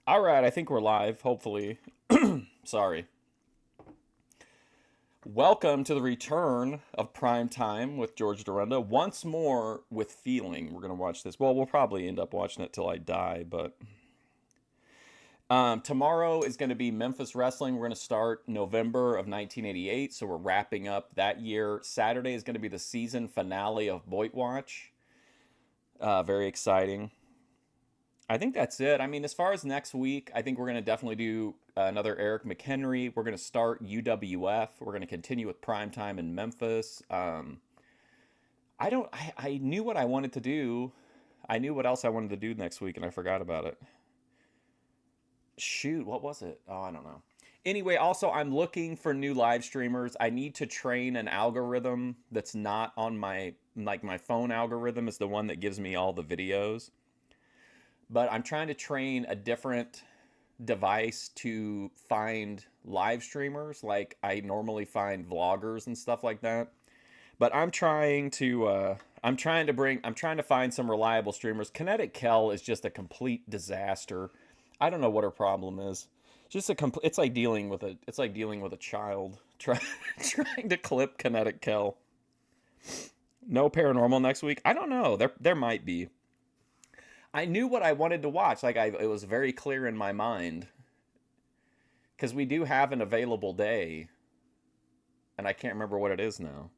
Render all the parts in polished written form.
All right, I think we're live, hopefully. Sorry. Welcome to the return of Prime Time with George Dorunda. Once more with feeling. We're going to watch this. Well, we'll probably end up watching it till I die, but tomorrow is going to be Memphis Wrestling. We're going to start November of 1988, so we're wrapping up that year. Saturday is going to be the season finale of Boit Watch. Very exciting. I think that's it. I mean, as far as next week, I think we're going to definitely do another Eric McHenry. We're going to start UWF. We're going to continue with Primetime in Memphis. I knew what I wanted to do. I knew what else I wanted to do next week, and I forgot about it. Shoot, what was it? Oh, I don't know. Anyway, also, I'm looking for new live streamers. I need to train an algorithm that's not on my phone algorithm is the one that gives me all the videos. But I'm trying to train a different device to find live streamers like I normally find vloggers and stuff like that. But I'm trying to find some reliable streamers. Kinetic Kel is just a complete disaster. I don't know what her problem is. Just it's like dealing with a child trying to clip Kinetic Kel. No paranormal next week. I don't know. There might be. I knew what I wanted to watch. It was very clear in my mind. Because we do have an available day. And I can't remember what it is now.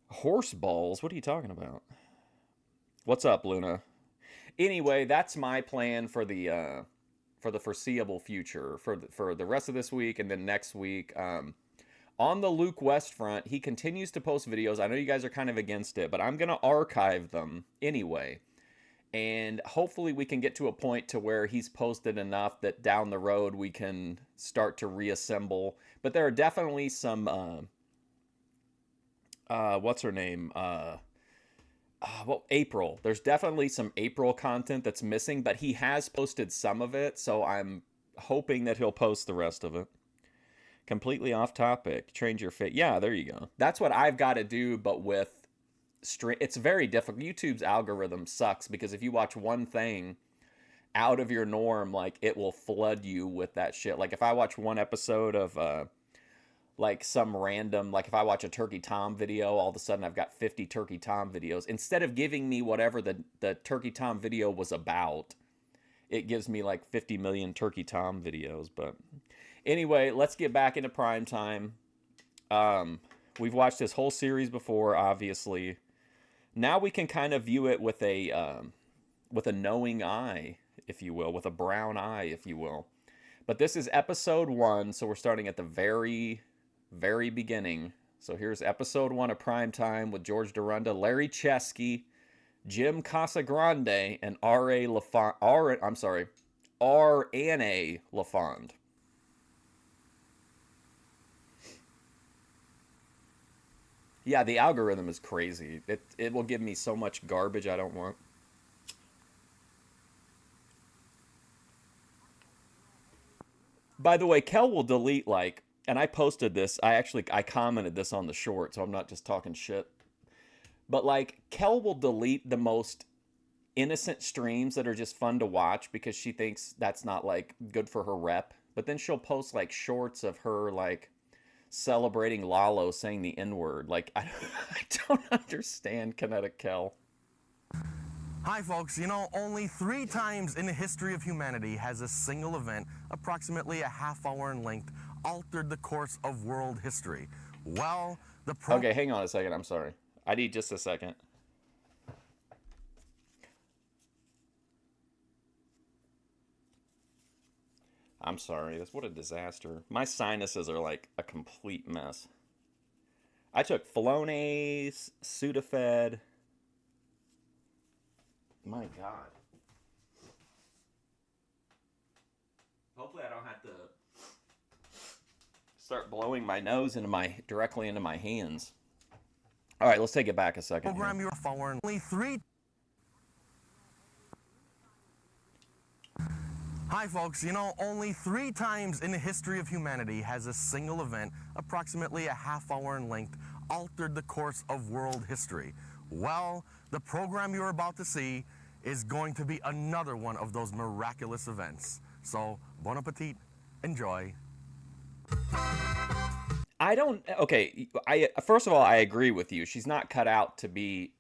Horse balls? What are you talking about? What's up, Luna? Anyway, that's my plan for the foreseeable future. For the rest of this week and then next week. On the Luke West front, he continues to post videos. I know you guys are kind of against it, but I'm going to archive them anyway. And hopefully we can get to a point to where he's posted enough that down the road we can start to reassemble. But there are definitely some, what's her name? April. There's definitely some April content that's missing, but he has posted some of it. So I'm hoping that he'll post the rest of it. Completely off topic. Change your fit. Yeah, there you go. That's what I've got to do, but with it's very difficult. YouTube's algorithm sucks because if you watch one thing out of your norm, like it will flood you with that shit. Like if I watch one episode of like some random, like if I watch a Turkey Tom video, all of a sudden I've got 50 Turkey Tom videos. Instead of giving me whatever the Turkey Tom video was about, it gives me like 50 million Turkey Tom videos. But anyway, let's get back into prime time. We've watched this whole series before, obviously. Now we can kind of view it with a knowing eye, if you will, with a brown eye, if you will. But this is episode 1, so we're starting at the very, very beginning. So here's episode 1 of Primetime with George Dorunda, Larry Chesky, Jim Casagrande, and R.A. LaFond. R.N.A. LaFond. Yeah, the algorithm is crazy. It will give me so much garbage I don't want. By the way, Kel will delete and I posted this. I commented this on the short, so I'm not just talking shit. But Kel will delete the most innocent streams that are just fun to watch because she thinks that's not good for her rep. But then she'll post shorts of her celebrating Lalo saying the N-word. I don't understand Kinetic Kel. Hi folks, only 3 times in the history of humanity has a single event, approximately a half hour in length, altered the course of world history. Well, Okay, hang on a second, I'm sorry. I need just a second. I'm sorry, what a disaster. My sinuses are a complete mess. I took Flonase, Sudafed. My God. Hopefully I don't have to start blowing my nose directly into my hands. All right, let's take it back a second. Program your phone. Only 3. Hi folks, only 3 times in the history of humanity has a single event, approximately a half hour in length, altered the course of world history. Well, the program you're about to see is going to be another one of those miraculous events. So, bon appetit, enjoy. I don't. Okay, I first of all, I agree with you. She's not cut out to be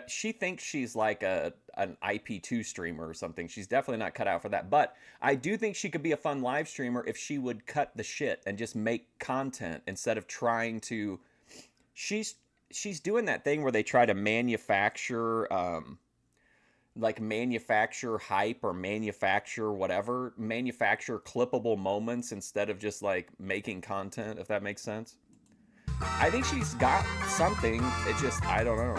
she thinks she's like an IP2 streamer or something. She's definitely not cut out for that. But I do think she could be a fun live streamer if she would cut the shit and just make content instead of trying to. She's doing that thing where they try to manufacture manufacture hype or manufacture clippable moments instead of just like making content, if that makes sense. I think she's got something. It just, I don't know.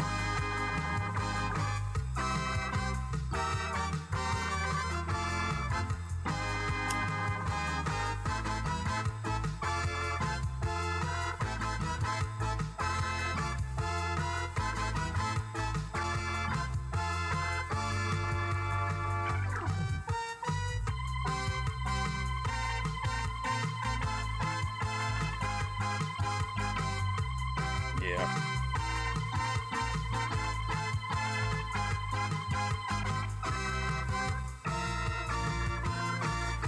Yeah.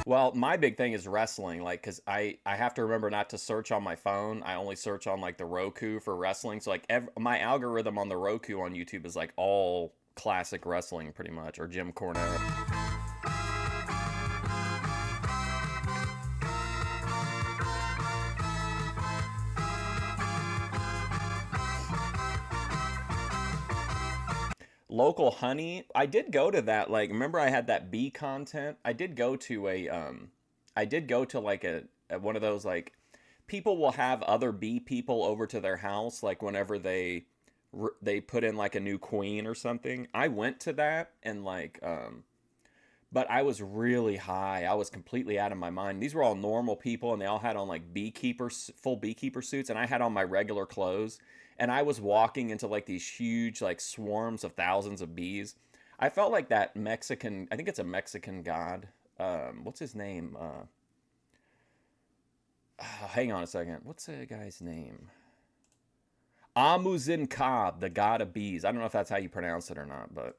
Well, my big thing is wrestling, like, because I have to remember not to search on my phone. I only search on, like, the Roku for wrestling. So, like, my algorithm on the Roku on YouTube is, like, all classic wrestling, pretty much, or Jim Cornette. Local honey, I did go to that, like, remember I had that bee content? I did go to like one of those, like, people will have other bee people over to their house, like, whenever they put in, like, a new queen or something. I went to that, and, like, but I was really high. I was completely out of my mind. These were all normal people, and they all had on, like, full beekeeper suits, and I had on my regular clothes. And I was walking into, like, these huge, like, swarms of thousands of bees. I felt like that Mexican, I think it's a Mexican god. What's his name? Hang on a second. What's the guy's name? Amuzin Kab, the god of bees. I don't know if that's how you pronounce it or not, but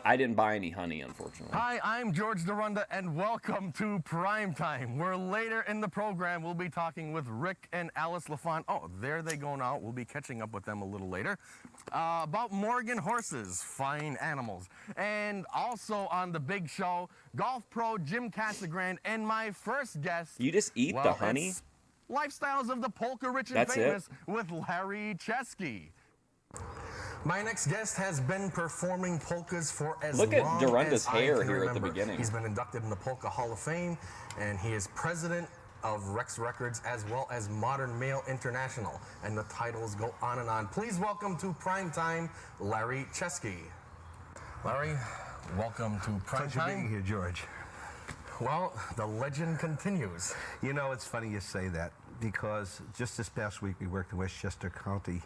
I didn't buy any honey, unfortunately. Hi, I'm George Dorunda, and welcome to Primetime, where later in the program we'll be talking with Rick and Alice LaFont. Oh, there they go now. We'll be catching up with them a little later. About Morgan horses, fine animals. And also on the big show, golf pro Jim Casagrande, and my first guest. You just eat the honey? Lifestyles of the Polka Rich and That's Famous with Larry Chesky. My next guest has been performing polkas for as long as I can remember. Look at Dorunda's hair here at the beginning. He's been inducted in the Polka Hall of Fame, and he is president of Rex Records as well as Modern Male International, and the titles go on and on. Please welcome to Primetime, Larry Chesky. Larry, welcome to Primetime. Pleasure being here, George. Well, the legend continues. You know, it's funny you say that, because just this past week we worked in Westchester County,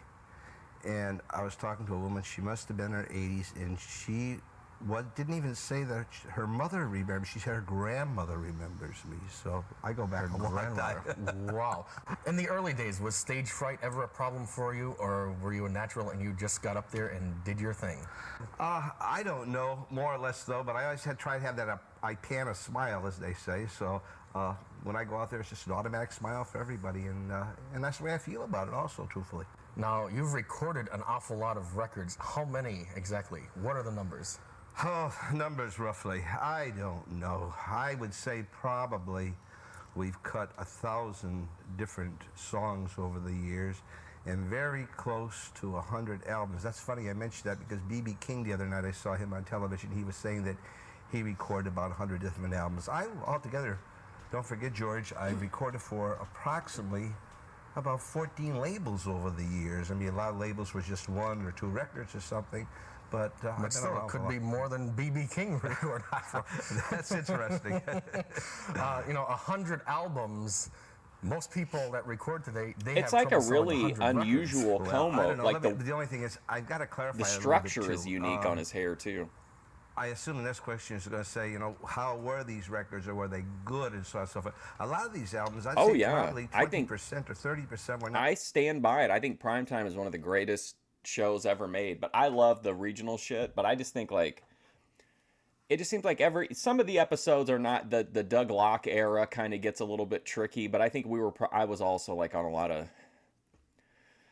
and I was talking to a woman. She must have been in her 80s, and she didn't even say that her mother remembers. She said her grandmother remembers me. So I go back a long time. Wow. In the early days, was stage fright ever a problem for you, or were you a natural and you just got up there and did your thing? I don't know, more or less though, but I always tried to have that Ipana smile, as they say. So when I go out there, it's just an automatic smile for everybody, and that's the way I feel about it also, truthfully. Now, you've recorded an awful lot of records. How many exactly? What are the numbers? Oh, numbers roughly. I don't know. I would say probably we've cut 1,000 different songs over the years, and very close to 100 albums. That's funny I mentioned that, because B.B. King, the other night I saw him on television, he was saying that he recorded about 100 different albums. I altogether, don't forget, George, I recorded for approximately about 14 labels over the years. I mean, a lot of labels were just 1 or 2 records or something, but still, it could be more than B.B. King recorded. That's interesting. 100 albums. Most people that record today, it's like a really unusual combo. I don't know. Like the only thing is, I've got to clarify. The structure is unique on his hair too. I assume the next question is going to say, how were these records, or were they good, and so on and so forth. A lot of these albums, I'd say probably 20% or 30% were not. I stand by it. I think Primetime is one of the greatest shows ever made. But I love the regional shit. But I just think like it just seems like some of the episodes are not the Doug Locke era. Kind of gets a little bit tricky. But I think I was also like on a lot of.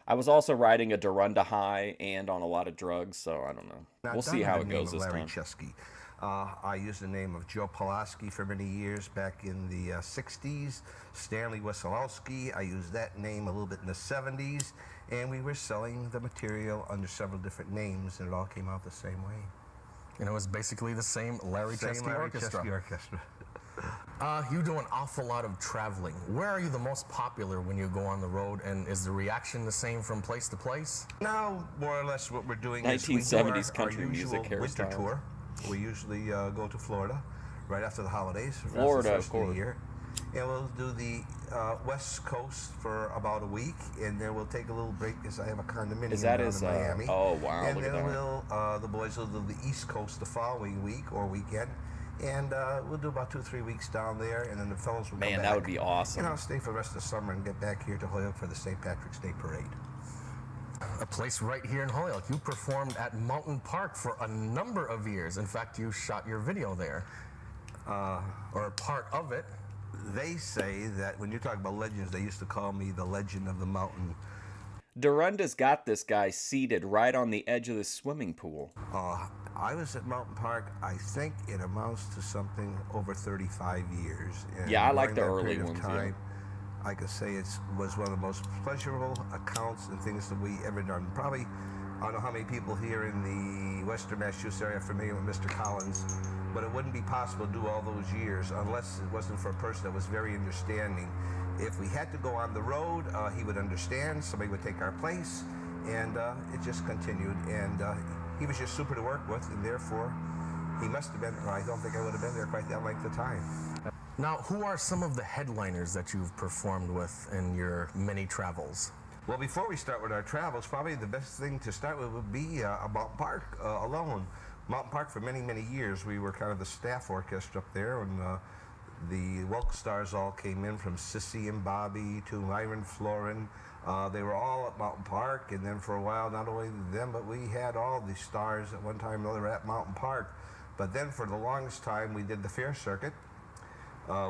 I was also riding a Dorunda high and on a lot of drugs, so I don't know. Now, We'll see how it goes this Larry time. Chesky. I used the name of Joe Pulaski for many years back in the 60s. Stanley Wesolowski, I used that name a little bit in the 70s. And we were selling the material under several different names, and it all came out the same way. And it was basically the same Larry Chesky Orchestra. Chesky Orchestra. You do an awful lot of traveling. Where are you the most popular when you go on the road, and is the reaction the same from place to place? Now, more or less what we're doing 1970s is country our usual music winter hairstyles. tour. We usually go to Florida right after the holidays. Florida, the of first course. of the year. And we'll do the West Coast for about a week, and then we'll take a little break because I have a condominium Is that down his? in Miami. Oh wow! And Look at then that. the boys will do the East Coast the following week or weekend. And we'll do about 2 or 3 weeks down there, and then the fellows will Man, come back. that would be awesome. And I'll stay for the rest of the summer and get back here to Holyoke for the St. Patrick's Day Parade. A place right here in Holyoke. You performed at Mountain Park for a number of years. In fact, you shot your video there, or a part of it. They say that when you talk about legends, they used to call me the Legend of the Mountain. Dorunda's got this guy seated right on the edge of the swimming pool. I was at Mountain Park, I think it amounts to something over 35 years. And Yeah, I like during the that early period of ones, time, I could say it was one of the most pleasurable accounts and things that we ever done. Probably, I don't know how many people here in the Western Massachusetts area are familiar with Mr. Collins, but it wouldn't be possible to do all those years unless it wasn't for a person that was very understanding. If we had to go on the road, he would understand, somebody would take our place, and it just continued. And he was just super to work with, and therefore, he must have been, or I don't think I would have been there quite that length of time. Now, who are some of the headliners that you've performed with in your many travels? Well, before we start with our travels, probably the best thing to start with would be Mountain Park alone. Mountain Park, for many, many years, we were kind of the staff orchestra up there, and the Welk stars all came in, from Sissy and Bobby to Myron Florin. They were all at Mountain Park, and then for a while, not only them, but we had all the stars at one time or another at Mountain Park. But then for the longest time, we did the fair circuit,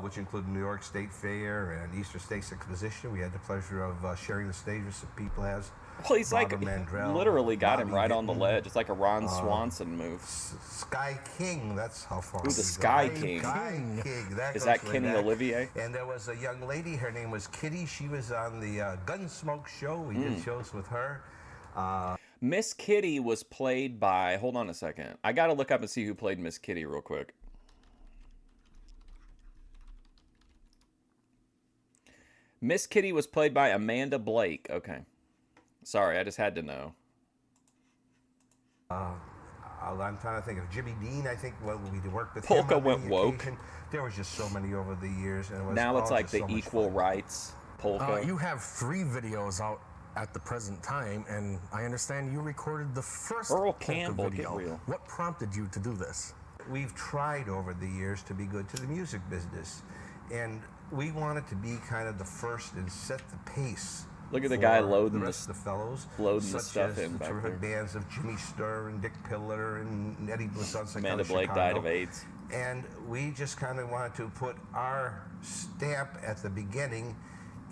which included New York State Fair and Eastern States Exposition. We had the pleasure of sharing the stage with some people as Well, he's like Barbara Mandrell, literally got him Bobby right on the Vinton, ledge. It's like a Ron Swanson move. Sky King, that's how far. Who's the we Sky go. King? Sky King. Is goes that way Kenny back. Olivier? And there was a young lady, her name was Kitty. She was on the Gunsmoke show. We did shows with her. Miss Kitty was played by. Hold on a second. I got to look up and see who played Miss Kitty real quick. Miss Kitty was played by Amanda Blake. Okay. Sorry, I just had to know. I'm trying to think of Jimmy Dean. I think we worked with Polka him on went the woke. occasion. There was just so many over the years, and it was Now it's all like just the so much equal fun. rights polka. You have 3 videos out at the present time, and I understand you recorded the first Earl polka Campbell, video. get real. What prompted you to do this? We've tried over the years to be good to the music business, and we wanted to be kind of the first and set the pace. Look at the guy for loading the the rest of the fellows, loading the such stuff as in the back terrific there. bands of Jimmy Sturr and Dick Pillar and Eddie Blisonski. Amanda Blake died of AIDS. And we just kind of wanted to put our stamp at the beginning,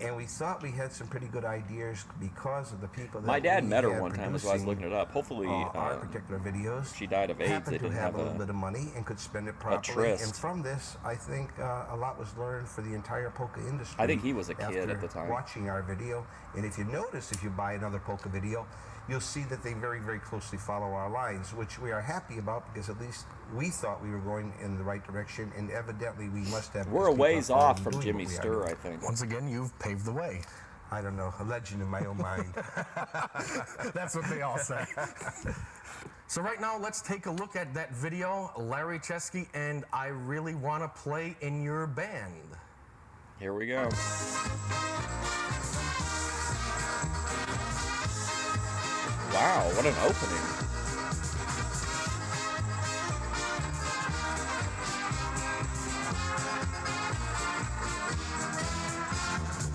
and we thought we had some pretty good ideas because of the people that My dad we met her had one time. That's why I was producing, looking it up. Hopefully, our particular videos. she died of AIDS. Happened They to didn't have have a little a. bit of money and could spend it properly. And tryst. from this, I think a lot was learned for the entire polka industry. I think he was a kid after at the time. watching our video. And if you notice, if you buy another polka video, you'll see that they very, very closely follow our lines, which we are happy about because at least we thought we were going in the right direction, and evidently we must have. We're a just keep ways on off doing from what Jimmy we are Sturr, doing. I think. Once again, you've paved the way. I don't know, a legend in my own mind. That's what they all say. So right now, let's take a look at that video, Larry Chesky, and I Really Want to Play in Your Band. Here we go. Wow, what an opening.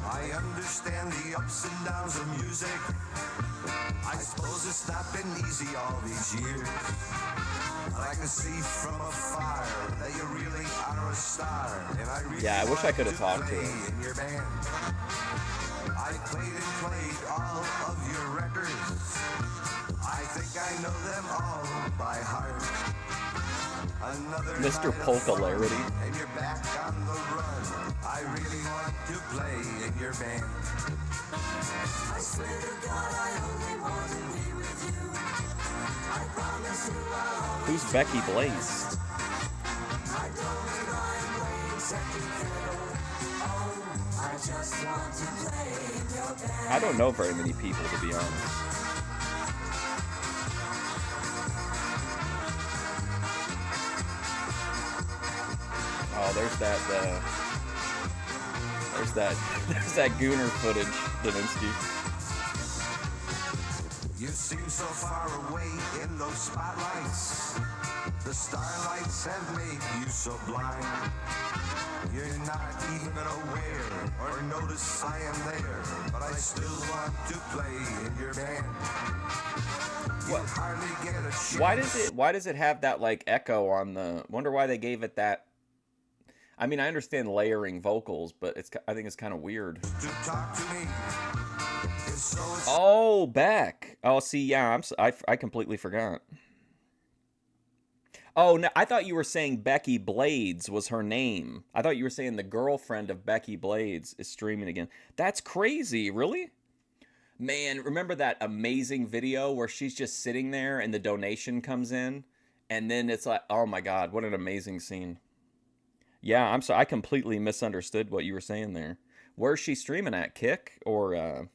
I understand the ups and downs of music. I suppose it's not been easy all these years. I can see from afar that you really are a star, and I really Yeah, I wish I could have want talked to play him. in your band. I played all of your records. I think I know them all by heart. Another Mr. night of Polkalarity. fun, and you're back on the run. I really want to play in your band. I swear to God, I only want to be with you. I promise you I'll Who's Becky Blaze? I don't mind playing second fiddle. Oh, I just want to play in your band. I don't know very many people, to be honest. Oh, there's that Gooner footage, Daninsky. You seem so far away in those spotlights. The starlights have made you so blind. You're not even aware or notice I am there, but I still want to play in your band. You hardly get a chance. Why does it have that like echo on the? Wonder why they gave it that. I mean, I understand layering vocals, but I think it's kind of weird. To talk to me. Oh, Beck. Oh, see, yeah, I completely forgot. Oh, no, I thought you were saying Becky Blades was her name. I thought you were saying the girlfriend of Becky Blades is streaming again. That's crazy, really? Man, remember that amazing video where she's just sitting there and the donation comes in? And then it's like, oh my God, what an amazing scene. Yeah, I'm sorry, I completely misunderstood what you were saying there. Where's she streaming at? Kick? Or,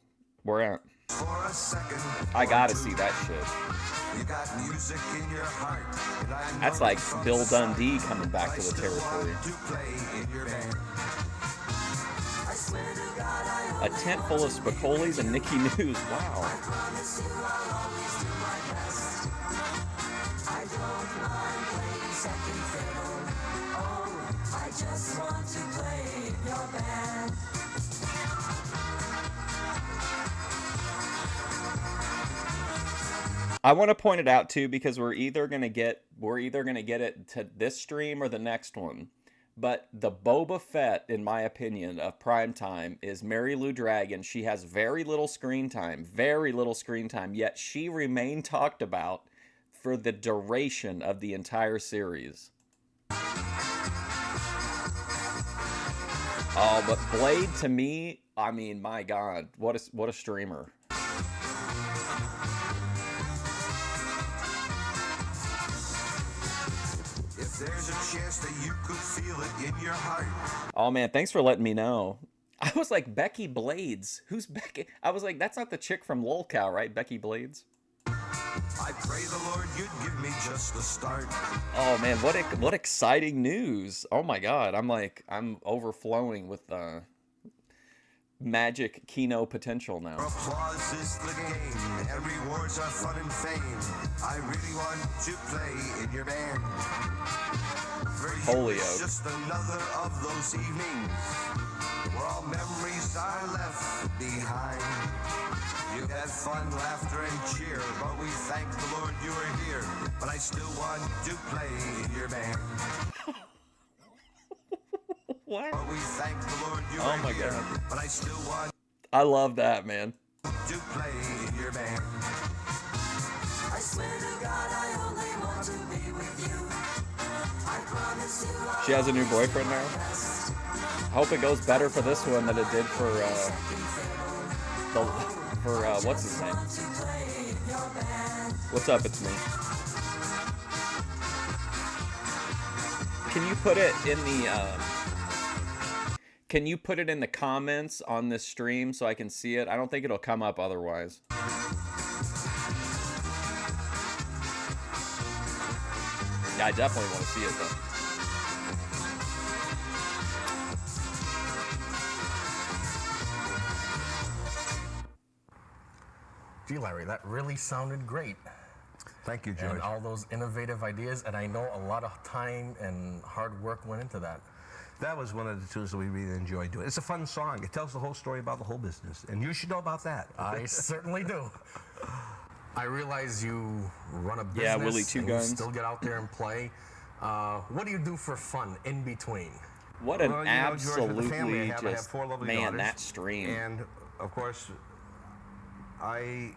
where at? For a second, I gotta see that shit. you got music in your heart, and I know That's like from Bill the start, Dundee coming back I to the still territory. want to play in your band. I swear to God, I A tent full of Spicolis and Nicky News. Wow. promise you I'll always do my best. I don't mind playing second fiddle. Oh, I just want to play in your band. I want to point it out too because we're either gonna get it to this stream or the next one. But the Boba Fett, in my opinion, of primetime is Mary Lou Dragon. She has very little screen time, yet she remained talked about for the duration of the entire series. Oh, but Blade to me, I mean, my God, what a streamer. If there's a chance that you could feel it in your heart. Oh man, thanks for letting me know. I was like, Becky Blades? Who's Becky? I was like, that's not the chick from LOLCOW, right? Becky Blades? I pray the Lord you'd give me just the start. Oh man, what exciting news. Oh my God, I'm overflowing with magic Kino potential now. Applause is the game, and rewards are fun and fame. I really want to play in your band. For you, Holyoke. it's just another of those evenings where all memories are left behind. You had fun, laughter, and cheer, but we thank the Lord you were here. But I still want to play in your band. What? But we thank the Lord you Oh were my here. God. But I still want I love that, man. to play in your band. I swear to God, I only want to be with you. I promise you I'll She has a new boyfriend now. I hope it goes better for this one than it did for what's his name? What's up? It's me. Can you put it in the Can you put it in the comments on this stream so I can see it? I don't think it'll come up otherwise. Yeah, I definitely want to see it though. Gee, Larry, that really sounded great. Thank you, George. And all those innovative ideas, and I know a lot of time and hard work went into that. That was one of the tunes that we really enjoyed doing. It's a fun song. It tells the whole story about the whole business, and you should know about that. I certainly do. I realize you run a business Yeah, Willie Two and Guns. you still get out there and play. What do you do for fun in between? What an Well, you know, George, with the family I absolutely have just, 4 lovely man, daughters, that stream. And of course, I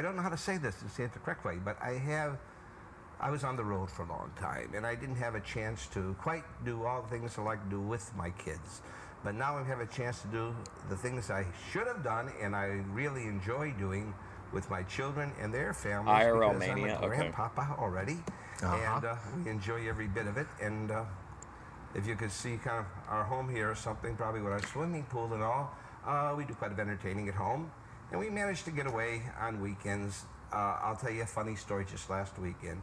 don't know how to say this to say it the correct way, but I was on the road for a long time, and I didn't have a chance to quite do all the things I like to do with my kids. But now I have a chance to do the things I should have done, and I really enjoy doing with my children and their families. IRL because Mania, I'm a okay. grandpapa already, and we enjoy every bit of it. And if you could see kind of our home here or something, probably with our swimming pool and all, we do quite a bit of entertaining at home. And we managed to get away on weekends. I'll tell you a funny story just last weekend.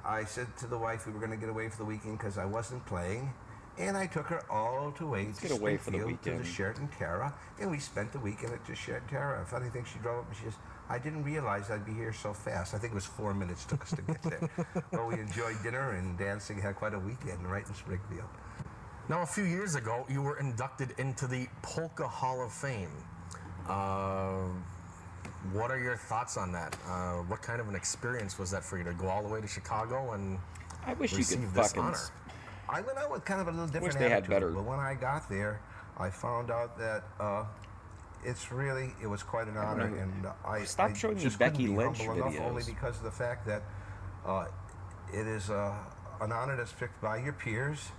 I said to the wife we were going to get away for the weekend because I wasn't playing. And I took her all the way to get away for the Springfield to the weekend. Sheraton Terra, and we spent the weekend at the Sheraton Terra. A funny thing, she drove up and she says, I didn't realize I'd be here so fast. I think it was 4 minutes took us to get there. Well, we enjoyed dinner and dancing, had quite a weekend right in Springfield. Now, a few years ago, you were inducted into the Polka Hall of Fame. What are your thoughts on that? What kind of an experience was that for you to go all the way to Chicago and I wish you could receive this fucking. honor? I went out with kind of a little different they had attitude, better- but when I got there, I found out that it was quite an honor, and Stop I showing me just Becky couldn't be Lynch humble enough, videos. only because of the fact that it is an honor that's picked by your peers,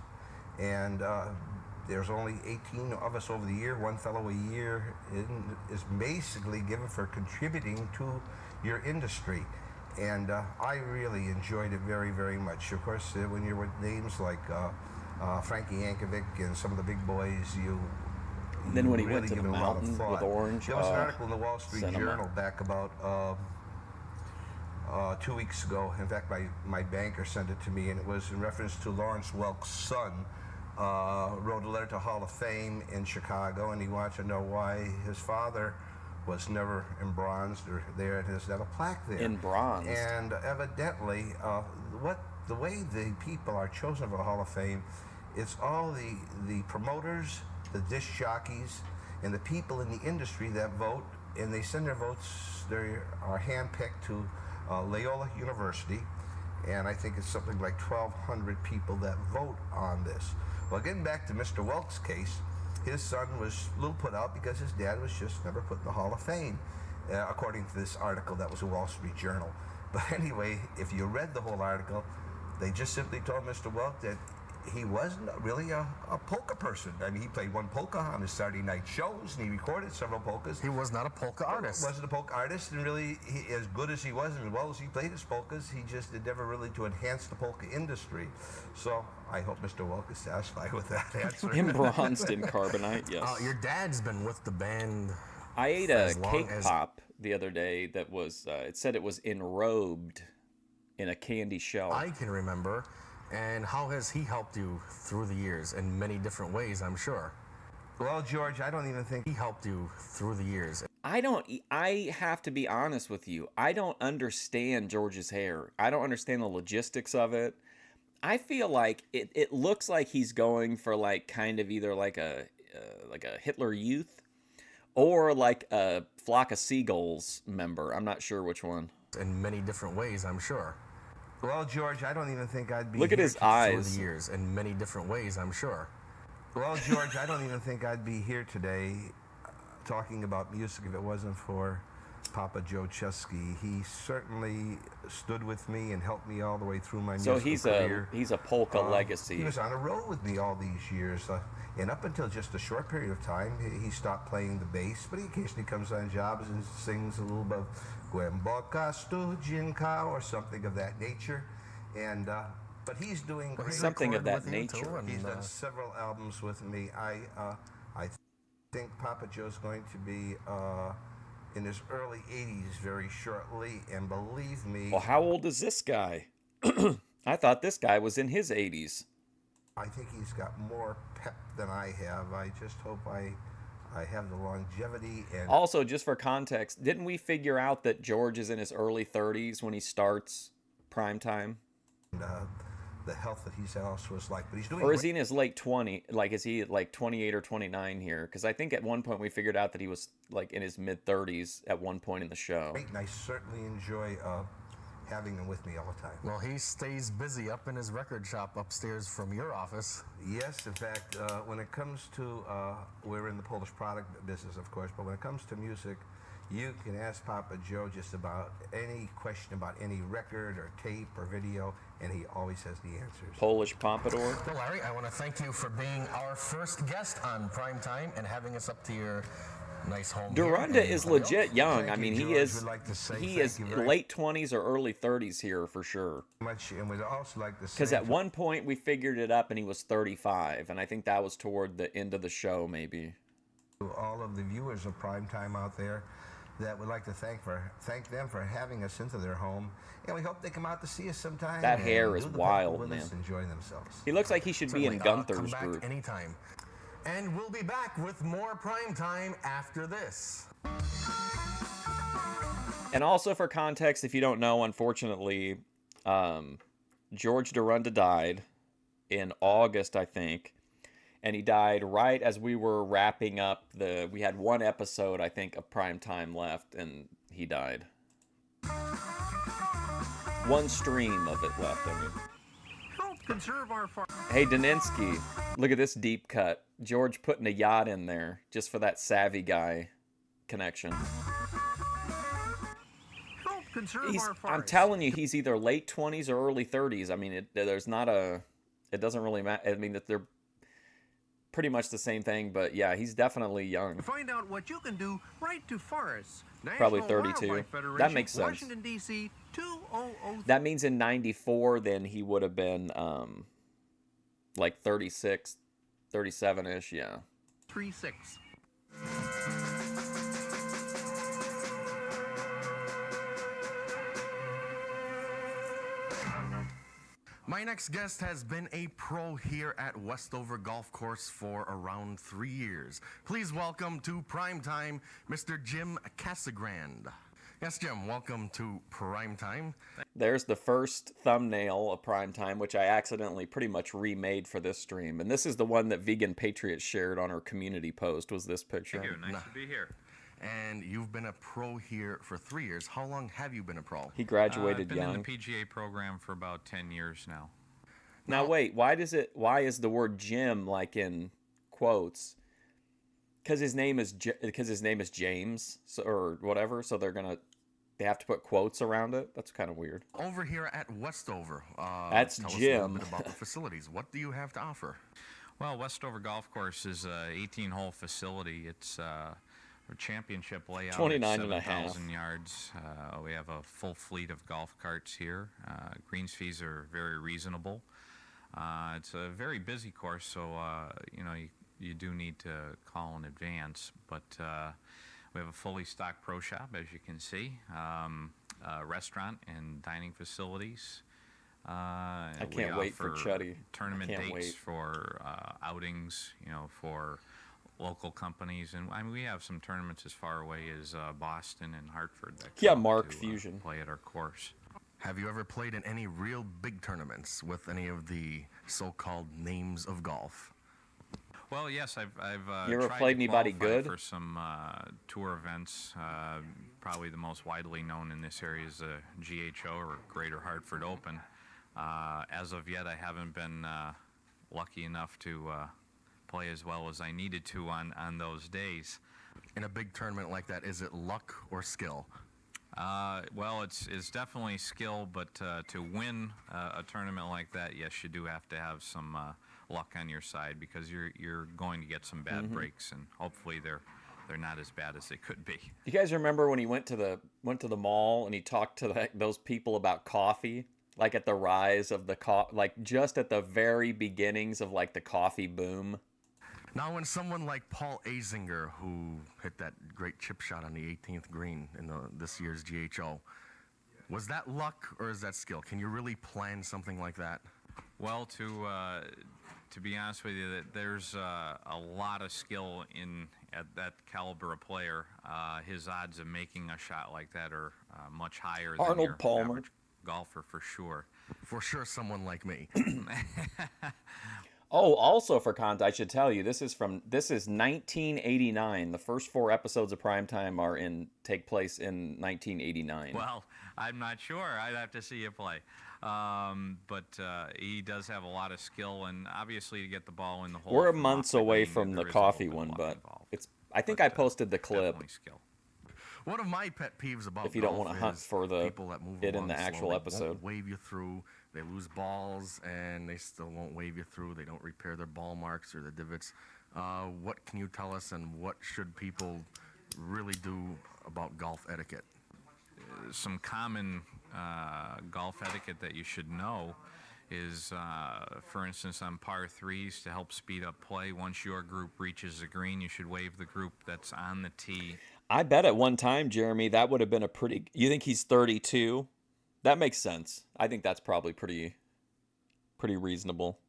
and there's only 18 of us over the year. One fellow a year is basically given for contributing to your industry. And I really enjoyed it very, very much. Of course, when you're with names like Frankie Yankovic and some of the big boys, you Then when he really went to give the it a lot of mountain thought. with Orange, There was an article in the Wall Street cinema. Journal back about 2 weeks ago. In fact, my banker sent it to me, and it was in reference to Lawrence Welk's son. Wrote a letter to Hall of Fame in Chicago, and he wanted to know why his father was never embronzed or there. There's not a plaque there. In bronze. And evidently, the way the people are chosen for the Hall of Fame, it's all the promoters, the disc jockeys, and the people in the industry that vote, and they send their votes. They are handpicked to Loyola University, and I think it's something like 1,200 people that vote on this. Well, getting back to Mr. Welk's case, his son was a little put out because his dad was just never put in the Hall of Fame, according to this article that was a Wall Street Journal. But anyway, if you read the whole article, they just simply told Mr. Welk that he wasn't really a polka person. I mean, he played one polka on his Saturday night shows, and he recorded several polkas. He was not a polka artist. Wasn't a polka artist, and really, as good as he was and as well as he played his polkas, he just did never really to enhance the polka industry. So I hope Mr. Welk is satisfied with that answer. In bronzed in carbonite, yes. Your dad's been with the band. I ate a as long cake as- pop the other day that was, it said it was enrobed in a candy shell. I can remember. And how has he helped you through the years in many different ways, I'm sure? Well, George, I don't even think He helped you through the years. I have to be honest with you. I don't understand George's hair. I don't understand the logistics of it. I feel like it looks like he's going for like kind of either like a Hitler Youth or like a Flock of Seagulls member. I'm not sure which one. In many different ways, I'm sure. Well, George, I don't even think I'd be Look at here his to- Through eyes. the years, in many different ways, I'm sure. Well, George, I don't even think I'd be here today talking about music if it wasn't for Papa Joe Chesky. He certainly stood with me and helped me all the way through my So musical career. he's a polka He legacy. was on the road with me all these years. And up until just a short period of time, he stopped playing the bass, but he occasionally comes on jobs and sings a little bit of Głęboka Studzinka or something of that nature. And but he's doing great. Something of recorded that with you, too, nature. and, He's done several albums with me. I think Papa Joe's going to be in his early 80s very shortly, and believe me, Well, how old is this guy? I thought this guy was in his 80s. I think he's got more pep than I have. I just hope I have the longevity and Also, just for context, didn't we figure out that George is in his early 30s when he starts prime time? the health that he's also is like. But he's doing Or is great. he in his late 20? Like, is he like 28 or 29 here? Because I think at one point we figured out that he was like in his mid 30s at one point in the show. And I certainly enjoy having him with me all the time. Well, he stays busy up in his record shop upstairs from your office. Yes, in fact, when it comes to, we're in the Polish product business, of course, but when it comes to music, you can ask Papa Joe just about any question about any record or tape or video, and he always has the answers. Polish pompadour. Well, Larry, I want to thank you for being our first guest on Prime Time and having us up to your nice home. Dorunda is legit young. Thank I mean, you, he George. is We'd like to say he thank is you very late 20s or early 30s here for sure. much, and we'd also like to say Because at one point we figured it up and he was 35, and I think that was toward the end of the show, maybe. to all of the viewers of Prime Time out there that would like to thank them for having us into their home, and we hope they come out to see us sometime. That and hair do is the wild, with man. us, enjoy themselves. He looks like he should be in Certainly, Gunther's come back group. anytime. And we'll be back with more Prime Time after this. And also for context, if you don't know, unfortunately, George Dorunda died in August, I think. And he died right as we were wrapping up we had one episode, I think, of Prime Time left, and he died. One stream of it left, I mean. Help conserve our farm. Hey, Daninsky, look at this deep cut. George putting a yacht in there just for that savvy guy connection. Help conserve He's, our I'm forests. telling you, he's either late 20s or early 30s. I mean, it doesn't really matter. I mean, that they're pretty much the same thing, but yeah, he's definitely young. Find out what you can do. Write to Forests. Probably National 32. Wildlife Federation, That makes sense. Washington, D.C. 20036. That means in 94, then he would have been like 36, 37-ish, yeah. My next guest has been a pro here at Westover Golf Course for around 3 years. Please welcome to Prime Time, Mr. Jim Casagrande. Yes, Jim, welcome to Prime Time. There's the first thumbnail of Prime Time, which I accidentally pretty much remade for this stream. And this is the one that Vegan Patriot shared on her community post, was this picture. Thank you. Nice to be here. And you've been a pro here for 3 years. How long have you been a pro? He graduated I've been young. in the PGA program for about 10 years now. Now wait, why is the word Jim like in quotes? Because his name is James, so, or whatever. So they have to put quotes around it. That's kind of weird. Over here at Westover, That's tell us a Jim. little bit about the facilities. What do you have to offer? Well, Westover Golf Course is a 18-hole facility. It's a championship layout. 29 and a half. 7,000 yards. We have a full fleet of golf carts here. Greens fees are very reasonable. It's a very busy course, so you do need to call in advance. But we have a fully stocked pro shop, as you can see, restaurant and dining facilities. I can't wait for Chuddy. Tournament Can't dates wait. for outings, for local companies, and I mean we have some tournaments as far away as Boston and Hartford. That Yeah, come Mark to, Fusion. play at our course. Have you ever played in any real big tournaments with any of the so-called names of golf? Well, yes, I've You ever tried played to anybody qualify good? for some tour events. Probably the most widely known in this area is the GHO or Greater Hartford Open. As of yet, I haven't been lucky enough to play as well as I needed to on those days. In a big tournament like that, is it luck or skill? Well, it's definitely skill, but to win a tournament like that, yes, you do have to have some luck on your side because you're going to get some bad breaks, and hopefully they're not as bad as they could be. You guys remember when he went to the mall and he talked to those people about coffee, like at the rise of like just at the very beginnings of like the coffee boom? Now, when someone like Paul Azinger, who hit that great chip shot on the 18th green in this year's GHO, was that luck or is that skill? Can you really plan something like that? Well, to be honest with you, there's a lot of skill at that caliber of player. His odds of making a shot like that are much higher than Arnold your Palmer. average golfer for sure. For sure, someone like me. Oh, also for context, I should tell you this is 1989. The first 4 episodes of Primetime take place in 1989. Well, I'm not sure. I'd have to see you play. But he does have a lot of skill, and obviously to get the ball in the hole. We're from months off the away green, from the there is a coffee little bit one, of but luck involved. I think I posted the clip. Definitely skill. One of my pet peeves about If you don't golf want to hunt is for people that move it in along the actual slowly episode. won't wave you through. They lose balls and they still won't wave you through. They don't repair their ball marks or the divots. What can you tell us, and what should people really do about golf etiquette? Some common golf etiquette that you should know is, for instance, on par 3s, to help speed up play, once your group reaches the green, you should wave the group that's on the tee. I bet at one time, Jeremy, that would have been a pretty... You think he's 32? That makes sense. I think that's probably pretty reasonable.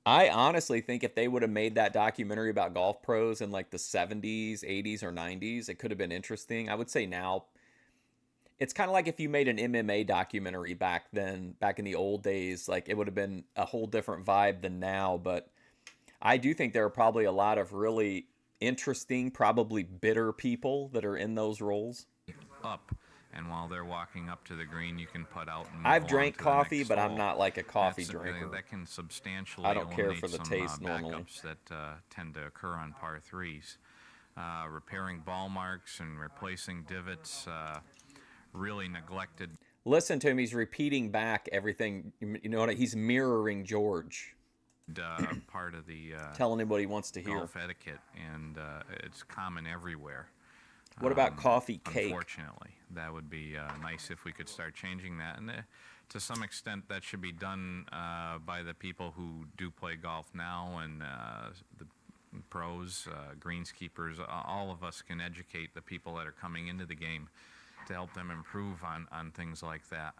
I honestly think if they would have made that documentary about golf pros in like the 70s, 80s, or 90s, it could have been interesting. I would say now, it's kind of like if you made an MMA documentary back then, back in the old days, like it would have been a whole different vibe than now. But I do think there are probably a lot of really interesting, probably bitter people that are in those roles. Up, and while they're walking up to the green, you can put out and move I've on drank to the coffee, next but I'm hole. not like a coffee That's drinker. that can substantially I don't care for eliminate the some, taste normally. backups that tend to occur on par 3s. Repairing ball marks and replacing divots, really neglected. Listen to him. He's repeating back everything. You know what? He's mirroring George, Part of the telling him what he wants to hear. golf etiquette, and it's common everywhere. What about coffee cake? Unfortunately, that would be nice if we could start changing that. And to some extent, that should be done by the people who do play golf now, and the pros, greenskeepers. All of us can educate the people that are coming into the game to help them improve on things like that.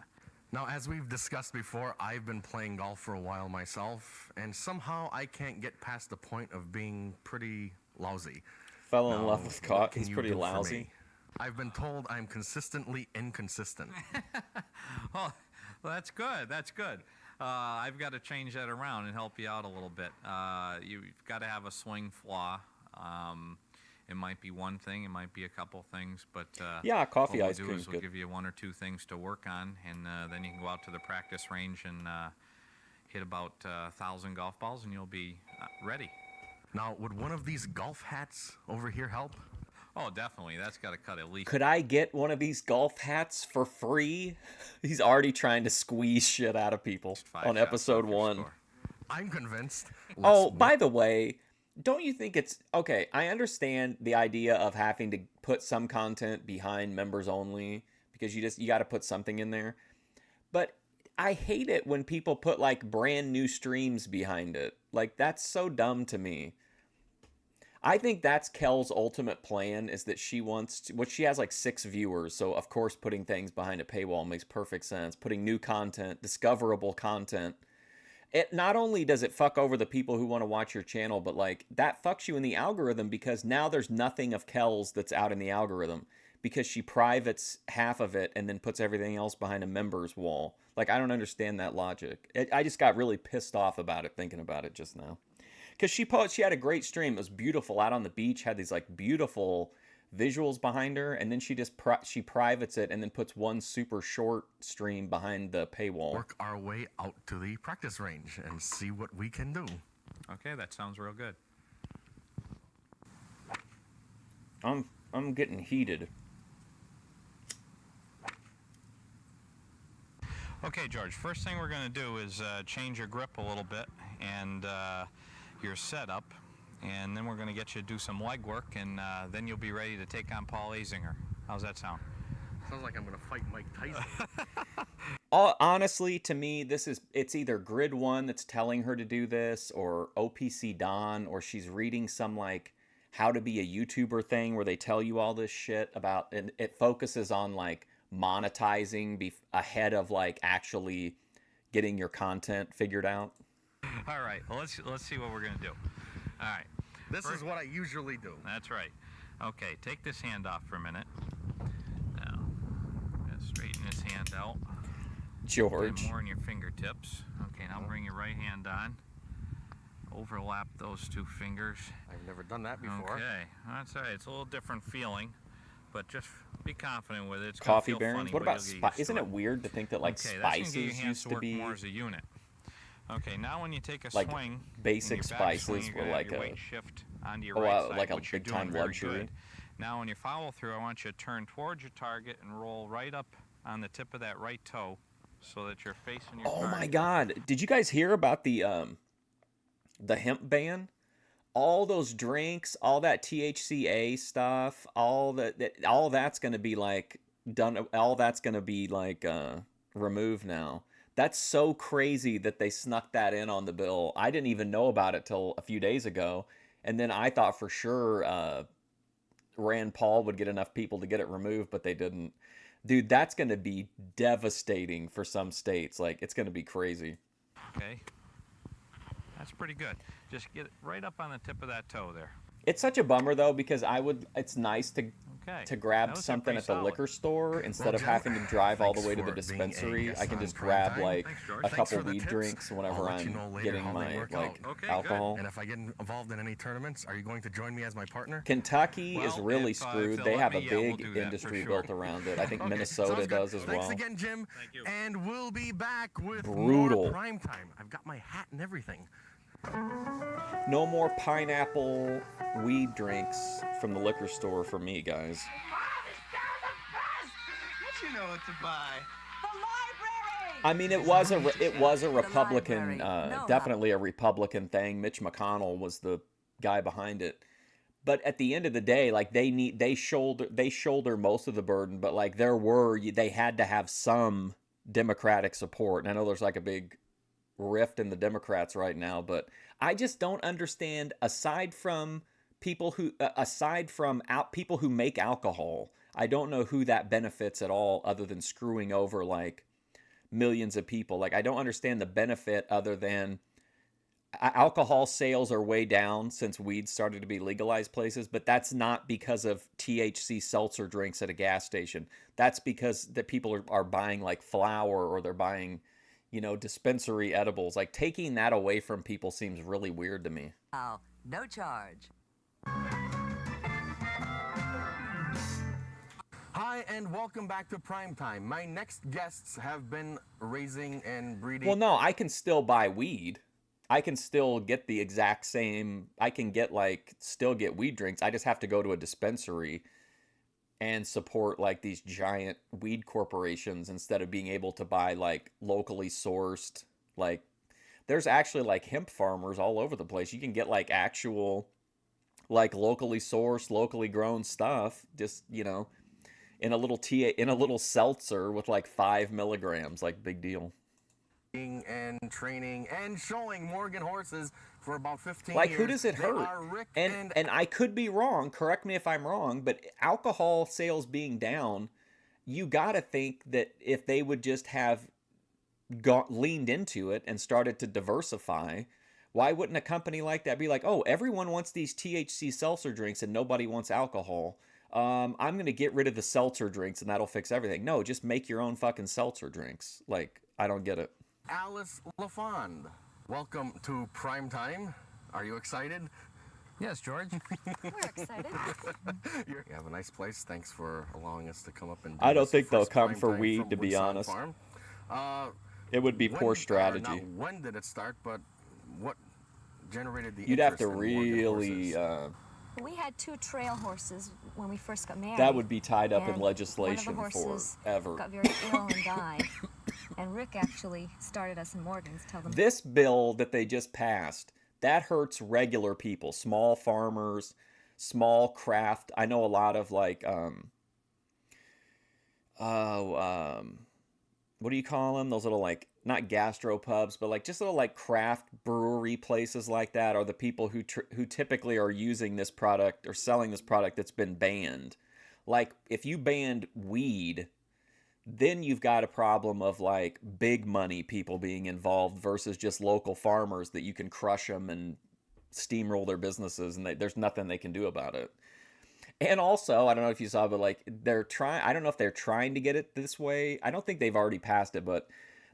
Now, as we've discussed before, I've been playing golf for a while myself, and somehow I can't get past the point of being pretty lousy. Fell in Now, love with what coffee. can He's you pretty do for lousy. me? I've been told I'm consistently inconsistent. Oh, well, that's good. That's good. I've got to change that around and help you out a little bit. You've got to have a swing flaw. It might be one thing, it might be a couple things, but Yeah, coffee what ice we'll do cream's is we'll good. give you 1 or 2 things to work on, and then you can go out to the practice range and hit about 1,000 golf balls, and you'll be ready. Now, would one of these golf hats over here help? Oh, definitely. That's got to cut at least. Could I get one of these golf hats for free? He's already trying to squeeze shit out of people 5 on shots episode off your 1. score. I'm convinced. Oh, Let's by the way, don't you think it's okay? I understand the idea of having to put some content behind members only because you got to put something in there. But I hate it when people put like brand new streams behind it. Like that's so dumb to me. I think that's Kel's ultimate plan is that she wants to, she has like 6 viewers. So of course, putting things behind a paywall makes perfect sense. Putting new content, discoverable content. It not only does it fuck over the people who want to watch your channel, but like that fucks you in the algorithm because now there's nothing of Kel's that's out in the algorithm because she privates half of it and then puts everything else behind a members wall. Like I don't understand that logic. I just got really pissed off about it thinking about it just now. Because she had a great stream. It was beautiful out on the beach, had these like beautiful visuals behind her, and then she just she privates it and then puts one super short stream behind the paywall. work our way out to the practice range and see what we can do. Okay, that sounds real good. I'm getting heated. Okay, George, first thing we're going to do is change your grip a little bit and your setup, and then we're going to get you to do some leg work, and then you'll be ready to take on Paul Azinger. How's that sound? Sounds like I'm going to fight Mike Tyson. Honestly, to me, it's either Grid 1 that's telling her to do this, or OPC Don, or she's reading some like how to be a YouTuber thing where they tell you all this shit about, and it focuses on like monetizing ahead of like actually getting your content figured out. All right, well, let's see what we're going to do. All right. This is what I usually do. That's right. Okay, take this hand off for a minute. Now, I'm going to straighten this hand out. George. Okay, more in your fingertips. Okay, now bring your right hand on. Overlap those two fingers. I've never done that before. Okay, that's all right. It's a little different feeling, but just be confident with it. It's gonna Coffee feel bearings. funny, What but about you'll get used Isn't to it weird to think that like Okay, that's gonna get your spices hands used to to work be more as a unit. Okay, now when you take a like swing, basic in your back spices swing, you're were gonna have like your a weight shift onto your right side, like a which you're big doing time very luxury? good. Now when you follow through, I want you to turn towards your target and roll right up on the tip of that right toe so that you're facing your Oh target. my God! Did you guys hear about the hemp ban? All those drinks, all that THCA stuff, all that's going to be like done. All that's going to be like removed now. That's so crazy that they snuck that in on the bill. I didn't even know about it till a few days ago, and then I thought for sure Rand Paul would get enough people to get it removed, but they didn't. Dude, that's going to be devastating for some states. Like, it's going to be crazy. Okay, that's pretty good. Just get it right up on the tip of that toe there. It's such a bummer though, because it's nice to Okay. grab That was something pretty at the solid. liquor store instead of Jim, having to drive all the thanks way to the for being a dispensary. guest I can on just Prime grab Time. like Thanks, George. a Thanks couple for the weed tips. drinks whenever I'll let you I'm know later getting how they my work like out. Okay, good. alcohol. And if I get involved in any tournaments, are you going to join me as my partner? Kentucky is Well, really if screwed. they'll They let have a me, yeah, we'll big do that for industry sure. built around it. I think Okay, Minnesota sounds good. does as Thanks well. again, Jim. Thank you. And we'll be back with Brutal. more Prime Time. I've got my hat and everything. No more pineapple weed drinks from the liquor store for me, guys. What you know what to buy? The library! I mean, it was a Republican, library. No, definitely a Republican thing. Mitch McConnell was the guy behind it. But at the end of the day, like they shoulder most of the burden. But like they had to have some Democratic support. And I know there's like a big rift in the Democrats right now, but I just don't understand. Aside from people who make alcohol, I don't know who that benefits at all, other than screwing over like millions of people. Like, I don't understand the benefit other than alcohol sales are way down since weed started to be legalized places, but that's not because of THC seltzer drinks at a gas station. That's because that people are buying like flour, or they're buying, dispensary edibles. Like, taking that away from people seems really weird to me. Wow, no charge. Hi, and welcome back to Prime Time. My next guests have been raising and breeding. Well, no, I can still buy weed. I can still get the exact same. I can still get weed drinks. I just have to go to a dispensary and support like these giant weed corporations instead of being able to buy like locally sourced. Like, there's actually like hemp farmers all over the place. You can get like actual, like locally sourced, locally grown stuff. Just in a little seltzer with like 5 milligrams. Like, big deal. And training and showing Morgan horses for about 15 Like, years. who does it They hurt? are Rick And I could be wrong. Correct me if I'm wrong. But alcohol sales being down, you got to think that if they would just have leaned into it and started to diversify, why wouldn't a company like that be like, oh, everyone wants these THC seltzer drinks and nobody wants alcohol. I'm going to get rid of the seltzer drinks and that'll fix everything. No, just make your own fucking seltzer drinks. Like, I don't get it. Alice LaFond. Welcome to Prime Time. Are you excited? Yes, George. We're excited. You have a nice place. Thanks for allowing us to come up and do I don't this think they'll first come Prime for Time weed, from to be Woodside honest. Farm. It would be poor Not strategy. when did it start, but what generated the You'd have to interest in Morgan really... horses? We had 2 trail horses when we first got married. that would be tied up in and legislation one of the horses forever. got very ill and died. And Rick actually started us in Morgan's, tell them. This bill that they just passed, that hurts regular people, small farmers, small craft. I know a lot of like, what do you call them? Those little like, not gastropubs, but like just little like craft brewery places like that are the people who typically are using this product or selling this product that's been banned. Like, if you banned weed, then you've got a problem of like big money people being involved versus just local farmers that you can crush them and steamroll their businesses, and there's nothing they can do about it. And also, I don't know if you saw, but like I don't know if they're trying to get it this way. I don't think they've already passed it, but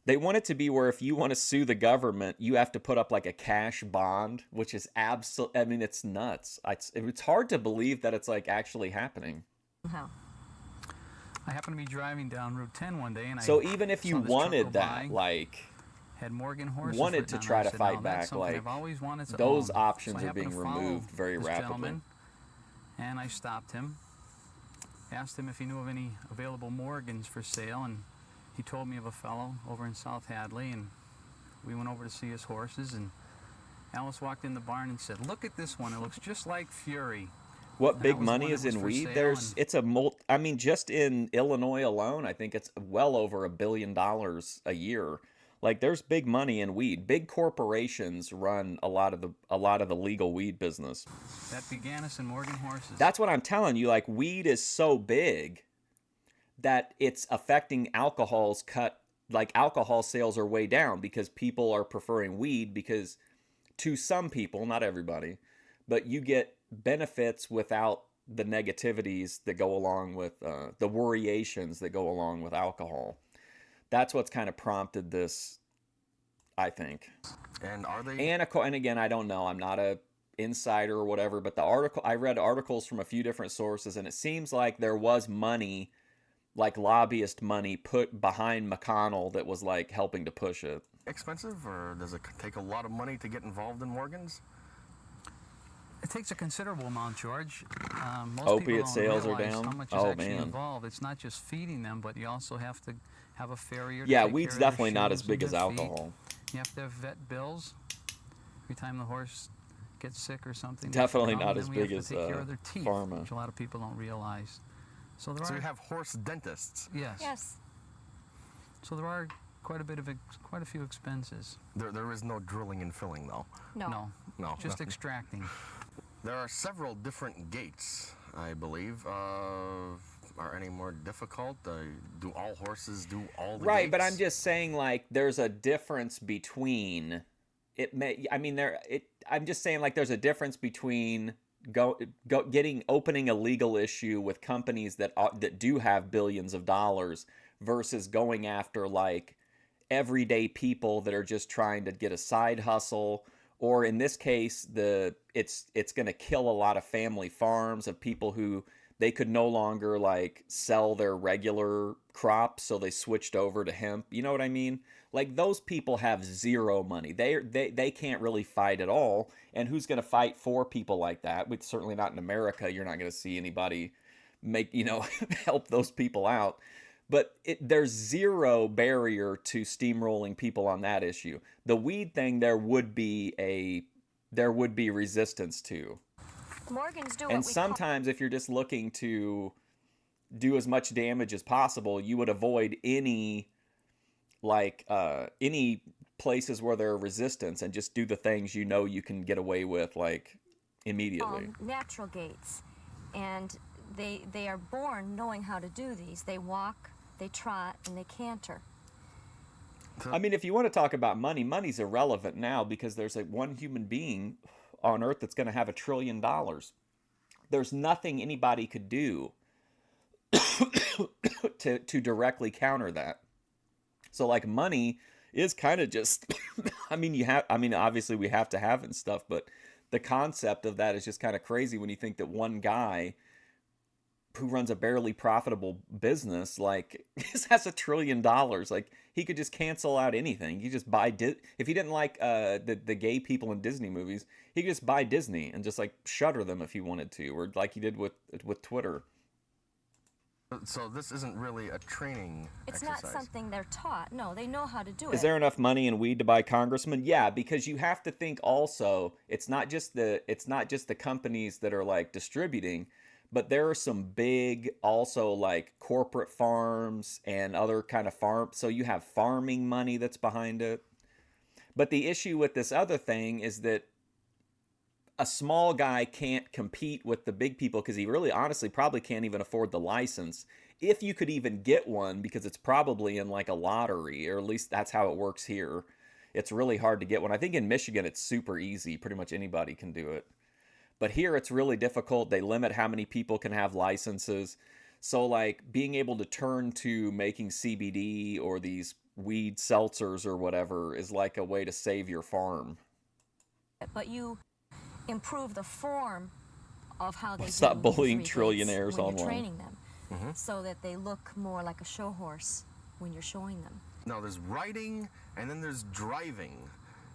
They want it to be where if you want to sue the government, you have to put up like a cash bond, which is absolute. I mean, it's nuts. It's hard to believe that it's like actually happening. How? I happened to be driving down Route 10 one day, and So even if you saw this truck wanted go that, by, like, had Morgan horses wanted written to on it. try I to said, fight "Now, that's back, something like, I've always wanted to those own." options So I are happened being to follow removed very this rapidly. gentleman, and I stopped him, asked him if he knew of any available Morgans for sale, and he told me of a fellow over in South Hadley, and we went over to see his horses, and Alice walked in the barn and said, "Look at this one. It looks just like Fury." What And big that was money one is that was in for weed? sale, There's and- it's a I mean, just in Illinois alone, I think it's well over $1 billion a year. Like, there's big money in weed. Big corporations run a lot of the legal weed business. That began us in Morgan horses. That's what I'm telling you. Like, weed is so big that it's affecting alcohol's cut. Like, alcohol sales are way down because people are preferring weed because to some people, not everybody, but you get benefits without the negativities that go along with the worriations that go along with alcohol. That's what's kind of prompted this, I think. And are they? And again, I don't know. I'm not a insider or whatever, but I read articles from a few different sources, and it seems like there was money, like lobbyist money, put behind McConnell that was like helping to push it. Expensive, or does it take a lot of money to get involved in Morgans? It takes a considerable amount, George. Most Opiate people don't sales are realize down? How much is Oh, actually man. involved? It's not just feeding them, but you also have to have a farrier. To Yeah, take weed's care of their definitely not as shoes big and as their feet. alcohol. You have to have vet bills every time the horse gets sick or something. Definitely Then not as we have big to as, take care of their teeth, pharma. which a lot of people don't realize. So there So are you have horse dentists. yes. Yes. So there are quite a few expenses. There is no drilling and filling, though. No. No. Just extracting. There are several different gates, I believe. Are any more difficult? Do all horses do all the Right, but gates? I'm just saying, like, there's a difference between it. I'm just saying, like, there's a difference between opening a legal issue with companies that do have billions of dollars versus going after like everyday people that are just trying to get a side hustle. Or in this case, it's going to kill a lot of family farms of people who they could no longer like sell their regular crops, so they switched over to hemp. You know what I mean? Like, those people have zero money. They can't really fight at all. And who's going to fight for people like that? Certainly not in America. You're not going to see anybody help those people out. But there's zero barrier to steamrolling people on that issue. The weed thing, there would be resistance to. Morgans do what And we sometimes if you're just looking to do as much damage as possible, you would avoid any places where there are resistance and just do the things you know you can get away with, like, immediately. natural gaits, and they are born knowing how to do these. They walk, they trot, and they canter. I mean, if you want to talk about money, money's irrelevant now because there's like one human being on Earth that's going to have $1 trillion. There's nothing anybody could do to directly counter that. So like, money is kind of just obviously we have to have it and stuff, but the concept of that is just kind of crazy when you think that one guy who runs a barely profitable business like has $1 trillion. Like, he could just cancel out anything. He just buy if he didn't like the gay people in Disney movies, he could just buy Disney and just like shutter them if he wanted to, or like he did with Twitter. So this isn't really a training It's exercise. not something they're taught. No, they know how to do it. Is there enough money in weed to buy congressmen? Yeah, because you have to think also, it's not just the companies that are like distributing, but there are some big also like corporate farms and other kind of farm. So you have farming money that's behind it. But the issue with this other thing is that a small guy can't compete with the big people because he really honestly probably can't even afford the license. If you could even get one, because it's probably in like a lottery, or at least that's how it works here. It's really hard to get one. I think in Michigan it's super easy. Pretty much anybody can do it. But here it's really difficult. They limit how many people can have licenses. So like being able to turn to making CBD or these weed seltzers or whatever is like a way to save your farm. But you improve the form of how they Stop do bullying these three gaits trillionaires when online. you're training them, so that they look more like a show horse when you're showing them. Now there's riding and then there's driving.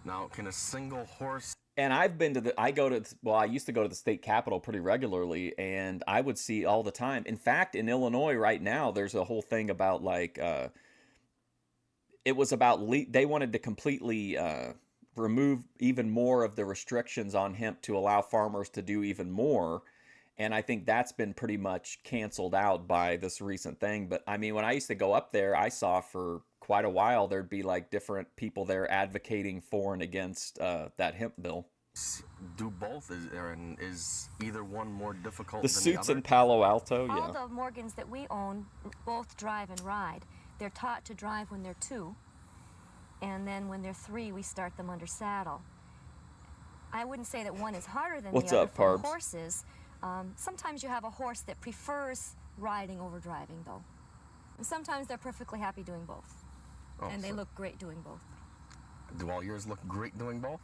Now, can a single horse... And I've been to I used to go to the state capitol pretty regularly, and I would see all the time. In fact, in Illinois right now, there's a whole thing about like, it was about, they wanted to completely remove even more of the restrictions on hemp to allow farmers to do even more. And I think that's been pretty much canceled out by this recent thing. But I mean, when I used to go up there, I saw for quite a while there'd be like different people there advocating for and against that hemp bill. Do both? Is either one more difficult The than suits the other? in Palo Alto, All yeah. the Morgans that we own both drive and ride. They're taught to drive when they're 2, and then when they're 3, we start them under saddle. I wouldn't say that one is harder than What's the other up, for Parbs? horses. Sometimes you have a horse that prefers riding over driving, though. And sometimes they're perfectly happy doing both. Oh, And they so look great doing both. Do all yours look great doing both?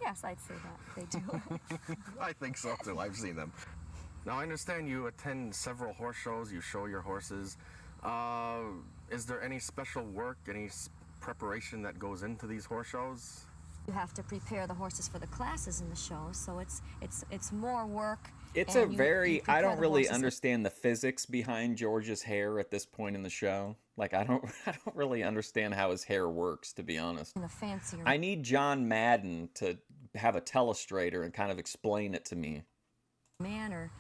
Yes, I'd say that. They do. I think so too. I've seen them. Now I understand you attend several horse shows. You show your horses. Is there any special work, any preparation that goes into these horse shows? You have to prepare the horses for the classes in the show, so it's more work. It's and I you don't prepare the really horses. understand the physics behind George's hair at this point in the show. Like I don't really understand how his hair works, to be honest. In the fancier I need John Madden to have a telestrator and kind of explain it to me. manner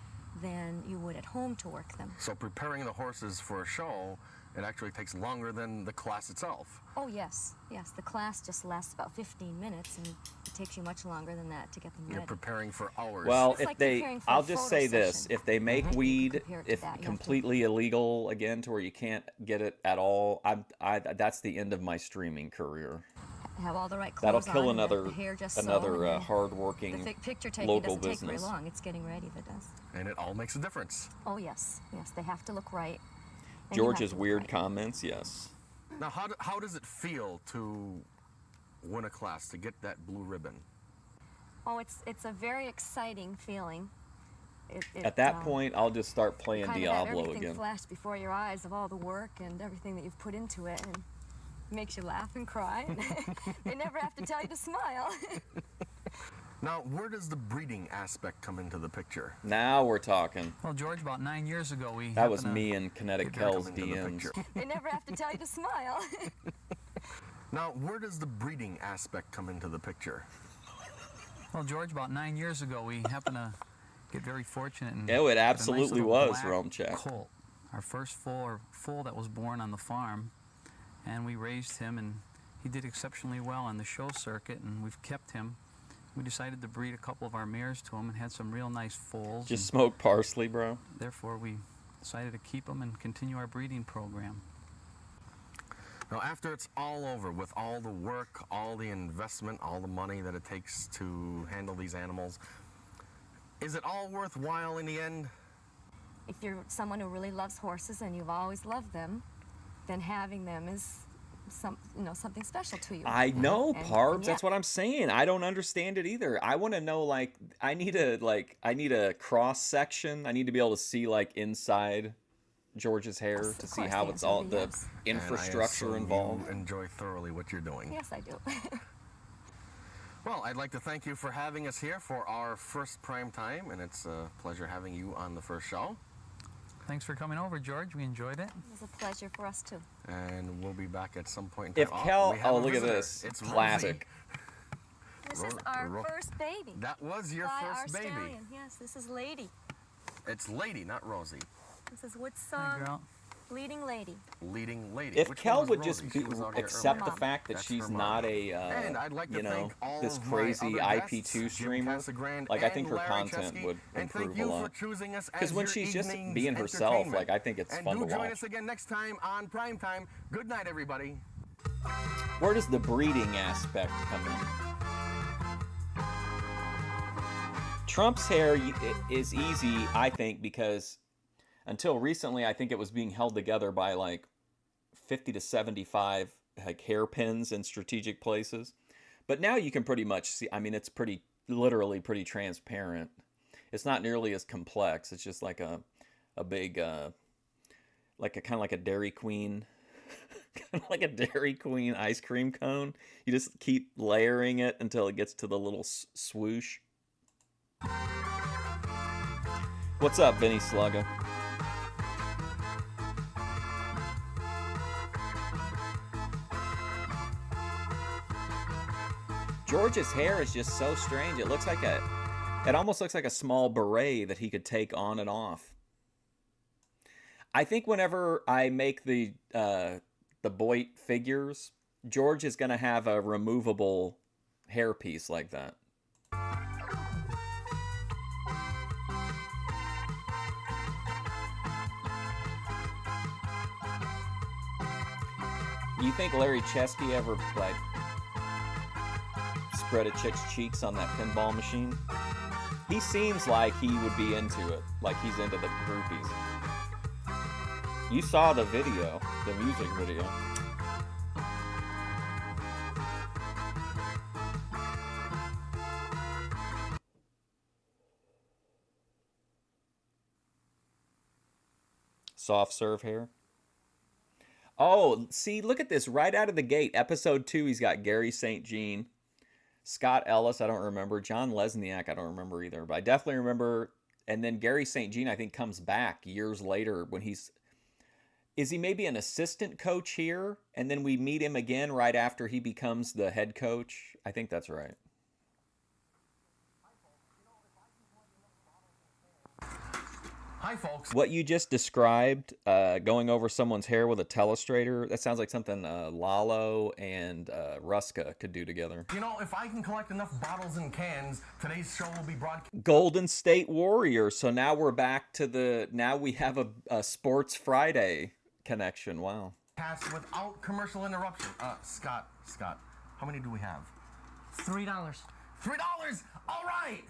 than you would at home to work them. So preparing the horses for a show, it actually takes longer than the class itself. Oh, yes. Yes, the class just lasts about 15 minutes, and it takes you much longer than that to get them You're ready. preparing for hours. Well, It's if like they, preparing for a I'll just photo say this: session. if they make You weed, compare it to if that. You have to completely illegal again to where you can't get it at all, that's the end of my streaming career. have all the right That'll clothes kill on, and another the hair just so, another and then hardworking the picture taking local doesn't take very business. long. It's getting ready that does. and it all makes a difference. Oh, yes. Yes, they have to look right. and you have George's to look weird right. comments, yes. Now, how does it feel to win a class, to get that blue ribbon? Oh, it's a very exciting feeling. At that point, I'll just start playing kind of have Diablo everything again. flash before your eyes of all the work and everything that you've put into it, and it makes you laugh and cry. They never have to tell you to smile. Now, where does the breeding aspect come into the picture? Now we're talking. Well, George, about 9 years ago, we That was happened to me and Kinetic Get back Kel's into the DMs. picture. They never have to tell you to smile. Now, where does the breeding aspect come into the picture? Well, George, about 9 years ago, we happened to get very fortunate and Oh, it get a nice absolutely little was, black Rome Chat. colt, our first foal that was born on the farm, and we raised him, and he did exceptionally well on the show circuit, and we've kept him. We decided to breed a couple of our mares to him and had some real nice foals. Just and smoke parsley, bro. therefore, we decided to keep him and continue our breeding program. Now, after it's all over, with all the work, all the investment, all the money that it takes to handle these animals, is it all worthwhile in the end? If you're someone who really loves horses and you've always loved them, then having them is something special to you. I know, And- Parbs. and That's yeah. what I'm saying. I don't understand it either. I want to know, like, I need a cross section. I need to be able to see like inside George's hair Yes, to of see course, how the it's answer all would be the yes. And I infrastructure assume involved. You enjoy thoroughly what you're doing. Yes, I do. Well, I'd like to thank you for having us here for our first prime time, and it's a pleasure having you on the first show. Thanks for coming over, George. We enjoyed it. It was a pleasure for us too. And we'll be back at some point in If time. Kel, we have oh a look at visitor. this, It's classic. This Ro- is our Ro- first baby. That was your by first our baby. stallion. Yes, this is Lady. It's Lady, not Rosie. This is Wood's Hi, song, girl. Leading Lady. Leading Lady. If Which one Kel was would Rosie? just She was out here accept earlier. the fact that That's she's her mom. not a And I'd like to thank all this of my crazy other IP2 guests, streamer, Jim Casagrande like I think and her Larry content Chesky, would and improve thank a you lot. for choosing us Because as when your she's just evening's being herself, entertainment. like I think it's and fun do to join watch. us again next time on Prime Time. Good night, everybody. Where does the breeding aspect come in? Trump's hair is easy, I think, because until recently, I think it was being held together by like 50 to 75 like hairpins in strategic places. But now you can pretty much see, I mean, it's literally pretty transparent. It's not nearly as complex. It's just like a big, like a kind of like a Dairy Queen, kind of like a Dairy Queen ice cream cone. You just keep layering it until it gets to the little swoosh. What's up, Vinny Slugga? George's hair is just so strange. It almost looks like a small beret that he could take on and off. I think whenever I make the Boit figures, George is going to have a removable hairpiece like that. You think Larry Chesky ever like spread a chick's cheeks on that pinball machine? He seems like he would be into it, like he's into the groupies. You saw the video, the music video. Soft serve hair. Oh, see, look at this. Right out of the gate, episode 2, he's got Gary St. Jean. Scott Ellis, I don't remember. John Lesniak, I don't remember either. But I definitely remember. And then Gary St. Jean, I think, comes back years later when is he maybe an assistant coach here? And then we meet him again right after he becomes the head coach? I think that's right. Hi, folks. What you just described, going over someone's hair with a telestrator, that sounds like something Lalo and Ruska could do together. You know, if I can collect enough bottles and cans, today's show will be broadcast. Golden State Warriors. So now we're back to now we have a Sports Friday connection. Wow. Without commercial interruption. Scott, how many do we have? $3. $3? All right.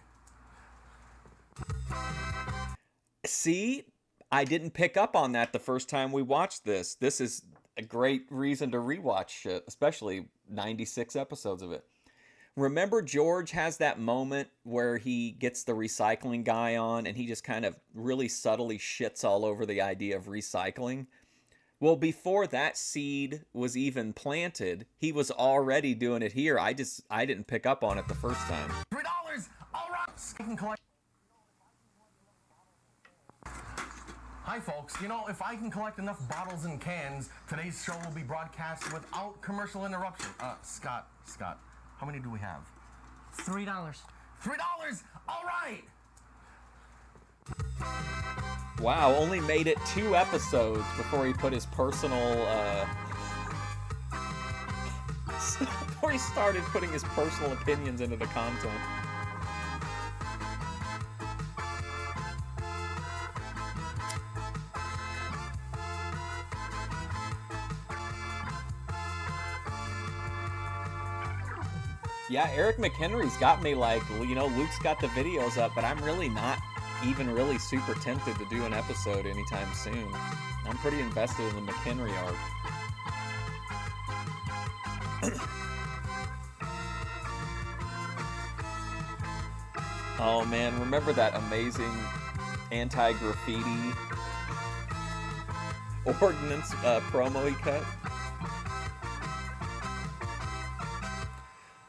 See, I didn't pick up on that the first time we watched this. This is a great reason to rewatch shit, especially 96 episodes of it. Remember George has that moment where he gets the recycling guy on and he just kind of really subtly shits all over the idea of recycling? Well, before that seed was even planted, he was already doing it here. I didn't pick up on it the first time. $3? All right. Hi, folks. You know, if I can collect enough bottles and cans, today's show will be broadcast without commercial interruption. Scott, how many do we have? $3. $3? All right. Wow, only made it 2 episodes before he put his personal, before he started putting his personal opinions into the content. Yeah, Eric McHenry's got me like, you know, Luke's got the videos up, but I'm really not even really super tempted to do an episode anytime soon. I'm pretty invested in the McHenry arc. Oh man, remember that amazing anti-graffiti ordinance promo he cut?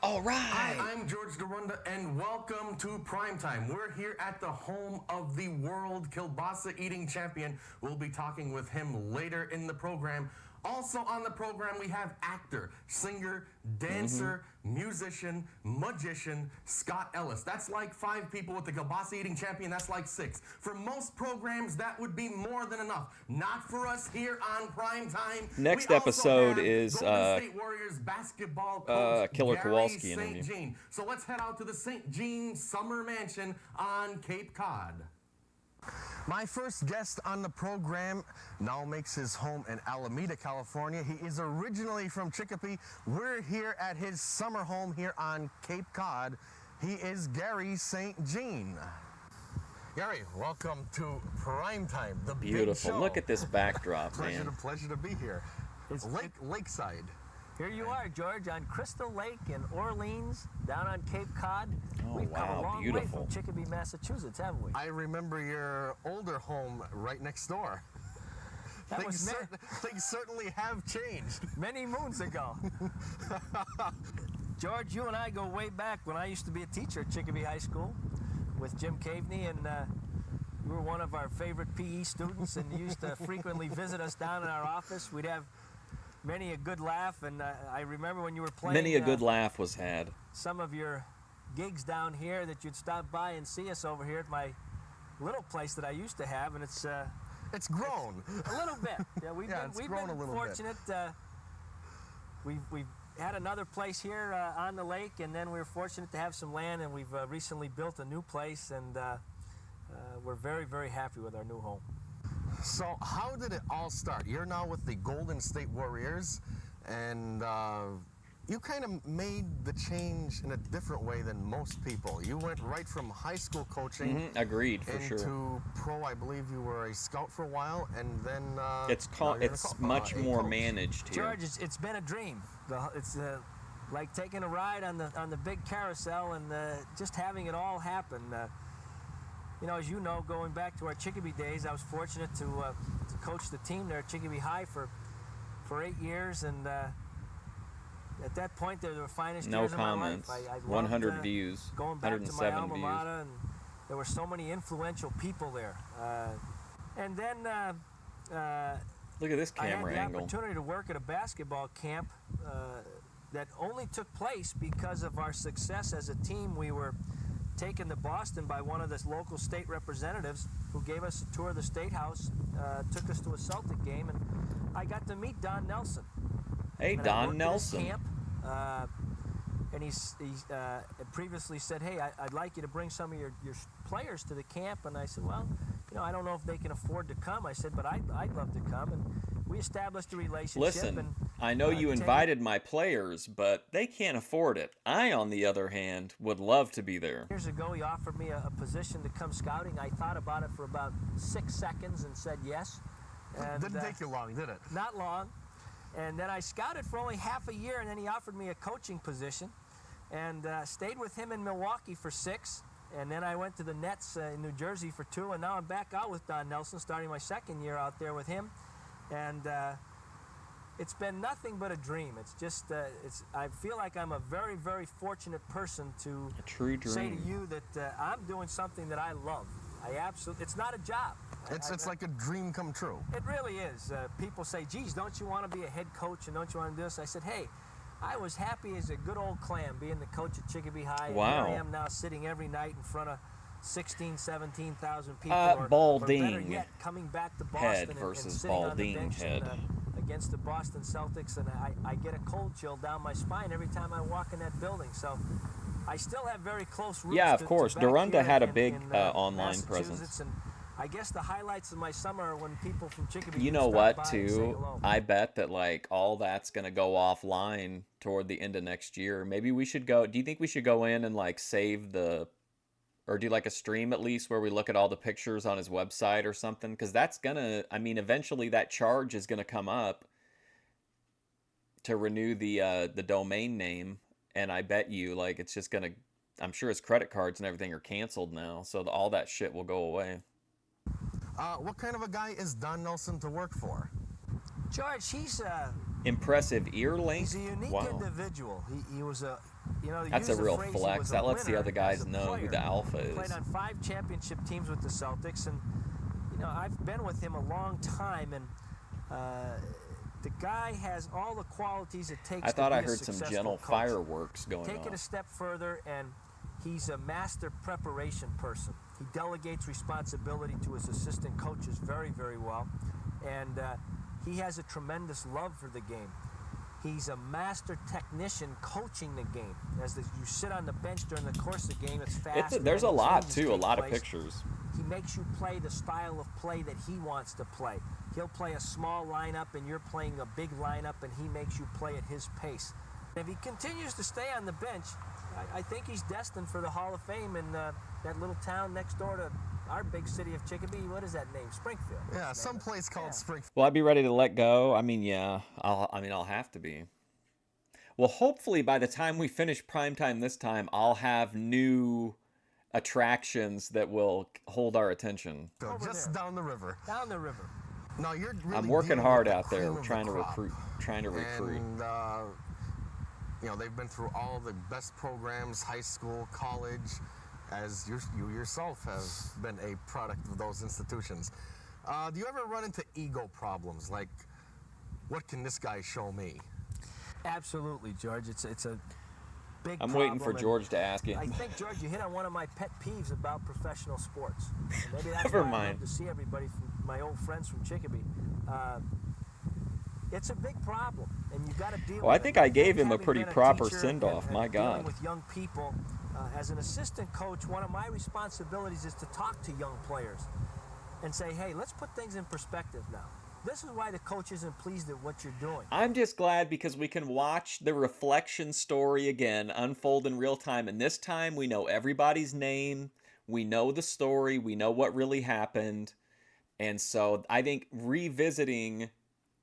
All right. Hi, I'm George Dorunda, and welcome to Primetime. We're here at the home of the world kielbasa eating champion. We'll be talking with him later in the program. Also on the program, we have actor, singer, dancer, musician, magician, Scott Ellis. That's like 5 people with the kielbasa eating champion. That's like 6. For most programs, that would be more than enough. Not for us here on Primetime. Next episode is Golden State Warriors basketball coach Killer Gary Kowalski St. interview. Jean. So let's head out to the St. Jean Summer Mansion on Cape Cod. My first guest on the program now makes his home in Alameda, California. He is originally from Chicopee. We're here at his summer home here on Cape Cod. He is Gary St. Jean. Gary, welcome to Primetime, the Beautiful. big show. Look at this backdrop, man. Pleasure to be here. Lakeside. Here you are, George, on Crystal Lake in Orleans, down on Cape Cod. Oh, We've come wow, a long beautiful. way from Chicopee, Massachusetts, haven't we? I remember your older home right next door. That was Things certainly have changed. many moons ago. George, you and I go way back when I used to be a teacher at Chicopee High School with Jim Caveney, and you were one of our favorite PE students, and you used to frequently visit us down in our office. We'd have many a good laugh, and I remember when you were playing. Many a good laugh was had. Some of your gigs down here that you'd stop by and see us over here at my little place that I used to have, and it's grown a little bit. Yeah, we've grown a been little fortunate. We've had another place here on the lake, and then we were fortunate to have some land, and we've recently built a new place, and we're very, very happy with our new home. So how did it all start? You're now with the Golden State Warriors, and you kind of made the change in a different way than most people. You went right from high school coaching Agreed, for into sure. pro. I believe you were a scout for a while, and then It's much more managed here. George, it's been a dream. It's like taking a ride on the big carousel and just having it all happen. You know, as you know, going back to our Chicopee days, I was fortunate to coach the team there at Chicopee High for 8 years, and at that point, they were the finest No years comments. of my life. I loved, 100 views. Going back to my 107 alma views. mater, and there were so many influential people there. And then Look at this I had camera the angle. opportunity to work at a basketball camp that only took place because of our success as a team. We were taken to Boston by one of the local state representatives who gave us a tour of the State House, took us to a Celtic game, and I got to meet Don Nelson. Hey, And I Don worked at his Nelson. camp, and he's had previously said, hey, I'd like you to bring some of your players to the camp. And I said, well, you know, I don't know if they can afford to come. I said, but I'd love to come. And we established a relationship. Listen, and, I know you invited my players, but they can't afford it. I, on the other hand, would love to be there. Years ago, he offered me a position to come scouting. I thought about it for about 6 seconds and said yes. And, didn't take you long, did it? Not long. And then I scouted for only half a year, and then he offered me a coaching position, and stayed with him in Milwaukee for 6. And then I went to the Nets in New Jersey for 2, and now I'm back out with Don Nelson, starting my 2nd year out there with him. And it's been nothing but a dream. It's just, I feel like I'm a very, very fortunate person to A true dream. say to you that I'm doing something that I love. It's not a job. It's like a dream come true. It really is. People say, geez, don't you want to be a head coach and don't you want to do this? I said, hey, I was happy as a good old clam being the coach at Chicopee High. Wow. And here I am now sitting every night in front of 16, 17,000 people. Or Balding better yet, coming back to Boston head and versus sitting on the Balding bench head. against the Boston Celtics, and I get a cold chill down my spine every time I walk in that building. So I still have very close roots. Yeah, of to course. back Dorunda here had a in big online Massachusetts, presence. And I guess the highlights of my summer are when people from Chicopee You can know stop what, by and say too? hello. I bet that, like, all that's going to go offline toward the end of next year. Maybe we should go... Do you think we should go in and, like, save the... Or do, like, a stream at least where we look at all the pictures on his website or something? Because that's going to... I mean, eventually that charge is going to come up to renew the domain name. And I bet you, like, it's just going to... I'm sure his credit cards and everything are canceled now. So all that shit will go away. What kind of a guy is Don Nelson to work for? George, he's Impressive ear length. he's a unique Wow. individual. He was a, you know, to That's use a the real phrase, he flex. was a That lets the winner other guys as a know who player. the alpha He played is. on 5 championship teams with the Celtics, and you know, I've been with him a long time, and the guy has all the qualities it takes. I thought to I be a heard some successful gentle coach. fireworks going Take it on. a step further, and he's a master preparation person. He delegates responsibility to his assistant coaches very, very well, and he has a tremendous love for the game. He's a master technician coaching the game. You sit on the bench during the course of the game, it's fast. There's a many lot, changes too, a take lot of place. pictures. He makes you play the style of play that he wants to play. He'll play a small lineup and you're playing a big lineup, and he makes you play at his pace. If he continues to stay on the bench, I think he's destined for the Hall of Fame in that little town next door to our big city of Chicopee, what is that name? Springfield. Yeah, some place called Springfield. Will I be ready to let go? I mean, yeah. I'll have to be. Well, hopefully by the time we finish primetime this time, I'll have new attractions that will hold our attention. Just down the river. Down the river. No, you're really I'm working dealing hard with the out there cream of the trying to crop. recruit. And, you know, they've been through all the best programs, high school, college, as you yourself have been a product of those institutions. Do you ever run into ego problems, like, what can this guy show me? Absolutely, George. It's a big I'm problem. waiting for George to ask you. I think, George, you hit on one of my pet peeves about professional sports. And maybe that's Never why I mind. love to see everybody, from my old friends from Chicopee. It's a big problem, and you've got to deal Well, with I think it. I gave him a Having pretty been proper teacher send-off. and My dealing God. with young people, as an assistant coach, one of my responsibilities is to talk to young players and say, hey, let's put things in perspective now. This is why the coach isn't pleased at what you're doing. I'm just glad because we can watch the reflection story again unfold in real time. And this time we know everybody's name. We know the story. We know what really happened. And so I think revisiting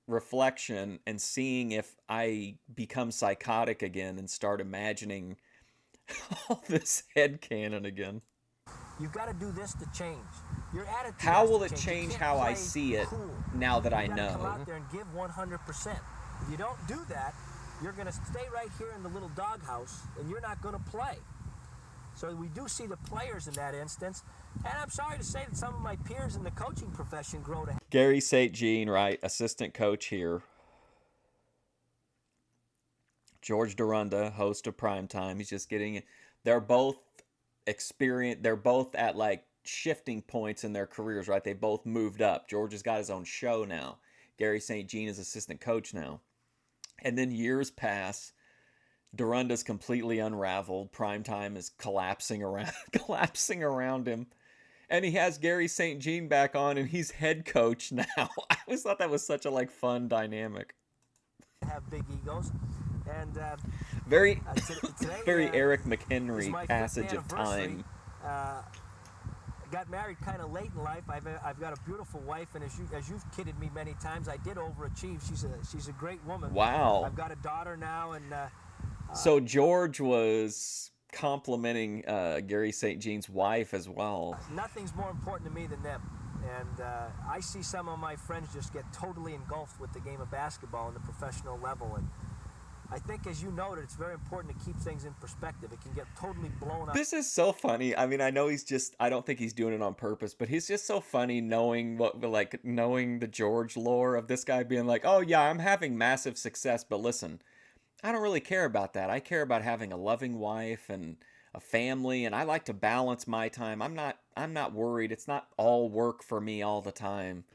reflection and seeing if I become psychotic again and start imagining all this headcanon again. You've got to do this to change. Your attitude How has will to it You change can't how I play see it cool. now that I You gotta come know? out there and give 100%. If you don't do that, you're going to stay right here in the little doghouse, and you're not going to play. So we do see the players in that instance, and I'm sorry to say that some of my peers in the coaching profession grow to. Gary St. Jean, right? Assistant coach here. George Dorunda, host of Primetime. He's just getting. They're both experienced. They're both at like shifting points in their careers, right? They both moved up. George has got his own show now. Gary St. Jean is assistant coach now. And then years pass. Dorunda's completely unraveled. Primetime is collapsing around him. And he has Gary St. Jean back on, and he's head coach now. I always thought that was such a like fun dynamic. Have big egos, and Very, today, very Eric is McHenry my passage 5th of time. I got married kind of late in life. I've got a beautiful wife, and as you've kidded me many times, I did overachieve. She's a great woman. Wow. I've got a daughter now, and So George was complimenting Gary St. Jean's wife as well. nothing's more important to me than them. And I see some of my friends just get totally engulfed with the game of basketball on the professional level. And I think, as you noted, it's very important to keep things in perspective. It can get totally blown up. This is so funny. I mean, I know I don't think he's doing it on purpose, but he's just so funny knowing the George lore of this guy being like, oh yeah, I'm having massive success, but listen, I don't really care about that. I care about having a loving wife and a family, and I like to balance my time. I'm not worried. It's not all work for me all the time.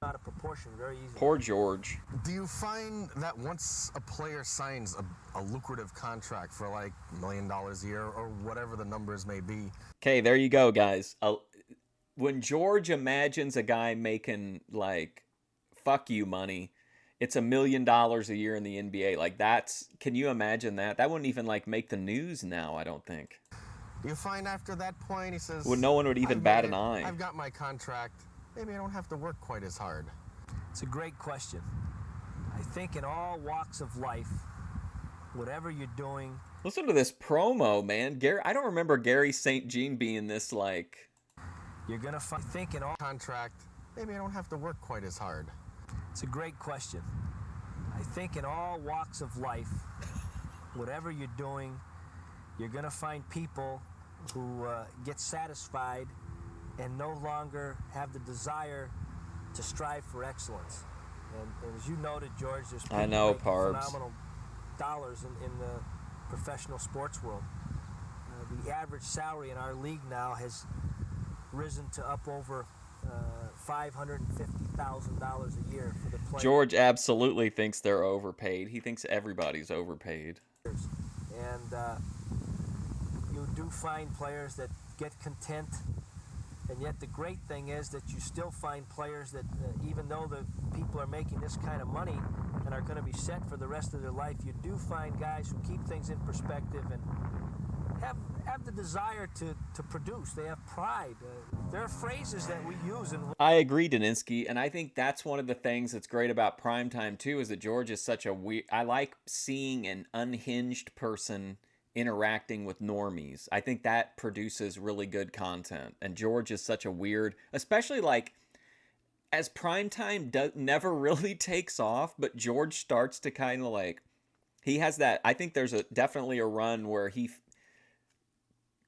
Out of proportion very easily. Poor George. Do you find that once a player signs a lucrative contract for like $1 million a year or whatever the numbers may be? Okay, there you go, guys. When George imagines a guy making like fuck you money, it's $1 million a year in the NBA. Like can you imagine that? That wouldn't even like make the news now, I don't think. Do you find after that point he says, Well, no one would even "I've bat made an it. eye." I've got my contract. Maybe I don't have to work quite as hard. It's a great question. I think in all walks of life, whatever you're doing, Listen to this promo, man. I don't remember Gary St. Jean being this like. you're going to think in all. Contract. Maybe I don't have to work quite as hard. It's a great question. I think in all walks of life, whatever you're doing, you're going to find people who get satisfied and no longer have the desire to strive for excellence. And as you noted, George, there's people I know, making Parbs. phenomenal dollars in the professional sports world. The average salary in our league now has risen to up over $550,000 a year for the players. George absolutely thinks they're overpaid. He thinks everybody's overpaid. And you do find players that get content, and yet the great thing is that you still find players that even though the people are making this kind of money and are going to be set for the rest of their life, you do find guys who keep things in perspective and have the desire to produce. They have pride. There are phrases that we use in. I agree, Daninsky, and I think that's one of the things that's great about primetime too, is that George is such a weird. I like seeing an unhinged person interacting with normies. I think that produces really good content, and George is such a weird, especially like as primetime never really takes off, but George starts to kind of like, he has that. I think there's definitely a run where he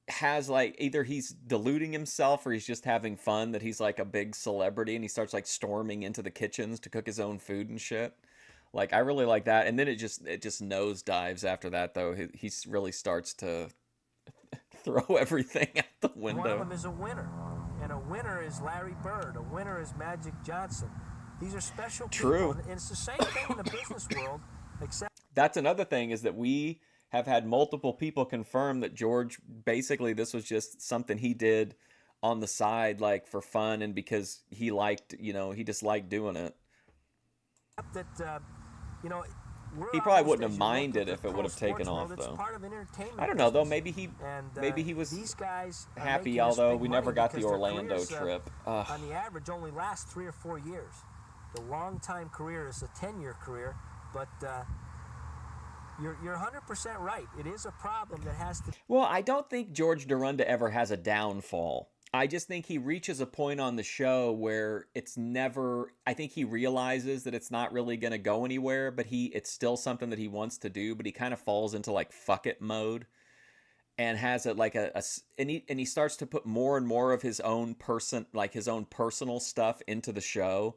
has like, either he's deluding himself or he's just having fun that he's like a big celebrity, and he starts like storming into the kitchens to cook his own food and shit. Like, I really like that. And then it just nosedives after that, though. He really starts to throw everything out the window. One of them is a winner, and a winner is Larry Bird. A winner is Magic Johnson. These are special True. people, and it's the same thing in the business world, except that's another thing, is that we have had multiple people confirm that George, basically this was just something he did on the side, like for fun, and because he liked, he just liked doing it. that He probably wouldn't have minded if it would have taken off, though. I don't know, though. Maybe he was these guys happy, although we never got the Orlando trip. On the average, only last 3 or 4 years. The long-time career is a 10-year career, but you're 100% right. It is a problem that has to. Well, I don't think George Dorunda ever has a downfall. I just think he reaches a point on the show where it's never, I think he realizes that it's not really going to go anywhere, but it's still something that he wants to do, but he kind of falls into like fuck it mode and has it like and he starts to put more and more of his own personal stuff into the show.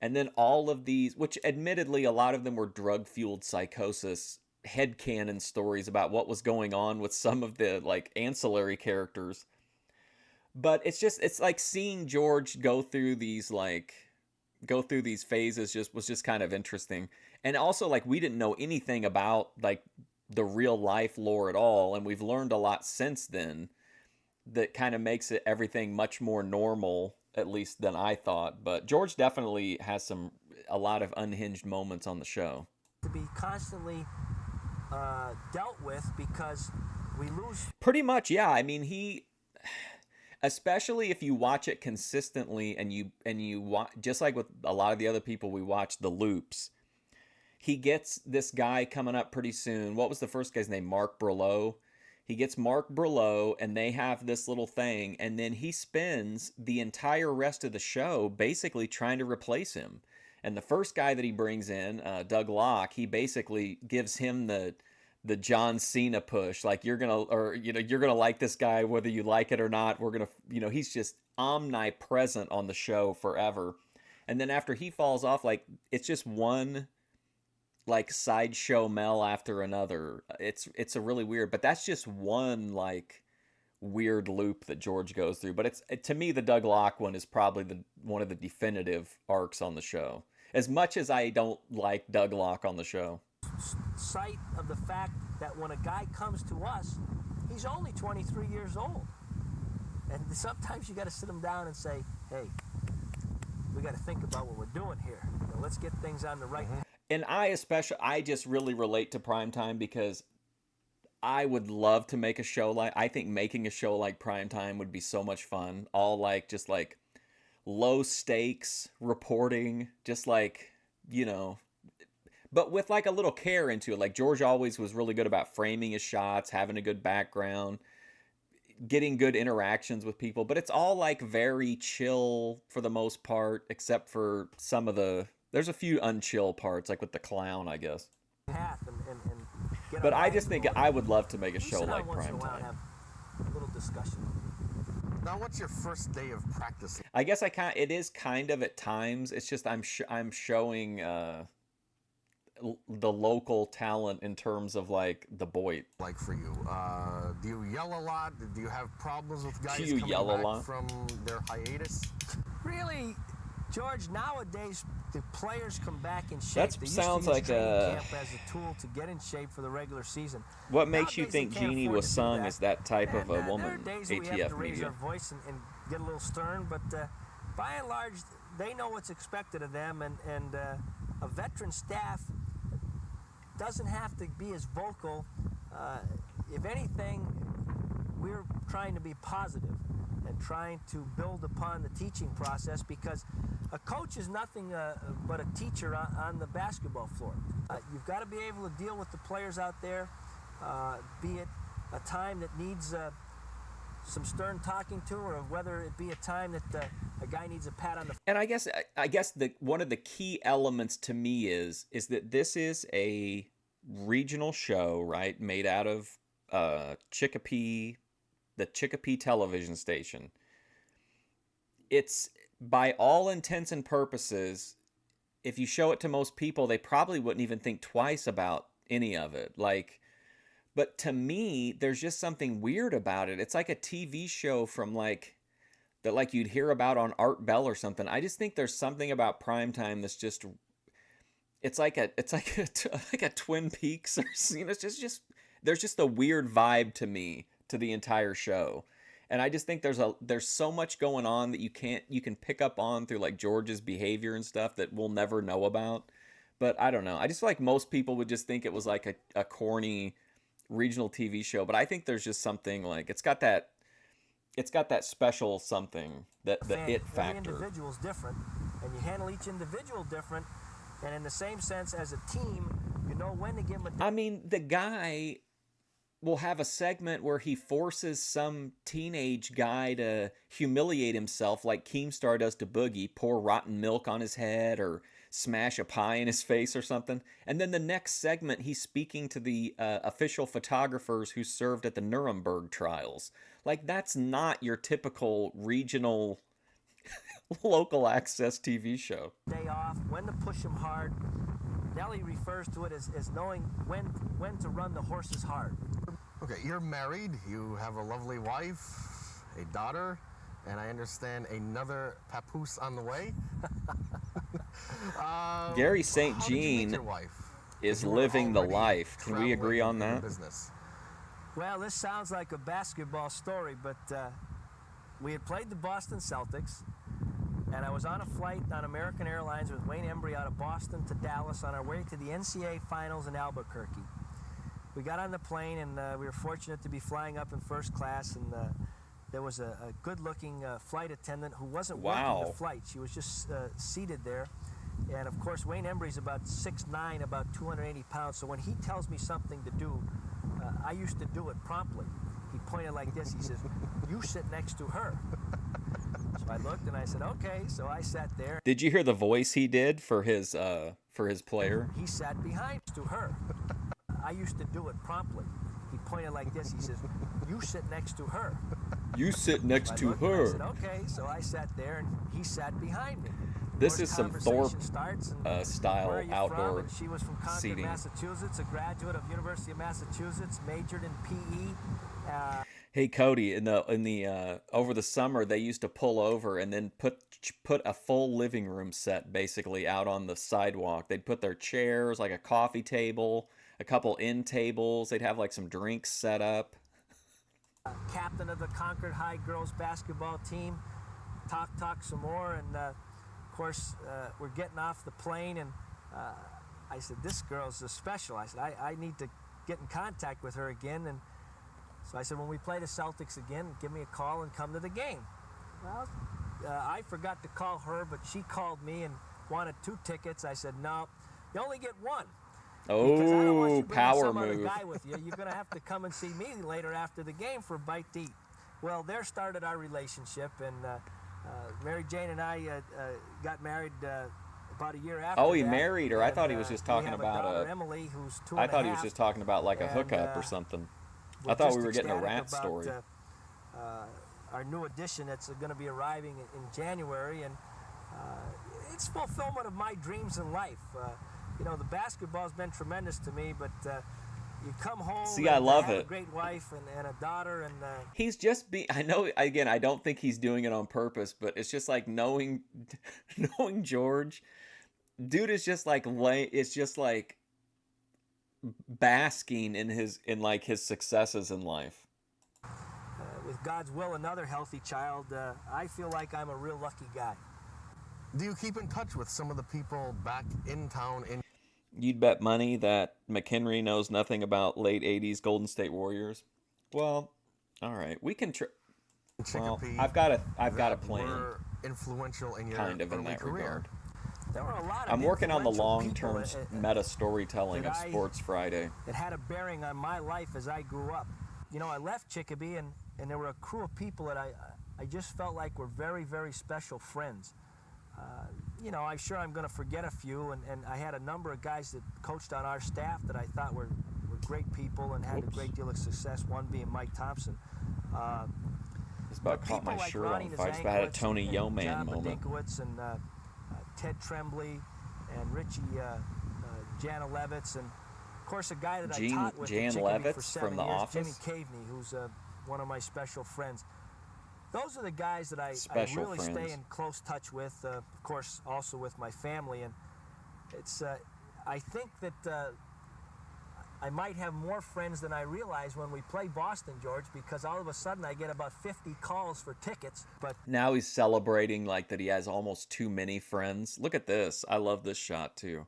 And then all of these, which admittedly a lot of them were drug-fueled psychosis headcanon stories about what was going on with some of the like ancillary characters. But it's like seeing George go through these phases was just kind of interesting. And also, like, we didn't know anything about like the real life lore at all, and we've learned a lot since then that kind of makes everything much more normal, at least than I thought. But George definitely has a lot of unhinged moments on the show. To be constantly dealt with because we lose. Pretty much, yeah. I mean, especially if you watch it consistently and you watch, just like with a lot of the other people we watch, the loops, he gets this guy coming up pretty soon. What was the first guy's name? Mark Berlow. He gets Mark Berlow, and they have this little thing, and then he spends the entire rest of the show basically trying to replace him. And the first guy that he brings in, Doug Locke, he basically gives him the John Cena push, like you're gonna like this guy whether you like it or not. We're gonna, he's just omnipresent on the show forever. And then after he falls off, like it's just one like sideshow Mel after another. It's a really weird, but that's just one like weird loop that George goes through. But to me, the Doug Locke one is probably one of the definitive arcs on the show. As much as I don't like Doug Locke on the show. Sight of the fact that when a guy comes to us, he's only 23 years old. And sometimes you got to sit him down and say, hey, we got to think about what we're doing here. Let's get things on the right path. And I just really relate to Primetime because I would love to make a show I think making a show like Primetime would be so much fun. All like, just like low stakes reporting, just like, but with like a little care into it. Like George always was really good about framing his shots, having a good background, getting good interactions with people. But it's all like very chill for the most part, except for there's a few unchill parts, like with the clown, I guess. But I just think I would love to make a show like Primetime. Have a little discussion. Now, what's your first day of practice? I guess it is kind of at times. It's just I'm showing the local talent in terms of like the Boyd. Like for you, do you yell a lot? Do you have problems with guys coming back from their hiatus? Really, George, nowadays the players come back in shape. That sounds like camp as a tool to get in shape for the regular season. What makes you think Jeannie was sung as that type of a woman? There are days we have to raise media. our voice and get a little stern, but by and large, they know what's expected of them, and a veteran staff doesn't have to be as vocal. If anything, we're trying to be positive and trying to build upon the teaching process, because a coach is nothing but a teacher on the basketball floor. You've got to be able to deal with the players out there, be it a time that needs some stern talking to, or whether it be a time that a guy needs a pat on the. And I guess one of the key elements to me is that this is a regional show, right, made out of Chicopee, the Chicopee television station. It's, by all intents and purposes, if you show it to most people, they probably wouldn't even think twice about any of it. Like, but to me, there's just something weird about it. It's like a TV show from like that, like you'd hear about on Art Bell or something. I just think there's something about primetime that's just, it's like a Twin Peaks, or it's just there's just a weird vibe to me to the entire show. And I just think there's so much going on that you can pick up on through like George's behavior and stuff that we'll never know about. But I don't know. I just feel like most people would just think it was like a corny regional TV show. But I think there's just something like it's got that special something, the it factor. Every individual's different, and you handle each individual different. And in the same sense, as a team, you know when to give them a. I mean, the guy will have a segment where he forces some teenage guy to humiliate himself like Keemstar does to Boogie, pour rotten milk on his head or smash a pie in his face or something. And then the next segment, he's speaking to the official photographers who served at the Nuremberg trials. Like, that's not your typical regional local access TV show. Day off, when to push them hard. Nelly refers to it as knowing when to run the horses hard. Okay, you're married, you have a lovely wife, a daughter, and I understand another papoose on the way. Gary St. Jean is living the life. Can we agree on that? Business. Well, this sounds like a basketball story, but we had played the Boston Celtics, and I was on a flight on American Airlines with Wayne Embry out of Boston to Dallas on our way to the NCAA Finals in Albuquerque. We got on the plane, and we were fortunate to be flying up in first class, and there was a good-looking flight attendant who wasn't working the flight. She was just seated there. And, of course, Wayne Embry's about 6'9", about 280 pounds, so when he tells me something to do, I used to do it promptly. He pointed like this. He says, "You sit next to her." So I looked, and I said, "Okay." So I sat there. Did you hear the voice he did for his player? He sat behind to her. I used to do it promptly. He pointed like this. He says, "You sit next to her." You sit next to her. I said, "Okay." So I sat there, and he sat behind me. This is some Thorpe style outdoor she was from Concord, seating. Massachusetts, a graduate of University of Massachusetts, majored in PE. Hey Cody, in the over the summer they used to pull over and then put a full living room set basically out on the sidewalk. They'd put their chairs, like a coffee table, a couple end tables. They'd have like some drinks set up. Captain of the Concord High girls basketball team. Talk some more, and of course we're getting off the plane, and I said, "This girl's special." I said, I need to get in contact with her again, and so I said, "When we play the Celtics again, give me a call and come to the game." Well, I forgot to call her, but she called me and wanted 2 tickets. I said, "No, you only get 1. Because I don't want you bringing some other guy with you. You're going to have to come and see me later after the game for a bite to eat." Well, there started our relationship, and Mary Jane and I got married about a year after. Oh, he that. married her. I thought he was just talking about daughter, Emily, who's 2 I and a thought he half, was just talking about like a hookup or something. I thought we were getting a rat story. Our new addition that's going to be arriving in January, and it's fulfillment of my dreams in life. You know, the basketball's been tremendous to me, but you come home. See, I love have it. A great wife and a daughter, and he's just I know. Again, I don't think he's doing it on purpose, but it's just like knowing George. Dude is just like it's just like basking in his successes in life. With God's will, another healthy child. I feel like I'm a real lucky guy. Do you keep in touch with some of the people back in town? You'd bet money that McHenry knows nothing about late 80s Golden State Warriors. Well, All right, we can. Well, Chicopee I've got a that plan. were influential in your Kind of in early that career. regard. There were a lot of I'm working on the influential long-term people, meta storytelling that of Sports Friday. It had a bearing on my life as I grew up. You know, I left Chicopee, and there were a crew of people that I just felt like were very, very special friends. You know, I'm sure I'm going to forget a few, and I had a number of guys that coached on our staff that I thought were great people and had a great deal of success, one being Mike Thompson. It's about caught my shirt on fire. I had a Tony Yeoman John moment. Bedinkowitz and Ted Tremblay and Richie Janilewicz, and of course a guy that I taught with Jan at Chicopee for Levitz 7 from The years, Office? Jimmy Caveney, who's one of my special friends. Those are the guys that I really friends. stay in close touch with, of course also with my family, and it's I think that I might have more friends than I realize when we play Boston, George, because all of a sudden I get about 50 calls for tickets. But Now he's celebrating like that he has almost too many friends. Look at this. I love this shot too.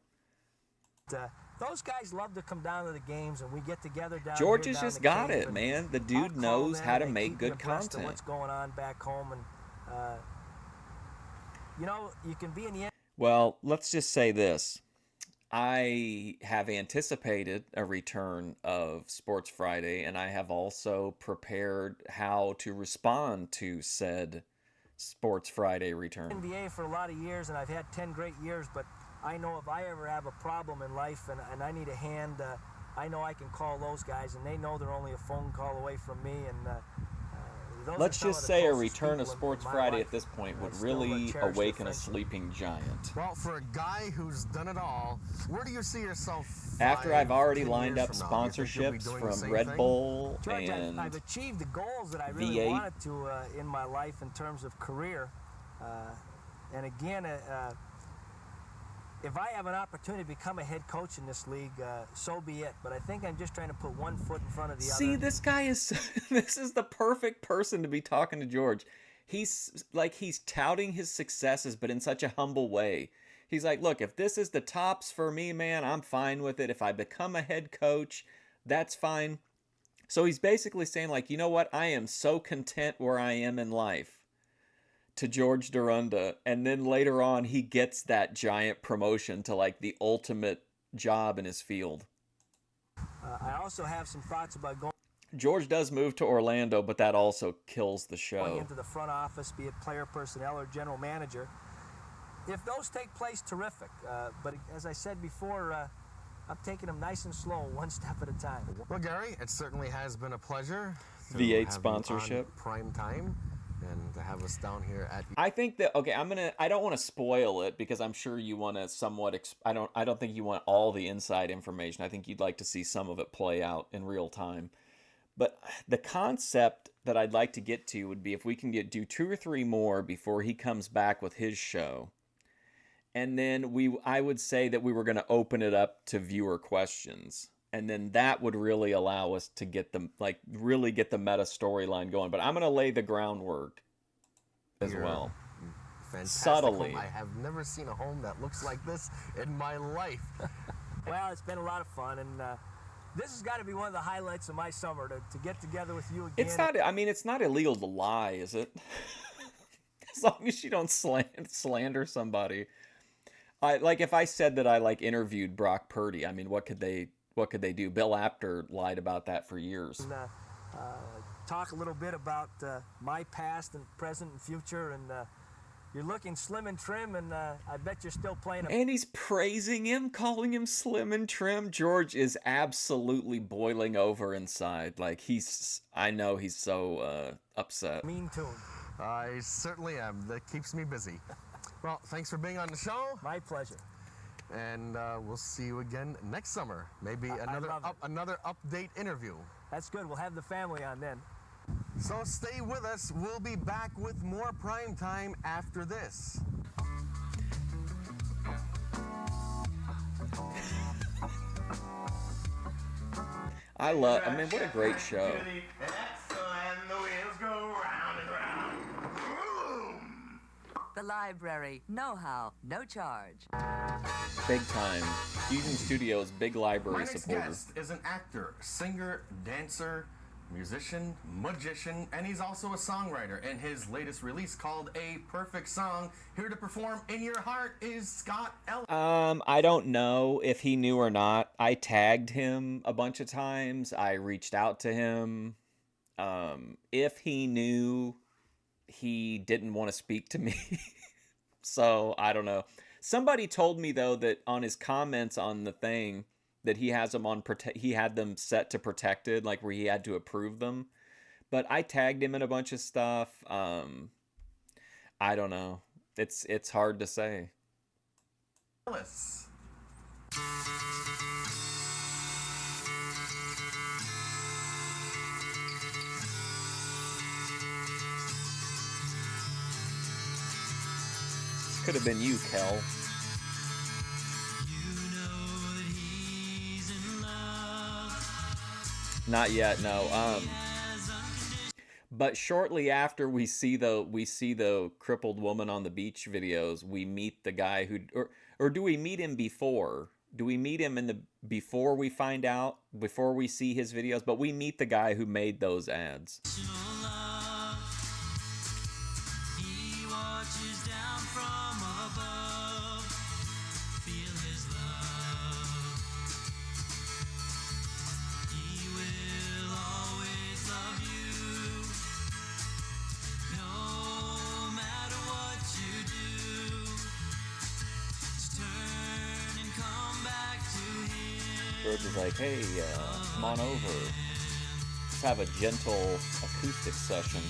those guys love to come down to the games, and we get together down George here has down just the got Cape, it, and man. The I'll dude call knows them, how to and they make keep me good abreast of content. what's going on back home, and you know, you can be in the Well, let's just say this. I have anticipated a return of Sports Friday, and I have also prepared how to respond to said Sports Friday return. NBA for a lot of years, and I've had 10 great years, but I know if I ever have a problem in life and I need a hand, I know I can call those guys, and they know they're only a phone call away from me. And those Let's are some just of the say a closest return of people in Sports my Friday life. at this point would I still, really cherish their awaken a friendship. sleeping giant. Well, for a guy who's done it all, where do you see yourself After 5, I've already 10 lined years up from now? Do you think you'll be sponsorships doing the from same Red thing? Bull George, and I've achieved the goals that I really V8. wanted to in my life in terms of career. And again, if I have an opportunity to become a head coach in this league, so be it. But I think I'm just trying to put one foot in front of the See, other. this guy is this is the perfect person to be talking to George. He's touting his successes, but in such a humble way. He's like, look, if this is the tops for me, man, I'm fine with it. If I become a head coach, that's fine. So he's basically saying, like, you know what? I am so content where I am in life. To George Dorunda, and then later on he gets that giant promotion to like the ultimate job in his field. I also have some thoughts about going George does move to Orlando, but that also kills the show. into the front office, be it player personnel or general manager. If those take place, terrific. But as I said before, I'm taking them nice and slow, one step at a time. Well, Gary, it certainly has been a pleasure to V8 have you on sponsorship. Prime Time and to have us down here at. I think that I don't want to spoil it because I'm sure you want to somewhat I don't think you want all the inside information. I think you'd like to see some of it play out in real time. But the concept that I'd like to get to would be if we can do 2 or 3 more before he comes back with his show. And then I would say that we were going to open it up to viewer questions. And then that would really allow us to get the really get the meta storyline going. But I'm going to lay the groundwork as well. Fantastic Subtly. home. I have never seen a home that looks like this in my life. Well, it's been a lot of fun, and this has got to be one of the highlights of my summer to get together with you again. It's not. I mean, it's not illegal to lie, is it? As long as you don't slander somebody. Like if I said that I interviewed Brock Purdy, I mean, what could they do? Bill Apter lied about that for years. And, talk a little bit about my past and present and future, and you're looking slim and trim, and I bet you're still playing. And he's praising him, calling him slim and trim. George is absolutely boiling over inside. Like I know he's so upset. Mean tune. I certainly am. That keeps me busy. Well, thanks for being on the show. My pleasure. And we'll see you again next summer. Maybe another update interview. That's good. We'll have the family on then. So stay with us. We'll be back with more Prime Time after this. I mean, what a great show. The library. Know-how. No charge. Big time. Fusion Studios, big library My next supporter. guest is an actor, singer, dancer, musician, magician, and he's also a songwriter. And his latest release, called A Perfect Song, here to perform in your heart is Scott Ellis. I don't know if he knew or not. I tagged him a bunch of times. I reached out to him. If he knew, he didn't want to speak to me. So I don't know. Somebody told me though that on his comments on the thing that he has them on he had them set to protected, like where he had to approve them. But I tagged him in a bunch of stuff. I don't know. It's hard to say. Ellis. Could have been you, Kel. Not yet, no. But shortly after we see the crippled woman on the beach videos, we meet the guy who, or do we meet him before? Do we meet him before we find out, before we see his videos? But we meet the guy who made those ads. George is like, hey, come on over. Let's have a gentle acoustic session.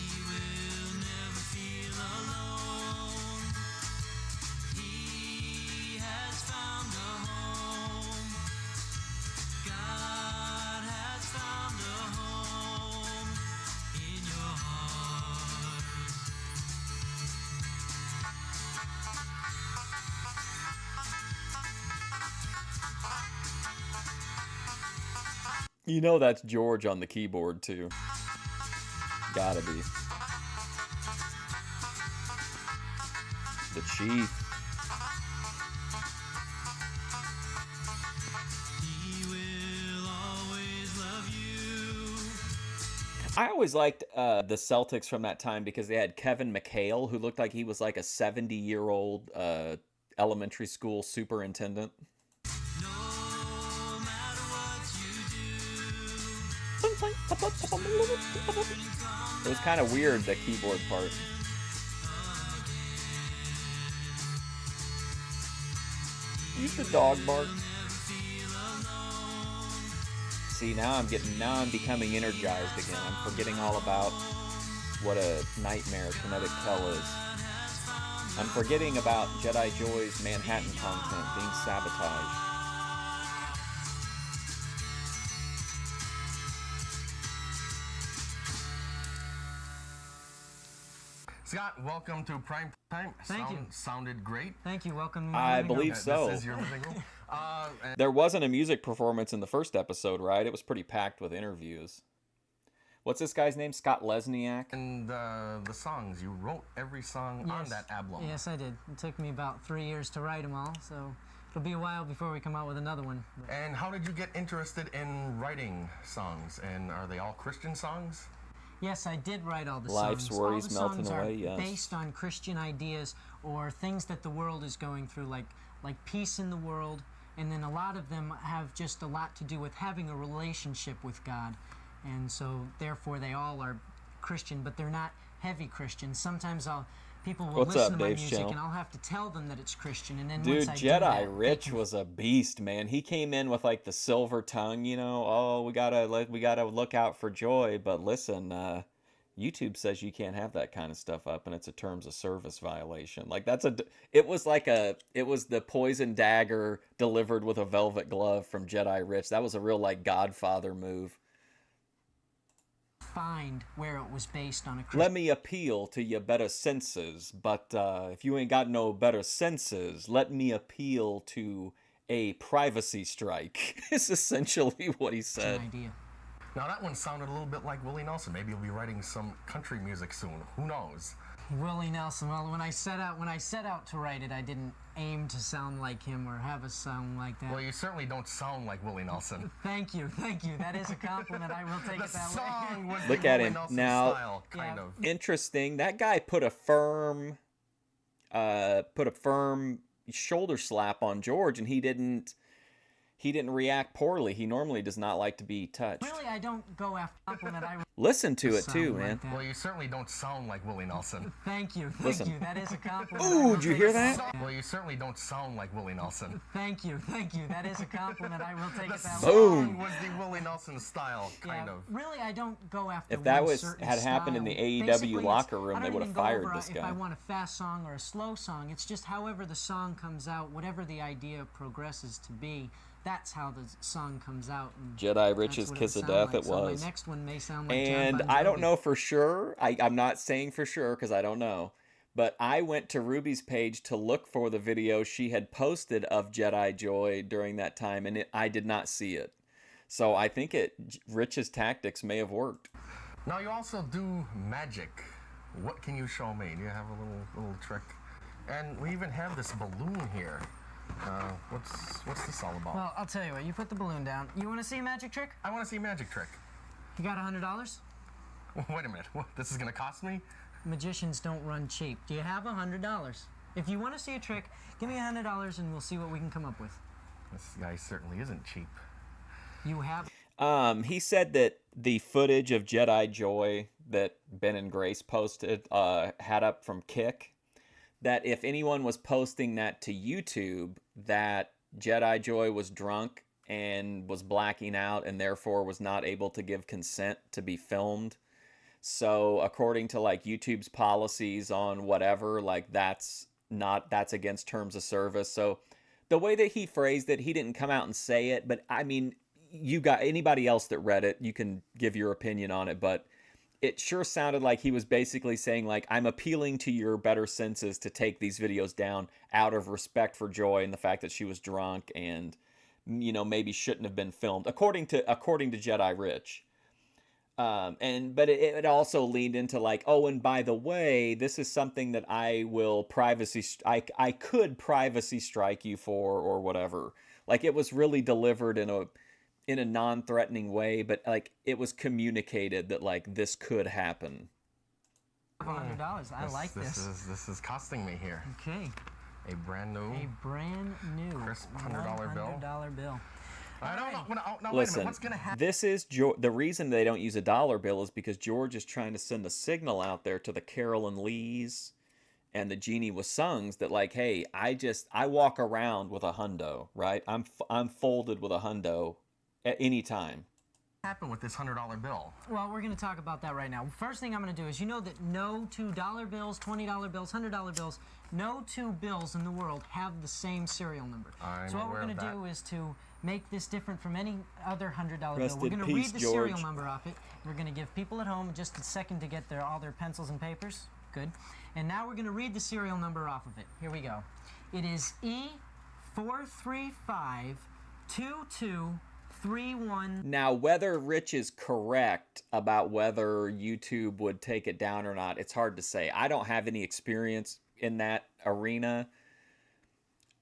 You know that's George on the keyboard, too. Gotta be. The Chief. I always liked the Celtics from that time because they had Kevin McHale, who looked like he was like a 70-year-old elementary school superintendent. It was kind of weird, the keyboard part. Use the dog bark. See, now I'm becoming energized again. I'm forgetting all about what a nightmare Kinetic Kel is. I'm forgetting about Jedi Joy's Manhattan content being sabotaged. Scott, welcome to Prime Time. Thank you. Sounded great. Thank you. Welcome. I believe so. This is your living room. There wasn't a music performance in the first episode, right? It was pretty packed with interviews. What's this guy's name? Scott Lesniak? And the songs, you wrote every song on that album. Yes, I did. It took me about 3 years to write them all, so it'll be a while before we come out with another one. And how did you get interested in writing songs? And are they all Christian songs? Yes, I did write all the Life's songs. worries all the melting songs away, are yes. based on Christian ideas or things that the world is going through, like peace in the world, and then a lot of them have just a lot to do with having a relationship with God. And so, therefore, they all are Christian, but they're not heavy Christian. Sometimes people will What's listen up, to my Dave's music, channel? and I'll have to tell them that it's Christian. And then Dude, once I do Jedi that, Rich was a beast, man. He came in with like the silver tongue, you know. Oh, we gotta look out for Joy. But listen, YouTube says you can't have that kind of stuff up, and it's a terms of service violation. Like it was the poison dagger delivered with a velvet glove from Jedi Rich. That was a real like Godfather move. find where it was based on a Christian. Let me appeal to your better senses, but if you ain't got no better senses, let me appeal to a privacy strike. Is essentially what he said. idea. Now that one sounded a little bit like Willie Nelson. Maybe he'll be writing some country music soon. Who knows? Willie Nelson. Well, when I set out to write it, I didn't aim to sound like him or have a sound like that. Well, you certainly don't sound like Willie Nelson. Thank you. That is a compliment. I will take it that song way. was Look the at Willie him Nelson now. style, kind of. Interesting. That guy put a firm shoulder slap on George, and he didn't react poorly. He normally does not like to be touched. Really, I don't go after compliment. I Listen to it too, sound man. like that. Well, you certainly don't sound like Willie Nelson. Thank you. Listen. That is a compliment. Ooh, did you hear that? Well, you certainly don't sound like Willie Nelson. Thank you. That is a compliment. I will take The it that Boom. song was the Willie Nelson style, kind of. Really, I don't go after If that one was certain had happened in style. the AEW Basically, locker I room, don't they would even have go fired over this if guy. I want a fast song or a slow song. It's just however the song comes out, whatever the idea progresses to be. That's how the song comes out. And Jedi Rich's that's what Kiss would of sound Death like. it So was. my next one may sound like And John Bon I don't Jovi. know for sure. I'm not saying for sure because I don't know. But I went to Ruby's page to look for the video she had posted of Jedi Joy during that time, and I did not see it. So I think Rich's tactics may have worked. Now you also do magic. What can you show me? Do you have a little trick? And we even have this balloon here. What's this all about? Well, I'll tell you what. You put the balloon down. You want to see a magic trick? I want to see a magic trick. You got $100? Wait a minute. What, this is gonna cost me? Magicians don't run cheap. Do you have $100? If you want to see a trick, give me $100 and we'll see what we can come up with. This guy certainly isn't cheap. You have. He said that the footage of Jedi Joy that Ben and Grace posted had up from Kick, that if anyone was posting that to YouTube, that Jedi Joy was drunk and was blacking out and therefore was not able to give consent to be filmed. So according to like YouTube's policies on whatever, like that's against terms of service. So the way that he phrased it, he didn't come out and say it, but I mean, you got anybody else that read it, you can give your opinion on it, but it sure sounded like he was basically saying like, I'm appealing to your better senses to take these videos down out of respect for Joy and the fact that she was drunk and, you know, maybe shouldn't have been filmed according to Jedi Rich. But it also leaned into like, oh, and by the way, this is something that I will I could privacy strike you for or whatever. Like it was really delivered in a non-threatening way, but like it was communicated that like this could happen. $100. I like this. This is costing me here. Okay. A brand new crisp $100 bill. $100 bill. I don't know. Now, wait a Listen, minute. What's gonna happen? this is the reason they don't use a dollar bill is because George is trying to send a signal out there to the Carolyn Lees and the Jeannie Wasungs that like, hey, I walk around with a hundo, right? I'm folded with a hundo at any time. Happen with this $100 bill? Well, we're going to talk about that right now. First thing I'm going to do is, you know that no two dollar bills, $20 bills, $100 bills, no two bills in the world have the same serial number. So what we're going to do is to make this different from any other $100 bill. We're going to read the serial number off it. We're going to give people at home just a second to get all their pencils and papers. Good. And now we're going to read the serial number off of it. Here we go. It is E4352231. Now, whether Rich is correct about whether YouTube would take it down or not, it's hard to say. I don't have any experience in that arena.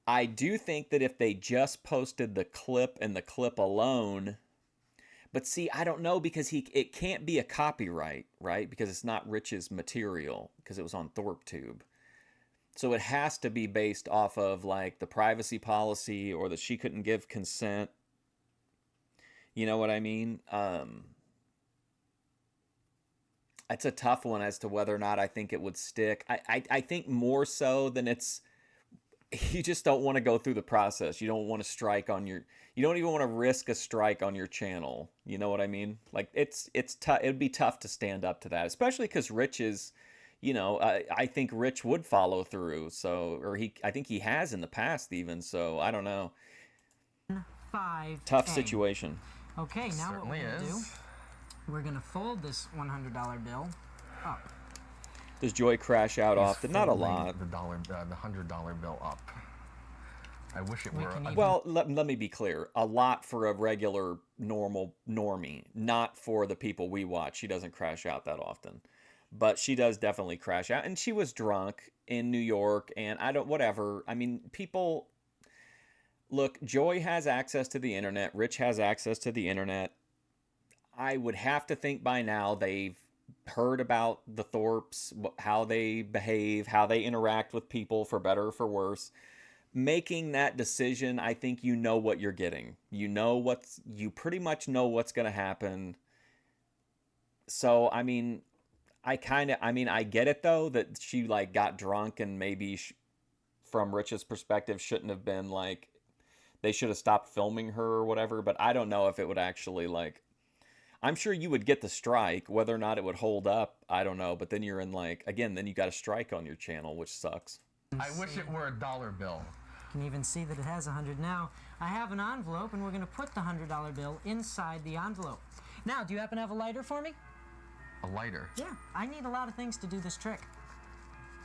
I do think that if they just posted the clip and the clip alone, but see, I don't know because it can't be a copyright, right? Because it's not Rich's material because it was on ThorpeTube. So it has to be based off of like the privacy policy or that she couldn't give consent. You know what I mean? It's a tough one as to whether or not I think it would stick. I think more so than you just don't want to go through the process. You don't want to strike on you don't even want to risk a strike on your channel. You know what I mean? Like it's tough. It'd be tough to stand up to that, especially because Rich is, you know, I think Rich would follow through. I think he has in the past even. So I don't know. 5. Tough situation. Okay, now what we're Certainly going to do, is. we're going to fold this $100 bill up. Does Joy crash out He's often? Not a folding lot. The $100 bill up. I wish it were. Well, let me be clear. A lot for a regular, normal normie, not for the people we watch. She doesn't crash out that often. but she does definitely crash out. And she was drunk in New York, and whatever. I mean, people, look, Joy has access to the internet. Rich has access to the internet. I would have to think by now they've heard about the Thorpes, how they behave, how they interact with people, for better or for worse. Making that decision, I think you know what you're getting. You pretty much know what's going to happen. So, I mean, I get it though, that she like got drunk and maybe from Rich's perspective shouldn't have been like, they should have stopped filming her or whatever, but I don't know if it would actually like, I'm sure you would get the strike, whether or not it would hold up, I don't know, but then you're in like, again, then you got a strike on your channel, which sucks. I wish it were a dollar bill. You can even see that it has 100 now. I have an envelope, and we're going to put the $100 bill inside the envelope. Now, do you happen to have a lighter for me? A lighter? Yeah, I need a lot of things to do this trick.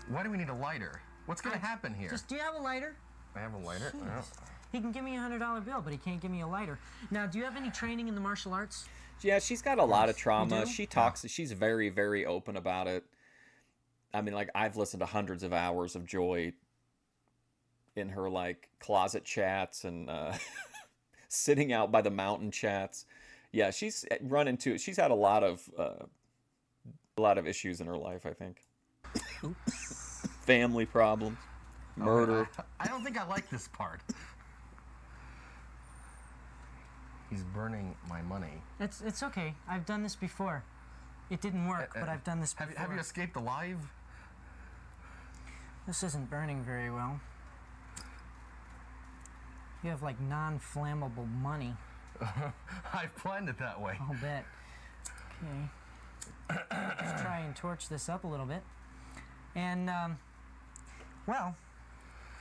Why do we need a lighter? What's going to happen here? Do you have a lighter? I have a lighter? Jeez. He can give me a $100 bill, but he can't give me a lighter. Now, do you have any training in the martial arts? Yeah, she's got a lot of trauma. She talks, she's very, very open about it. I mean, like, I've listened to hundreds of hours of Joy in her, like, closet chats and sitting out by the mountain chats. Yeah, she's had a lot of issues in her life, I think. Family problems, murder. I don't think I like this part. He's burning my money. It's okay. I've done this before. It didn't work, but I've done this before. Have you escaped alive? This isn't burning very well. You have like non-flammable money. I've planned it that way. I'll bet. Okay. Let's try and torch this up a little bit. And, well,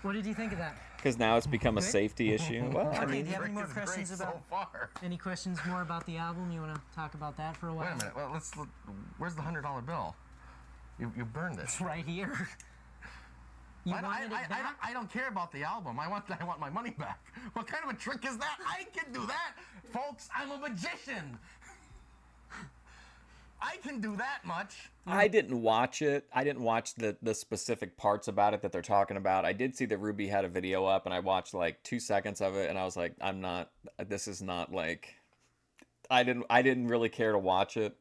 what did you think of that? Because now it's become a safety issue. Well, I mean, do you have any more questions about? So far. Any questions more about the album? You want to talk about that for a while? Wait a minute. Well, let's look. Where's the $100 bill? You burned it. It's right here. I don't care about the album. I want my money back. What kind of a trick is that? I can do that, folks. I'm a magician. I can do that much. I didn't watch it. I didn't watch the specific parts about it that they're talking about. I did see that Ruby had a video up, and I watched like 2 seconds of it, and I was like, this is not like, I didn't really care to watch it.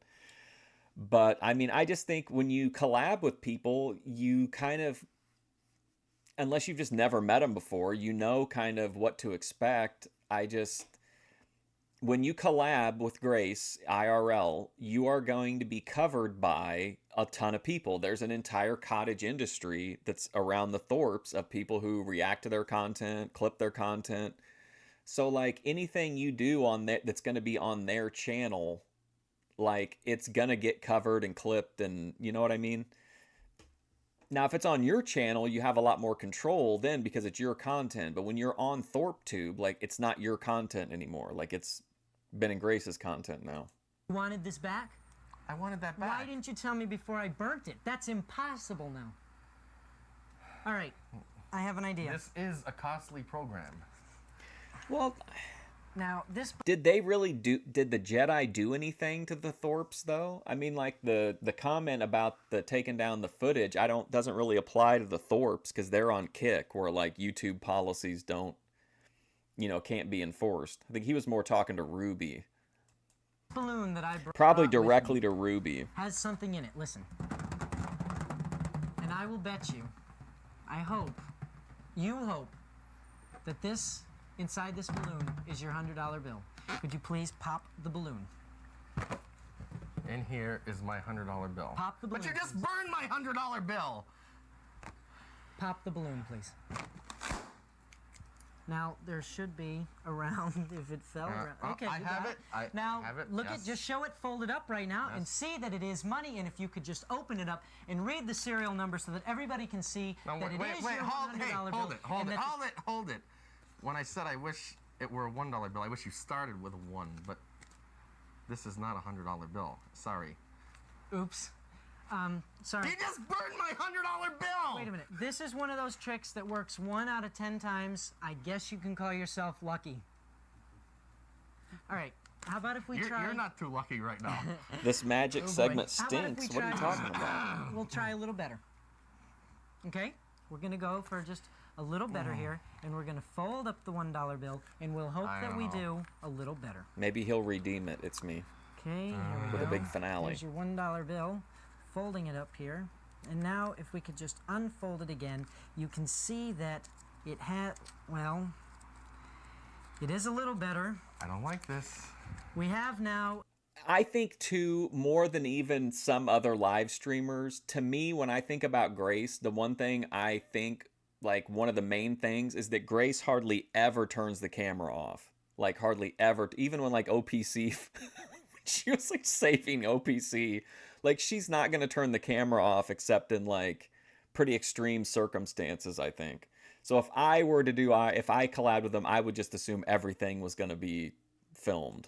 But I mean, I just think when you collab with people, you kind of, unless you've just never met them before, you know kind of what to expect. When you collab with Grace IRL, you are going to be covered by a ton of people. There's an entire cottage industry that's around the Thorpes of people who react to their content, clip their content. So like anything you do on that that's going to be on their channel, like it's going to get covered and clipped, and you know what I mean? Now, if it's on your channel, you have a lot more control then because it's your content. But when you're on ThorpeTube, like it's not your content anymore. Like it's Ben and Grace's content now. You wanted this back? I wanted that back. Why didn't you tell me before I burnt it? That's impossible now. All right, I have an idea. This is a costly program. Well, now this... Did the Jedi do anything to the Thorpes though? I mean, like the comment about the taking down the footage, doesn't really apply to the Thorpes because they're on Kick, where like YouTube policies can't be enforced. I think he was more talking to Ruby. Balloon that I brought probably directly to Ruby. Has something in it. Listen. And I will bet you, you hope that this inside this balloon is your $100 bill. Could you please pop the balloon? In here is my $100 bill. Pop the balloon. But you just burned my $100 bill. Pop the balloon, please. Now there should be around if it fell around. Okay, I have it. I have it. Look yes. at, just show it folded up right now and see that it is money. And if you could just open it up and read the serial number so that everybody can see that it is your $100 bill. Hold it. When I said I wish it were a $1 bill, I wish you started with a 1, but this is not a $100 bill. Sorry. Oops. Sorry. You just burned my $100 bill! Wait a minute. This is one of those tricks that works 1 out of 10 times. I guess you can call yourself lucky. All right. How about if we try? You're not too lucky right now. This magic segment How about if we stinks. What are you try- talking about? We'll try a little better. Okay? We're going to go for just a little better here, and we're going to fold up the $1 bill, and we'll hope that we do a little better. Maybe he'll redeem it. It's me. Okay, here we With go. a big finale. There's your $1 bill, folding it up here. And now if we could just unfold it again, you can see that it had, well, it is a little better. I don't like this. We have now... I think, too, more than even some other live streamers, to me, when I think about Grace, the one thing I think, like, one of the main things is that Grace hardly ever turns the camera off. Like, hardly ever. Even when, like, OPC, she was, like, saving OPC. Like, she's not going to turn the camera off except in, like, pretty extreme circumstances, I think. So if I were to do, if I collab with them, I would just assume everything was going to be filmed.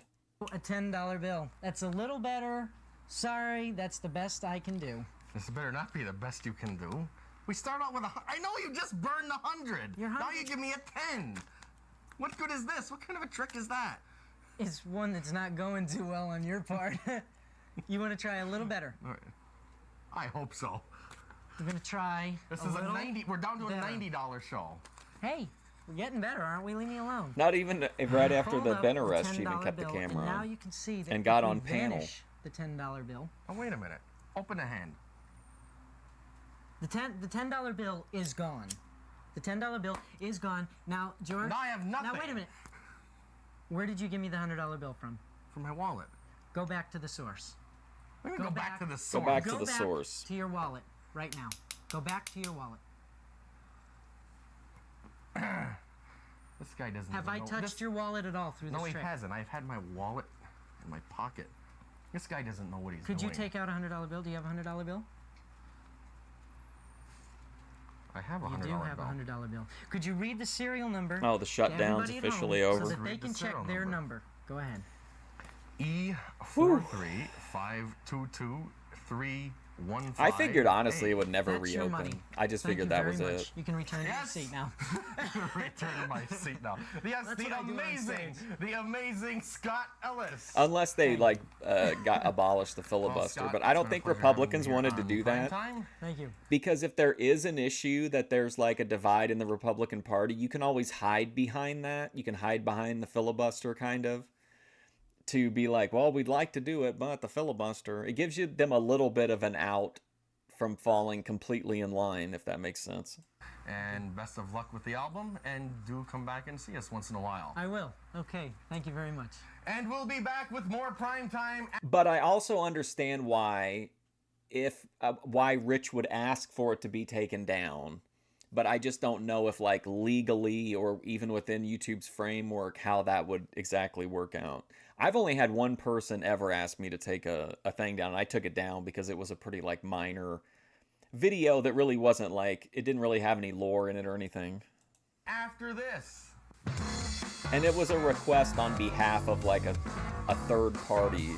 A $10 bill. That's a little better. Sorry, that's the best I can do. This better not be the best you can do. We start out with I know you just burned 100. Now you give me a 10. What good is this? What kind of a trick is that? It's one that's not going too well on your part. You want to try a little better? All right. I hope so. We're going to try This a is little a 90. We're down to a better. $90 show. Hey, we're getting better, aren't we? Leave me alone. Not even right after Fold the up Ben the arrest, she even $10 kept the bill, camera and now on. you can see that And if got we on panel. vanish the $10 bill. Oh, wait a minute. Open a hand. The $10 bill is gone. The $10 bill is gone. Now, George. Now I have nothing. Now, wait a minute. Where did you give me the $100 bill from? From my wallet. Go back to the source. Let me go back to the Go source. back to the source. To your wallet right now. Go back to your wallet. This guy doesn't Have even I know. touched your wallet at all through this No, he trick? hasn't. I've had my wallet in my pocket. This guy doesn't know what he's doing. Could you take out a $100 bill? Do you have a $100 bill? I have a $100 You do have a bill. $100 bill. Could you read the serial number? Oh, the to shutdown's everybody at officially home over. So that they Read the can check serial their number. number. Go ahead. E435223115. I figured, honestly, it would never That's your reopen. money. I just Thank figured you that very was much. it. You can return to your Yes. seat now. Return my seat now. Yes, That's the what I do on amazing, stage. the amazing Scott Ellis. Unless they, like, got abolished the filibuster. Scott, But I don't it's been a think pleasure Republicans having you wanted to here do on that. Prime Time. Thank you. Because if there is an issue that there's, like, a divide in the Republican Party, you can always hide behind that. You can hide behind the filibuster, kind of. To be like, well, we'd like to do it, but the filibuster. It gives them a little bit of an out from falling completely in line, if that makes sense. And best of luck with the album, and do come back and see us once in a while. I will. Okay. Thank you very much. And we'll be back with more Prime Time. But I also understand why Rich would ask for it to be taken down. But I just don't know if, like, legally or even within YouTube's framework, how that would exactly work out. I've only had one person ever ask me to take a thing down, and I took it down because it was a pretty, like, minor video that really wasn't, like, it didn't really have any lore in it or anything. After this. And it was a request on behalf of, like, a third party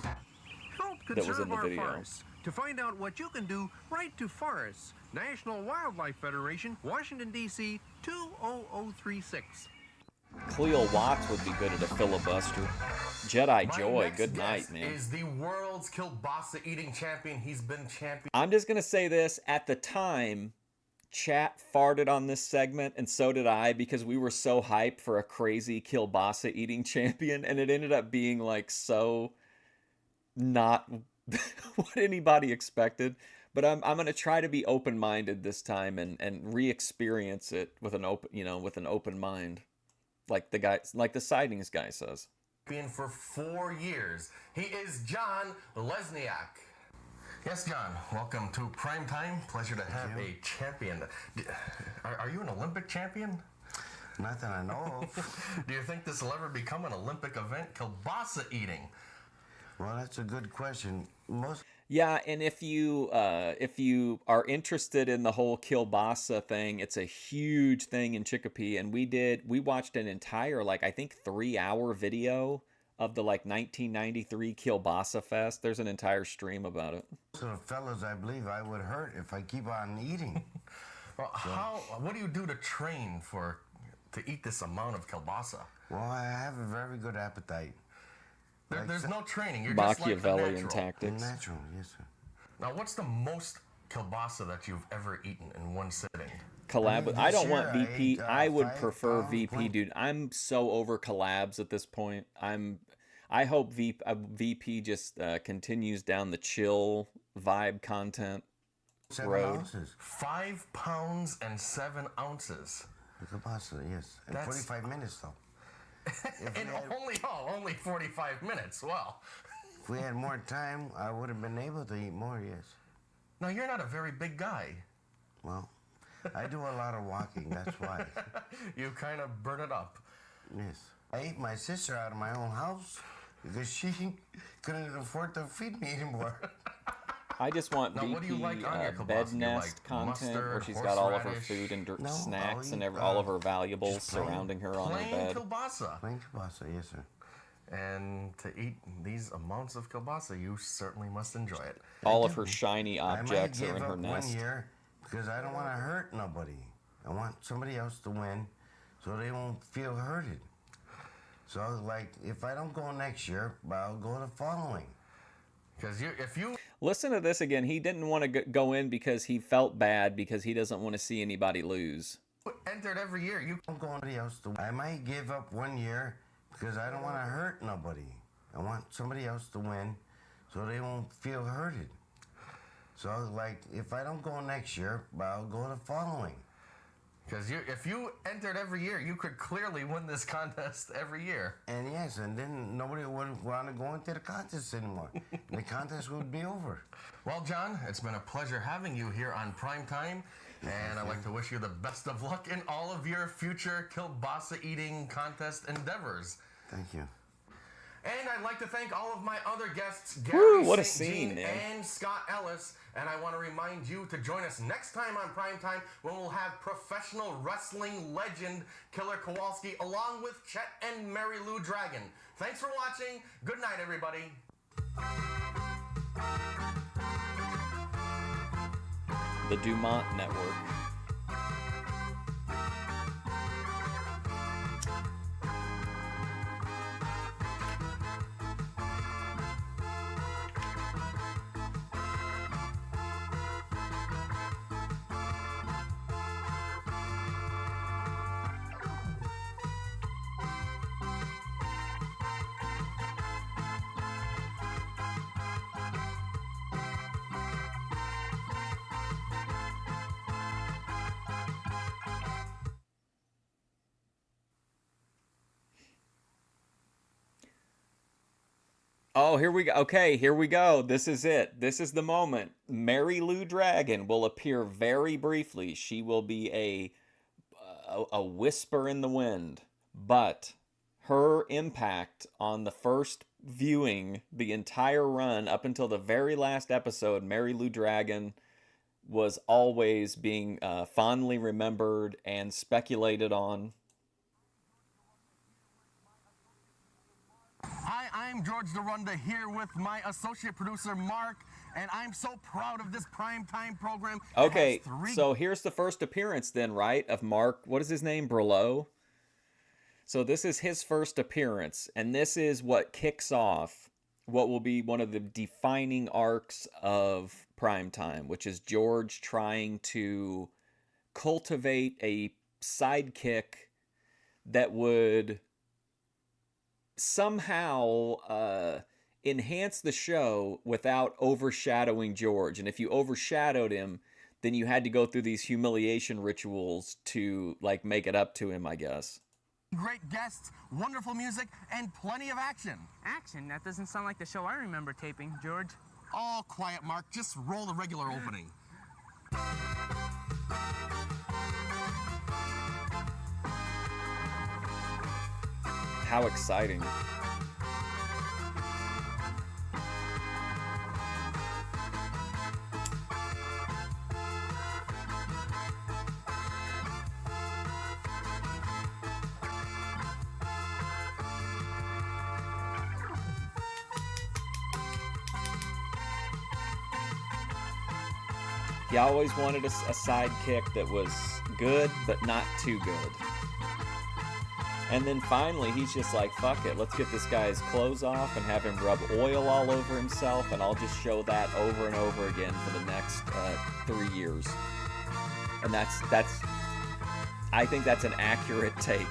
Help that was in conserve the our video. forests. To find out what you can do, write to Forests, National Wildlife Federation, Washington, D.C. 20036. Cleo Watts would be good at a filibuster. Jedi My Joy, next good night, guest man. is the world's kielbasa eating champion. He's been champion. I'm just going to say this. At the time, chat farted on this segment, and so did I, because we were so hyped for a crazy kielbasa eating champion, and it ended up being, like, so not what anybody expected. But I'm going to try to be open-minded this time and re-experience it with an open mind. Like the Sightings guy says. Been for 4 years. He is John Lesniak. Yes, John. Welcome to Prime Time. Pleasure to have a champion. Are you an Olympic champion? Not that I know of. Do you think this will ever become an Olympic event? Kielbasa eating. Well, that's a good question. Yeah, and if you are interested in the whole kielbasa thing, it's a huge thing in Chicopee, and we watched an entire, like, I think 3-hour video of the, like, 1993 Kielbasa Fest. There's an entire stream about it. So, fellas, I believe I would hurt if I keep on eating. Well, what do you do to train to eat this amount of kielbasa? Well, I have a very good appetite. There's no training. You're just like a Machiavellian natural. tactics. Natural, yes, sir. Now, what's the most kielbasa that you've ever eaten in one sitting? Collab with, I don't want This year VP. ate, I would 5 prefer pounds, VP, point- dude. I'm so over collabs at this point. I hope VP just continues down the chill vibe content 7 road. ounces. 5 pounds and 7 ounces. The kielbasa, yes. In That's- 45 minutes, though. And only 45 minutes. Wow. If we had more time, I would have been able to eat more, yes. Now, you're not a very big guy. Well, I do a lot of walking, that's why. You kind of burn it up. Yes. I ate my sister out of my own house because she couldn't afford to feed me anymore. I just want Now, what do you VP like on your bed kielbasa? You nest like content where mustard, she's got all of her horseradish? food and No, snacks I'll and eat, all of her valuables just plain- surrounding her on her Plain bed. kielbasa. Plain kielbasa, yes, sir. And to eat these amounts of kielbasa, you certainly must enjoy it. All of her shiny I might objects give are in her up nest. 1 year because I don't want to hurt nobody. I want somebody else to win so they won't feel hurted. So, like, if I don't go next year, I'll go the following. Because if you Listen to this again. He didn't want to go in because he felt bad because he doesn't want to see anybody lose. entered every year, you don't go anybody else to win. I might give up 1 year because I don't want to hurt nobody. I want somebody else to win so they won't feel hurted. So, like, if I don't go next year, I'll go the following. Because if you entered every year, you could clearly win this contest every year. And yes, and then nobody would want to go into the contest anymore. The contest would be over. Well, John, it's been a pleasure having you here on Prime Time, and I'd like to wish you the best of luck in all of your future kielbasa eating contest endeavors. Thank you. And I'd like to thank all of my other guests, Woo, Gary what a St. scene, Jean man. and Scott Ellis. And I want to remind you to join us next time on Prime Time when we'll have professional wrestling legend Killer Kowalski along with Chet and Mary Lou Dragon. Thanks for watching. Good night, everybody. The Dumont Network. Oh, here we go. Okay, here we go. This is it. This is the moment. Mary Lou Dragon will appear very briefly. She will be a whisper in the wind, but her impact on the first viewing, the entire run up until the very last episode, Mary Lou Dragon was always being fondly remembered and speculated on. Hi, I'm George Dorunda here with my associate producer, Mark, and I'm so proud of this primetime program. It Okay, has 3 so here's the first appearance then, right, of Mark, what is his name, Brulot? So this is his first appearance, and this is what kicks off what will be one of the defining arcs of primetime, which is George trying to cultivate a sidekick that would somehow enhance the show without overshadowing George. And if you overshadowed him, then you had to go through these humiliation rituals to like make it up to him, I guess. great guests, wonderful music, and plenty of action. Action? That doesn't sound like the show I remember taping, George. All quiet, Mark. Just roll the regular opening. How exciting. He always wanted a sidekick that was good, but not too good. And then finally, he's just like, fuck it, let's get this guy's clothes off and have him rub oil all over himself, and I'll just show that over and over again for the next 3 years. And that's I think that's an accurate take.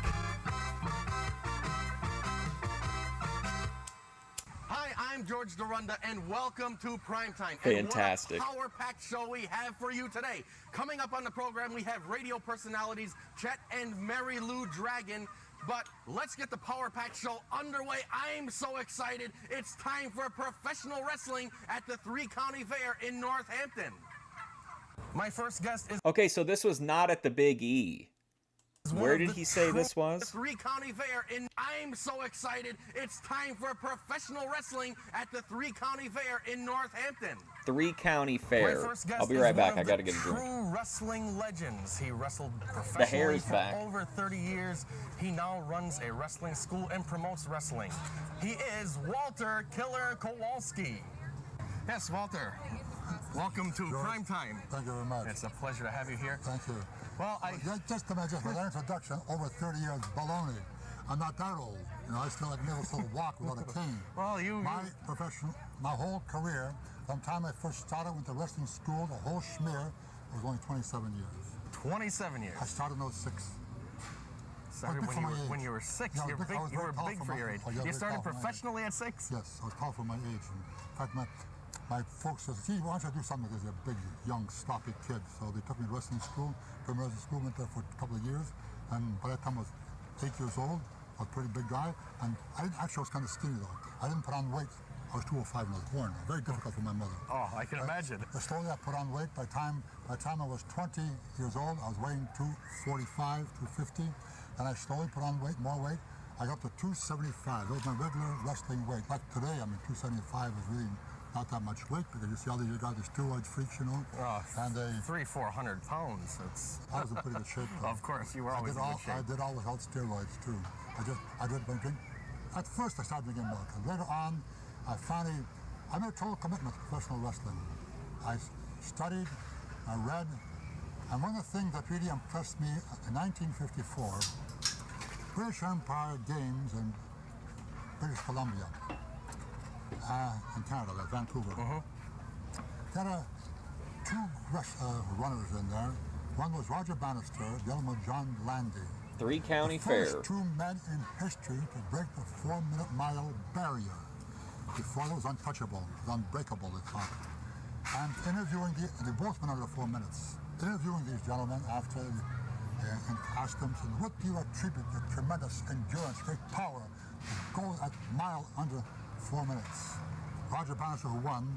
Hi, I'm George Dorunda, and welcome to Primetime. Fantastic. And what a power-packed show we have for you today. Coming up on the program, we have radio personalities Chet and Mary Lou Dragon. But let's get the Power Pack show underway. I'm so excited. It's time for professional wrestling at the Three County Fair in Northampton. My first guest is... Okay, so this was not at the Big E. Where did he say this was? The Three County Fair in... I'm so excited. It's time for professional wrestling at the Three County Fair in Northampton. Three County Fair. My first guest I'll be right is back. one I of gotta the get a drink. True wrestling legends. He wrestled professionally hair's for back. over 30 years. He now runs a wrestling school and promotes wrestling. He is Walter Killer Kowalski. Yes, Walter. Welcome to Primetime. Thank you very much. It's a pleasure to have you here. Thank you. Well, just imagine for that introduction, over 30 years baloney. I'm not that old. You know, I still never walk without a cane. Well, my whole career, from the time I first started, went to wrestling school, the whole schmear, was only 27 years. 27 years. I started in 06. Started when you were 6. Yeah, you were big for your age. You started professionally at 6? Yes, I was tall for my age. In fact, my folks said, gee, why don't you do something? Because you're a big, young, sloppy kid. So they took me to wrestling school. Premier wrestling school, went there for a couple of years. And by that time I was 8 years old. I was a pretty big guy. And I was kind of skinny though. I didn't put on weight. I was 205 when I was born. Very difficult for my mother. Oh, I can imagine. Slowly I put on weight. By the time I was 20 years old, I was weighing 245, 250. And I slowly put on weight, more weight. I got up to 275. That was my regular wrestling weight. Like today, 275 is really not that much weight, because you see all these guys, these steroid freaks, you know. Oh, and they 300-400 pounds. I was in pretty good shape. Though. Of course, you were always in good shape. I did all without steroids too. I did my drink. At first, I started drinking milk, and later on, I made a total commitment to professional wrestling. I studied, I read, and one of the things that really impressed me in 1954, British Empire Games in British Columbia. In Canada, like Vancouver. There are two runners in there. One was Roger Bannister, the other was John Landy. Three County the Fair. First two men in history to break the 4-minute mile barrier. Before it was untouchable, it was unbreakable, they thought. And interviewing they both went under 4 minutes. Interviewing these gentlemen after and asked them, what do you attribute your tremendous endurance, great power to go that mile under 4 minutes? Roger Bannister, who won,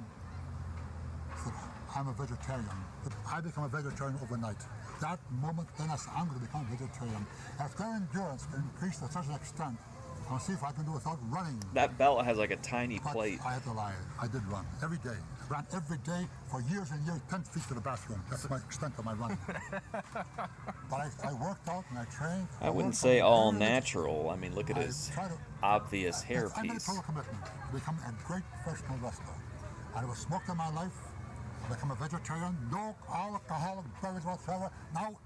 said, I'm a vegetarian. But I become a vegetarian overnight. That moment, then I said, I'm going to become a vegetarian. If their endurance can increase to such an extent, I'll see if I can do it without running. That belt has like a tiny But plate. I had to lie. I did run every day. I ran every day for years and years, 10 feet to the bathroom. That's my extent of my running. But I worked out and I trained. I wouldn't say all natural. I mean, look at his obvious I made a hairpiece. total commitment to become a great professional wrestler. I never smoked in my life. I become a vegetarian. No alcoholic beverages whatsoever.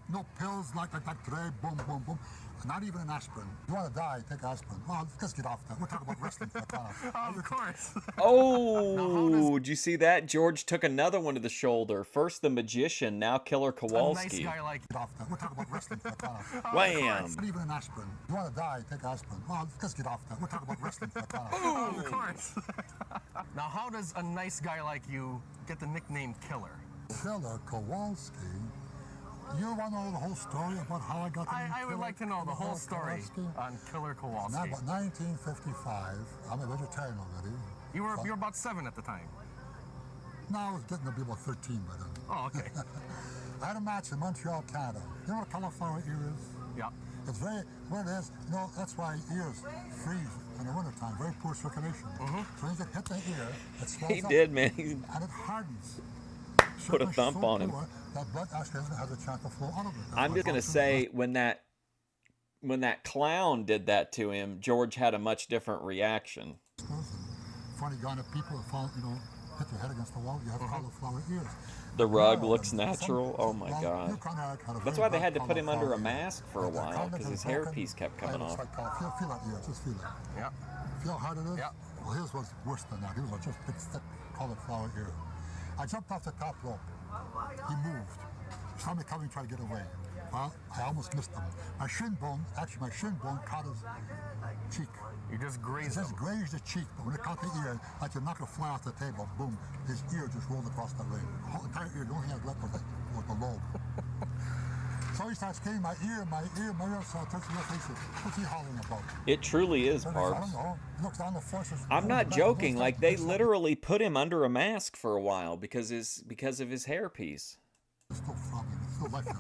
No pills like that today. Boom, boom, boom. Not even an aspirin. You want to die, take aspirin. Well, let's get off that. We'll talk about wrestling for a time. Of course. Oh, did you see that? George took another one to the shoulder. First the magician, now Killer Kowalski. A nice guy like Get off that. We'll talk about wrestling for a time. Wham! Not even an aspirin. You want to die, take aspirin. Well, let's get off that. We'll talk about wrestling for a time. Of course. Now, how does a nice guy like you get the nickname Killer? Killer Kowalski. You want to know the whole story about how I got the name I would like to know the whole story on Killer Kowalski. Now, about 1955, I'm a vegetarian already. You were about 7 at the time. No, I was getting to be about 13 by then. Oh, okay. I had a match in Montreal, Canada. You know what a cauliflower ear is? Yeah. It's what it is, that's why ears freeze in the wintertime, very poor circulation. So when you hit the ear, it swells He up. did, man. And it hardens. Put a thump on him. That blood actually has a chance to flow out of it. I'm just gonna say when that clown did that to him, George had a much different reaction. Funny kind of people that follow, hit your head against the wall, you have cauliflower ears. The rug Now, looks some- natural. Oh my well, God. Yukon Eric had a That's very why they bad had to put him under a cauliflower ear. mask for a The while cartilage because is his broken. hairpiece kept coming It's off. like, feel that ear, just feel it. Yeah. Feel how hard it is? Yeah. Well, his was worse than that. His was just big, thick cauliflower ear. I jumped off the top rope. He moved. He saw me coming, tried to get away. Well, I almost missed him. My shin bone caught his cheek. You just grazed It just him. grazed the cheek, but when it caught the ear, like you knock a fly off the table, boom, his ear just rolled across the ring. The whole entire ear, the only thing I left was the lobe. So he starts screaming, my ear. So I touched the face. What's he hollering about? It truly is, I Parks. don't know. He looks down the forces. I'm not joking. Like they literally put him under a mask for a while because of his hairpiece. It's still throbbing. It's still like that.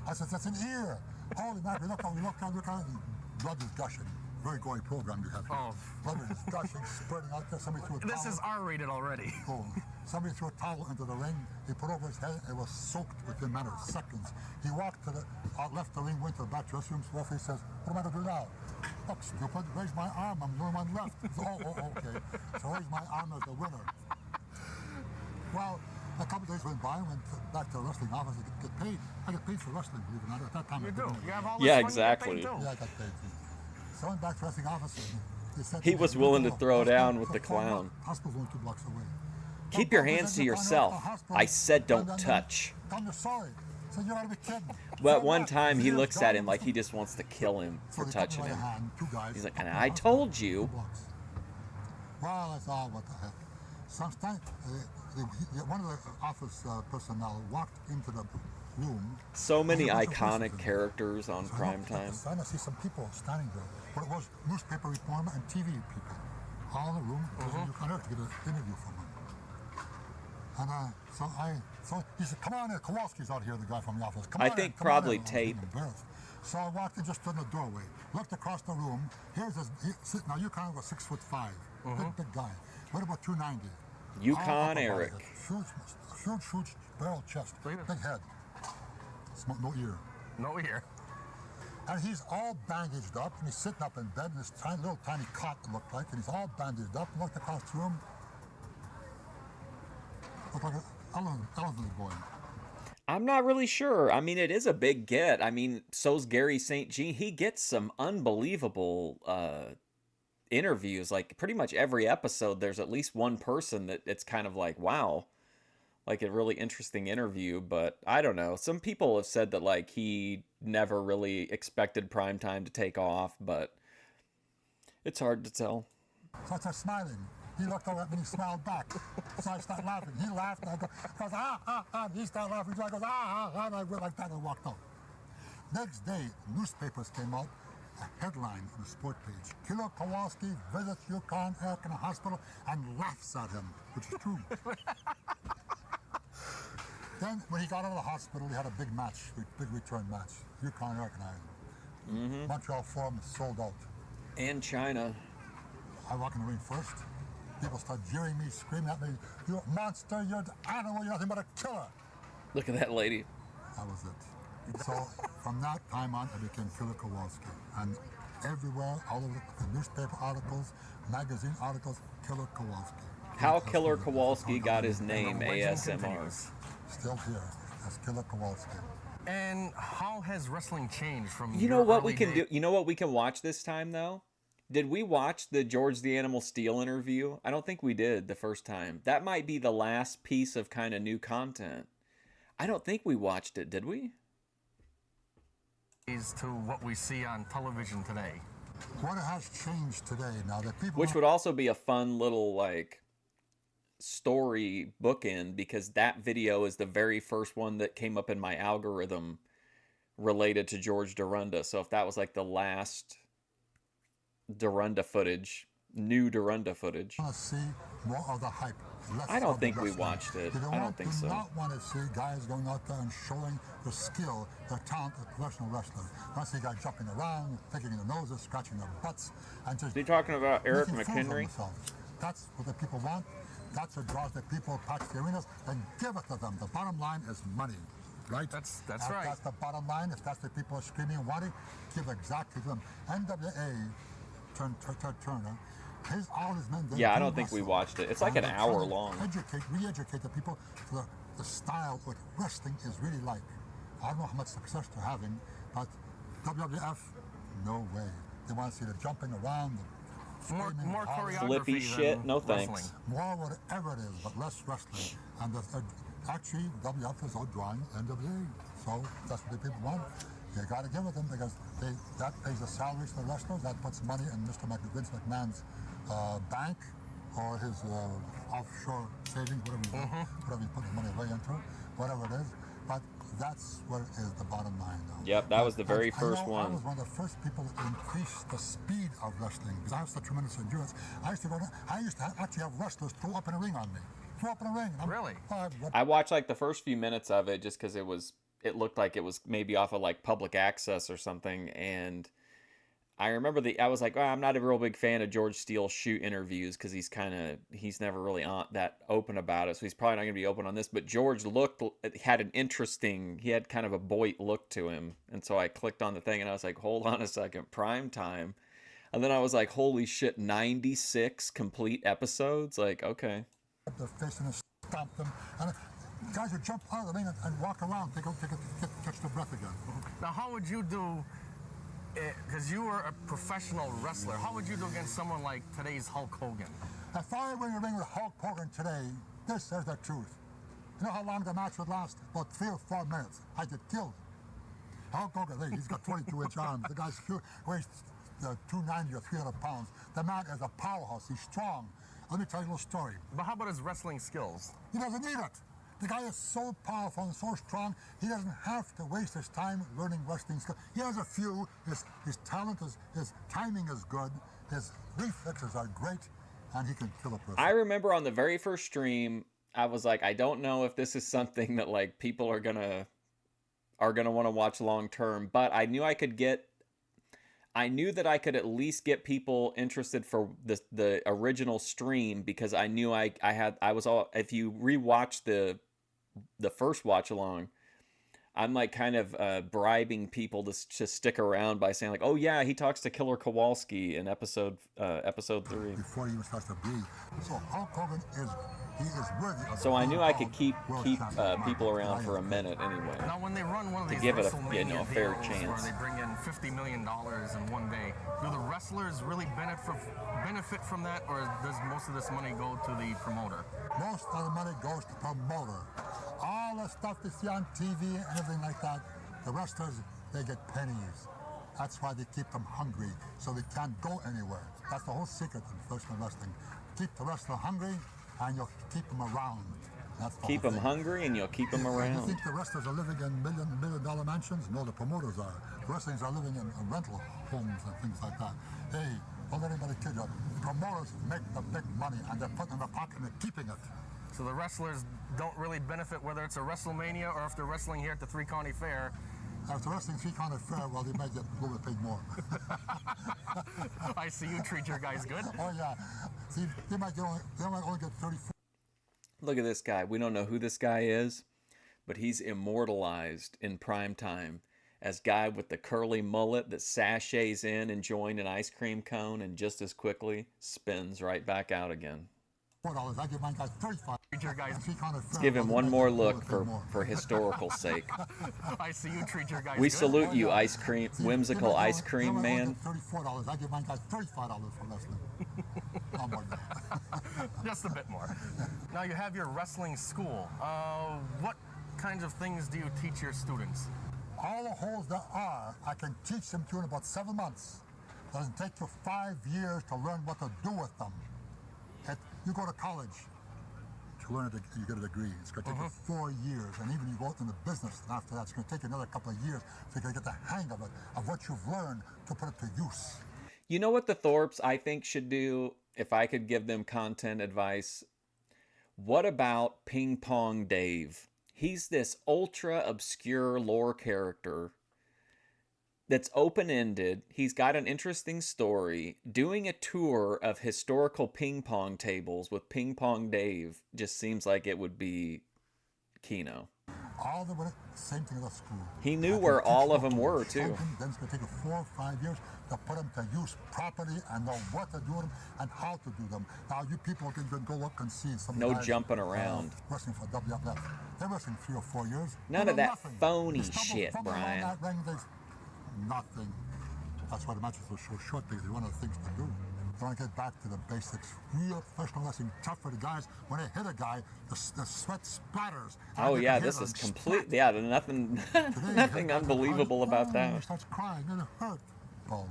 I said, that's an ear. Holy mackerel, look out. Blood is gushing. Very gory program you have here. Oh. Blood is gushing, spreading out there. Somebody threw a towel. This is R-rated already. Oh, somebody threw a towel into the ring. He put over his head. It was soaked within a matter of seconds. He walked to the left the ring, went to the back dressing room. Referee says, "What am I going to do now?" Look, stupid. Raise my arm. I'm the only one left. Okay. So raise my arm as the winner. Well, a couple days went by. I went back to the wrestling office to get paid. I get paid for wrestling, believe it or not. At that time, You I do. didn't. You have all this Yeah, fun, exactly. You get paid too. Yeah, I got paid. So I went back to the wrestling office. And they said He to me, was willing to "No, throw hospital- down with the clown. Hospital's only 2 blocks away. Keep your hands to yourself. I said don't touch. I'm sorry. So you gotta be kidding. But one time he looks at him like he just wants to kill him for touching him. He's like, and I told you. Well, I thought, what the heck. Sometimes one of the office personnel walked into the room. So many iconic characters on So I looked at the primetime. sign, I see some people standing there. But it was newspaper reporter and TV people. All in the room, you come there to get an interview from them. And so he said, "Come on in, Kowalski's out here," the guy from the office. "Come I on in, think come on probably in." I was tape. getting embarrassed. So I walked in, just stood in the doorway, looked across the room. Here's this. Now Yukon was 6'5", big guy. What about 290? Yukon All upper Eric. body, huge barrel chest, big head, no ear. No ear. And he's all bandaged up, and he's sitting up in bed in this little tiny cot, it looked like, and he's all bandaged up, and looked across the room. Looked like an elephant going. I'm not really sure. I mean, it is a big get. I mean, so's Gary St. Jean. He gets some unbelievable interviews. Like, pretty much every episode, there's at least one person that it's kind of like, wow. Like, a really interesting interview. But I don't know. Some people have said that, like, he never really expected primetime to take off. But it's hard to tell. So I started smiling. He looked over at me and he smiled back. So I started laughing. He laughed and I goes, and he started laughing. So I goes, and I went like that and walked out. Next day, newspapers came out, a headline on the sport page. Killer Kowalski visits Yukon Eric in a hospital and laughs at him, which is true. Then, when he got out of the hospital, he had a big match, big return match. Yukon Eric and I. Montreal Forum sold out. And China. I walk in the ring first. People start jeering me, screaming at me, "You're a monster, you're an animal, you're nothing but a killer." Look at that lady. That was it. So from that time on, I became Killer Kowalski. And everywhere, all over the newspaper articles, magazine articles, Killer Kowalski. How Killer Kowalski got his name, ASMR. Still here as Killer Kowalski. And how has wrestling changed from You know your what early we can days? do? You know what we can watch this time, though? Did we watch the George the Animal Steel interview? I don't think we did the first time. That might be the last piece of kind of new content. I don't think we watched it, did we? To what we see on television today. What has changed today now that people... Which would also be a fun little, like, story bookend, because that video is the very first one that came up in my algorithm related to George Dorunda. So if that was, like, the last Dorunda footage, new Dorunda footage. I want to see more of the hype. I don't think we watched it. I don't think so. Do not want to see guys going out there and showing their skill, their talent as professional wrestlers. I want to see guys jumping around, picking their noses, scratching their butts, and just... Are you talking about Eric making fools of McHenry? themselves. That's what the people want. That's what draws the people back to the arenas, and give it to them. The bottom line is money, right? That's If right. that's the bottom line. If that's what people are screaming and wanting, give exactly to them. NWA, Turner, all his men. Yeah, I don't think we watched it. It's like an hour long. Re-educate the people to the style what wrestling is really like. I don't know how much success they're having, but WWF, no way. They want to see the jumping around, the more choreography flippy than shit. No wrestling. thanks. More whatever it is, but less wrestling. And actually, WWF is outdrawing NWA. So that's what the people want. You got to give it them because that pays the salaries for the wrestlers. That puts money in Mr. Vince McMahon's bank or his offshore savings, whatever he puts money away into, whatever it is. But that's what is the bottom line, though. Yep, that was the very first one. I was one of the first people to increase the speed of wrestling because I have such tremendous endurance. I used to actually have wrestlers throw up in a ring on me. Throw up in a ring. Really? I watched like the first few minutes of it just because it looked like it was maybe off of like public access or something, and I remember I was like, I'm not a real big fan of George Steele's shoot interviews because he's never really that open about it, so he's probably not going to be open on this. But George he had kind of a Boyd look to him, and so I clicked on the thing and I was like, hold on a second, prime time, and then I was like, holy shit, 96 complete episodes, like, okay. They're facing and stomp them, and guys would jump out of the ring and walk around, catch their breath again. Now, how would you do? Because you were a professional wrestler, how would you do against someone like today's Hulk Hogan? If I were in the ring with Hulk Hogan today, this is the truth. You know how long the match would last? About 3 or 4 minutes. I'd get killed. Hulk Hogan, he's got 22-inch arms. The guy's huge, weighs 290 or 300 pounds. The man is a powerhouse. He's strong. Let me tell you a little story. But how about his wrestling skills? He doesn't need it. The guy is so powerful and so strong, he doesn't have to waste his time learning wrestling skills. He has a few. His talent his timing is good. His reflexes are great, and he can kill a person. I remember on the very first stream, I was like, I don't know if this is something that like people are gonna want to watch long term, but I knew that I could at least get people interested for the original stream because I knew if you rewatch the first watch along, I'm like kind of bribing people to stick around by saying like, oh yeah, he talks to Killer Kowalski in episode 3. Before he even starts to bleed. So Hulk Hogan is worthy of so I knew I could keep people around for a minute anyway. Now, when they run one of these give it WrestleMania a fair deals chance. where they bring in $50 million in one day, do the wrestlers really benefit from that, or does most of this money go to the promoter? Most of the money goes to the promoter. All the stuff they see on TV and everything like that, the wrestlers, they get pennies. That's why they keep them hungry, so they can't go anywhere. That's the whole secret in professional wrestling. Keep the wrestler hungry, and you'll keep them around. Keep them hungry, and you'll keep them around. You think the wrestlers are living in million-dollar mansions? No, the promoters are. The wrestlers are living in rental homes and things like that. Hey, don't let anybody kid you. The promoters make the big money, and they're putting it in their pocket and they're keeping it. So the wrestlers don't really benefit whether it's a WrestleMania or if they're wrestling here at the Three County Fair. If they're wrestling Three County Fair, well, they might get a little bit paid more. I see you treat your guys good. Oh, yeah. See, they might only get 34. Look at this guy. We don't know who this guy is, but he's immortalized in prime time as guy with the curly mullet that sashays in enjoying an ice cream cone and just as quickly spins right back out again. $4. I give my guy 35. Let's give him one more look for historical sake. I see you treat your guys We good. salute you, ice cream, whimsical ice cream man. $34. I give my guy $35 for wrestling. No more than that. Just a bit more. Now you have your wrestling school. What kinds of things do you teach your students? All the holes there are, I can teach them to in about 7 months. It doesn't take you 5 years to learn what to do with them. You go to college to learn you get a degree. It's going to take you 4 years, and even you go out into business after that, it's going to take you another couple of years so you can get the hang of it, of what you've learned to put it to use. You know what the Thorpes, I think, should do, if I could give them content advice? What about Ping Pong Dave? He's this ultra obscure lore character that's open-ended. He's got an interesting story. Doing a tour of historical ping pong tables with Ping Pong Dave just seems like it would be Keno. all the way, same thing at school. He knew where all of them were, too. Then it's going to take 4 or 5 years to put them to use properly and know what to do them and how to do them. Now, you people can go look and see some No guys, jumping around. Wrestling for WWF. They're wrestling 3 or 4 years. None They of know that nothing. phony They stumble shit, around Brian. that ring, nothing. That's why the matches were so short, because it's one of the things to do. They want to get back to the basics. Real professional wrestling, tough for the guys. When they hit a guy, the sweat splatters. Oh yeah, this is complete. Yeah, nothing, nothing unbelievable about He that. starts crying and it hurt. Oh,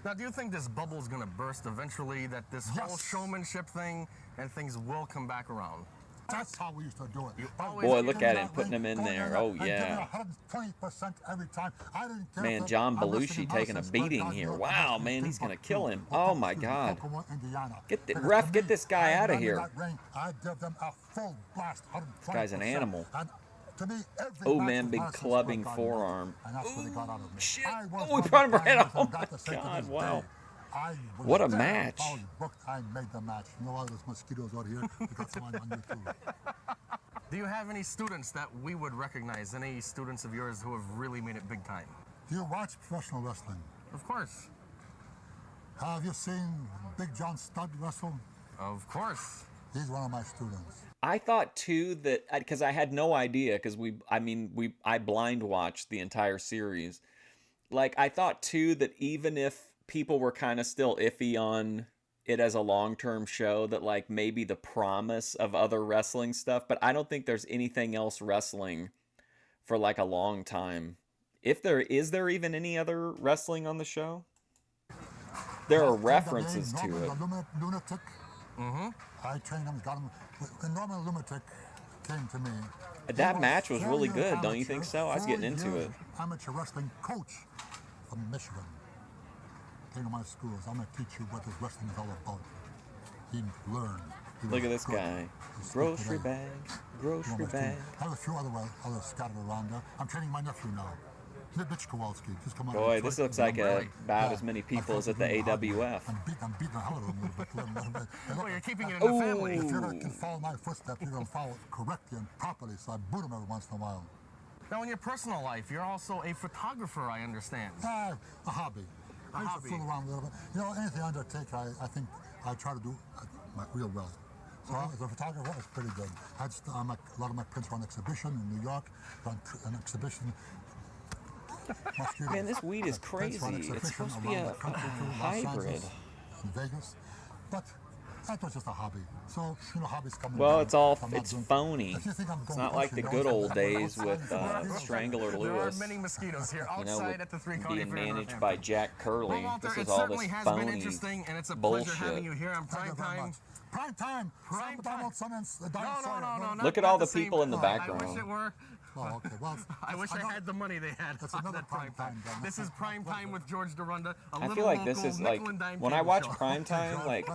Now, do you think this bubble's going to burst eventually, that this whole showmanship thing and things will come back around? That's how we used to do it. Boy, look at him putting him in there. Oh yeah. 120% every time. I didn't care Man, if John I listened Belushi to taking a nonsense, beating but here. God, Wow, you're man, he's gonna Timbuktu, kill him. Oh my God. Kokomo, Indiana. Get the Because ref, to get me, this guy I out of ran in here. that ring, I gave them a full blast, 120%. This guy's an animal. And to me, every Oh match man, was big Madison clubbing Square Garden forearm. match, and that's what they got out of me. Shit. I was Oh, one he brought him of the right pioneers, out. and Oh got my to say to God, this wow. day, I was What a there. match. I was booked, I made the match. You know all those mosquitoes out here? We got some on YouTube. Do you have any students that we would recognize? Any students of yours who have really made it big time? Do you watch professional wrestling? Of course. Have you seen Big John Studd wrestle? Of course. He's one of my students. I thought too that because I had no idea because I blind watched the entire series. Like I thought too that even if people were kind of still iffy on it as a long-term show, that like maybe the promise of other wrestling stuff, but I don't think there's anything else wrestling for like a long time. If there is there even any other wrestling on the show? There are references to it. The lunatic. I trained him, got him. When Norman Lunatic came to me, That match was really good, don't you think so? I was getting into it. Amateur wrestling coach from Michigan. Came to my schools. I'm going to teach you what this wrestling is all about. He learned. He Look at was this good. guy. He's Grocery good today. bag, grocery bag. I have a few others scattered around there. I'm training my nephew now. Mitch Kowalski. Just come out of Boy, Detroit. this looks like about as many people as at the AWF. I'm beating the hell out of him a little bit. Well, you're keeping it in the family. If you can follow my footsteps, you're going to follow it correctly and properly, so I boot him every once in a while. Now, in your personal life, you're also a photographer, I understand. A hobby. I used to fool around a little bit. You know, anything I undertake, I think I try to do real well. So as a photographer, it's pretty good. A lot of my prints were on exhibition in New York, on an exhibition. Man, this weed is crazy. It's supposed to be a hybrid. In Vegas, but that was just a hobby. So, you know, hobbies come. Well, it's phony. It's not like the good old days with Strangler There Lewis. are many mosquitoes here You know, outside at the with 3 County being Fair in managed Northampton. by Jack Curley. Well, Walter, This it is all certainly this has been phony interesting, and it's a pleasure having you bullshit. here on Prime Time. Prime time. Prime time. No. Look at all the people in the I background. wish it were. Oh, okay. Well, I wish I had the money they had. That's on another that prime time. then. This is Prime Time with George Dorunda. I feel like this is like when I watch Prime Time, like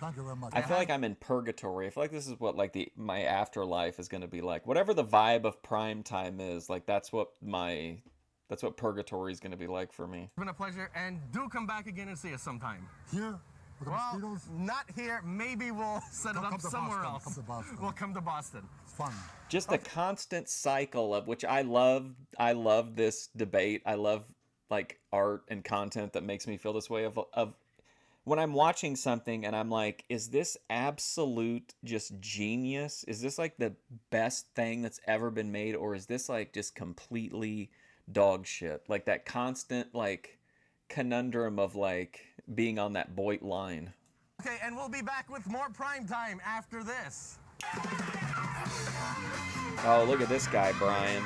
Thank you very much. I feel like I'm in purgatory. I feel like this is what like my afterlife is going to be like. Whatever the vibe of Prime Time is, like that's what purgatory is going to be like for me. It's been a pleasure, and do come back again and see us sometime. Here? With the Well, mosquitoes? not here. Maybe we'll set it Come up to somewhere Boston. else. Come to Boston. We'll come to Boston. It's fun. Just the constant cycle of which I love this debate. I love like art and content that makes me feel this way of when I'm watching something and I'm like, is this absolute just genius? Is this like the best thing that's ever been made, or is this like just completely dog shit? Like that constant like conundrum of like being on that Boyd line. Okay, and we'll be back with more Prime Time after this. Oh, look at this guy, Brian.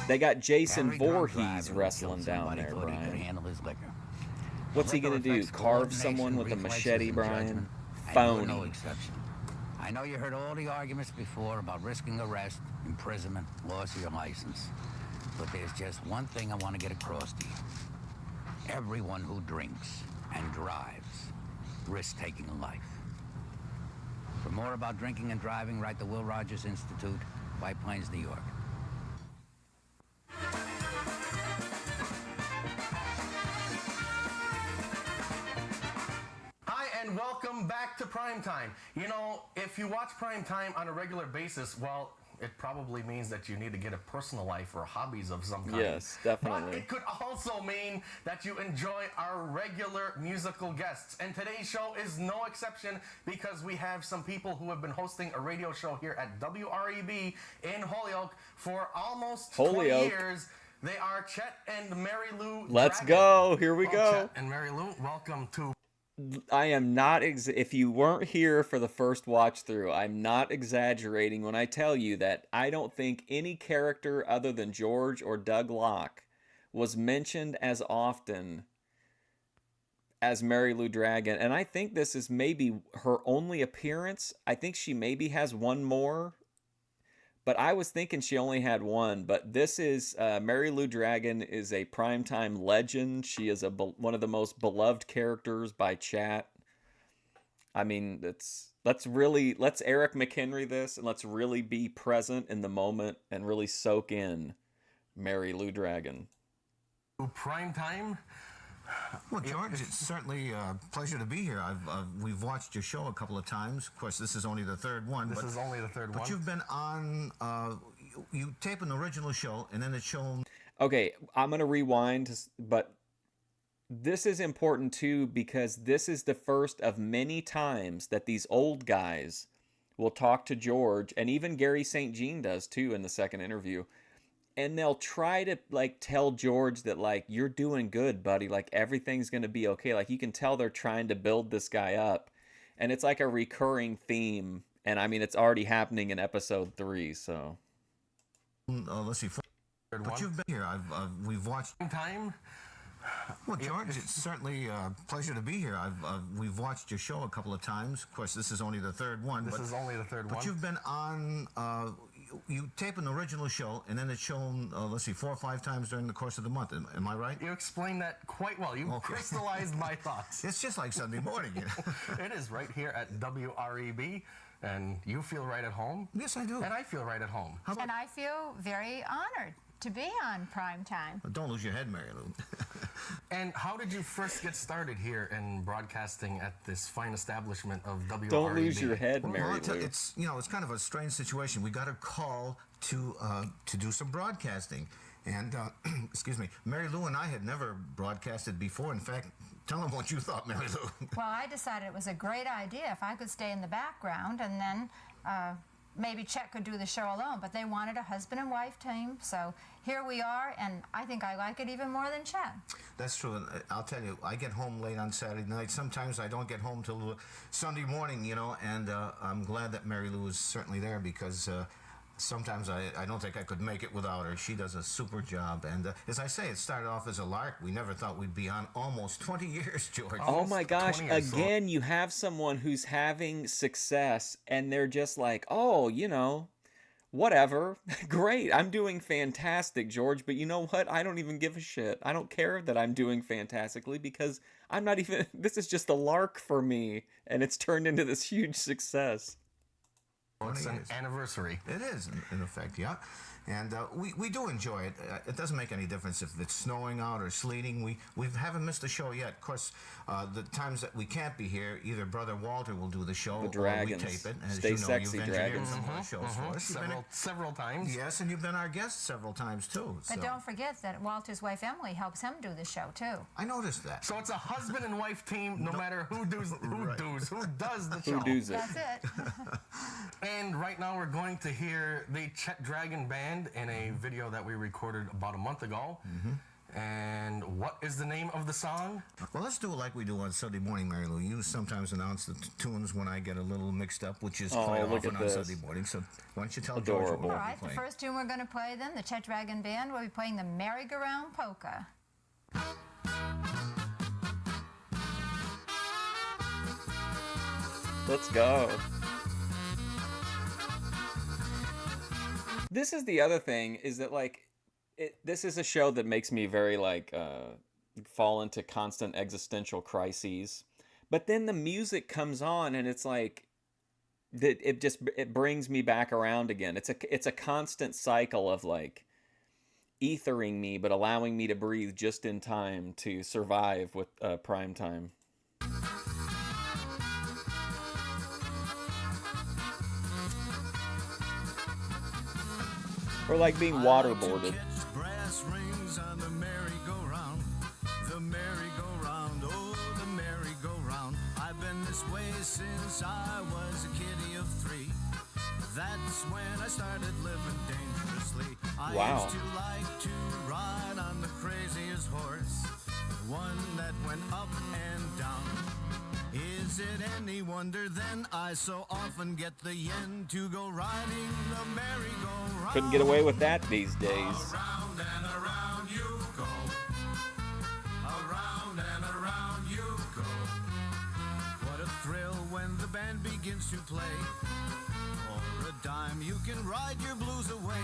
They got Jason Voorhees wrestling down there, Brian. What's he gonna do? Carve someone with a machete, Brian? Phony. No exception. I know you heard all the arguments before about risking arrest, imprisonment, loss of your license. But there's just one thing I want to get across to you. Everyone who drinks and drives risks taking a life. For more about drinking and driving, write the Will Rogers Institute, White Plains, New York. Hi, and welcome back to Prime Time. You know, if you watch Prime Time on a regular basis, well, it probably means that you need to get a personal life or hobbies of some kind. Yes, definitely. But it could also mean that you enjoy our regular musical guests. And today's show is no exception because we have some people who have been hosting a radio show here at WREB in Holyoke for almost 20 years. They are Chet and Mary Lou Let's Dragon. go. Here we go. Chet and Mary Lou, welcome to... I am not, if you weren't here for the first watch through, I'm not exaggerating when I tell you that I don't think any character other than George or Doug Locke was mentioned as often as Mary Lou Dragon. And I think this is maybe her only appearance. I think she maybe has one more, but I was thinking she only had one. But this is, Mary Lou Dragon is a primetime legend. She is one of the most beloved characters by chat. I mean, let's Eric McHenry this, and let's really be present in the moment and really soak in Mary Lou Dragon. Primetime. Well, George, it's certainly a pleasure to be here. We've watched your show a couple of times. Of course, this is only the third one. This is only the third one. But you've been on, you tape an original show, and then it's shown... Okay, I'm going to rewind, but this is important too because this is the first of many times that these old guys will talk to George, and even Gary St. Jean does too in the second interview. And they'll try to, like, tell George that, like, you're doing good, buddy. Like, everything's going to be okay. Like, you can tell they're trying to build this guy up. And it's like a recurring theme. And, I mean, it's already happening in episode 3, so. Let's see. But you've been here. We've watched... Time. Well, George, it's certainly a pleasure to be here. We've watched your show a couple of times. Of course, this is only the third one. This is only the third one. But you've been on... you tape an original show, and then it's shown, 4 or 5 times during the course of the month. Am I right? You explained that quite well. You crystallized my thoughts. It's just like Sunday morning. You know? It is right here at WREB, and you feel right at home. Yes, I do. And I feel right at home. And I feel very honored to be on Prime Time. Don't lose your head, Mary Lou. And how did you first get started here in broadcasting at this fine establishment of WREB? Don't lose your head, Mary Lou. It's kind of a strange situation. We got a call to do some broadcasting, and excuse me, Mary Lou and I had never broadcasted before. In fact, tell them what you thought, Mary Lou. Well, I decided it was a great idea if I could stay in the background, and then maybe Chet could do the show alone, but they wanted a husband and wife team, so here we are, and I think I like it even more than Chet. That's true, and I'll tell you, I get home late on Saturday night. Sometimes I don't get home till Sunday morning, you know, and I'm glad that Mary Lou is certainly there because sometimes I don't think I could make it without her. She does a super job, and as I say, it started off as a lark. We never thought we'd be on almost 20 years, George. Oh my gosh, again, you have someone who's having success, and they're just like, oh, you know, whatever. Great, I'm doing fantastic, George, but you know what? I don't even give a shit. I don't care that I'm doing fantastically because I'm not even, this is just a lark for me, and it's turned into this huge success. It's an anniversary. It is, in effect, yeah. And we do enjoy it. It doesn't make any difference if it's snowing out or sleeting. We haven't missed a show yet. Of course, the times that we can't be here, either Brother Walter will do the show, the Dragons. or we tape it. As Stay you know, sexy, you've engineered Dragons. some more shows for us. Several times. Yes, and you've been our guest several times, too. But don't forget that Walter's wife, Emily, helps him do the show, too. I noticed that. So it's a husband and wife team, no matter who does the show. Who does it? That's it. And right now we're going to hear the Chet Dragon Band in a video that we recorded about a month ago. And what is the name of the song? Well, let's do it like we do on Sunday morning, Mary Lou. You sometimes announce the tunes when I get a little mixed up, which is quite often on Sunday morning. So why don't you tell George what we'll All right, be playing? the first tune we're going to play then, the Chet Dragon Band, will be playing the Merry-Go-Round Polka. Let's go. This is the other thing, is that, like, this is a show that makes me very, like, fall into constant existential crises. But then the music comes on, and it's like, it brings me back around again. It's a constant cycle of, like, ethering me, but allowing me to breathe just in time to survive with prime time. Or like being waterboarded. Brass rings on the merry-go-round. The merry-go-round, oh, the merry-go-round. I've been this way since I was a kiddie of 3. That's when I started living dangerously. I Wow. used to like to ride on the craziest horse, one that went up and down. Is it any wonder then I so often get the yen to go riding the merry-go-round? Couldn't get away with that these days. Around and around you go. Around and around you go. What a thrill when the band begins to play. For a dime you can ride your blues away.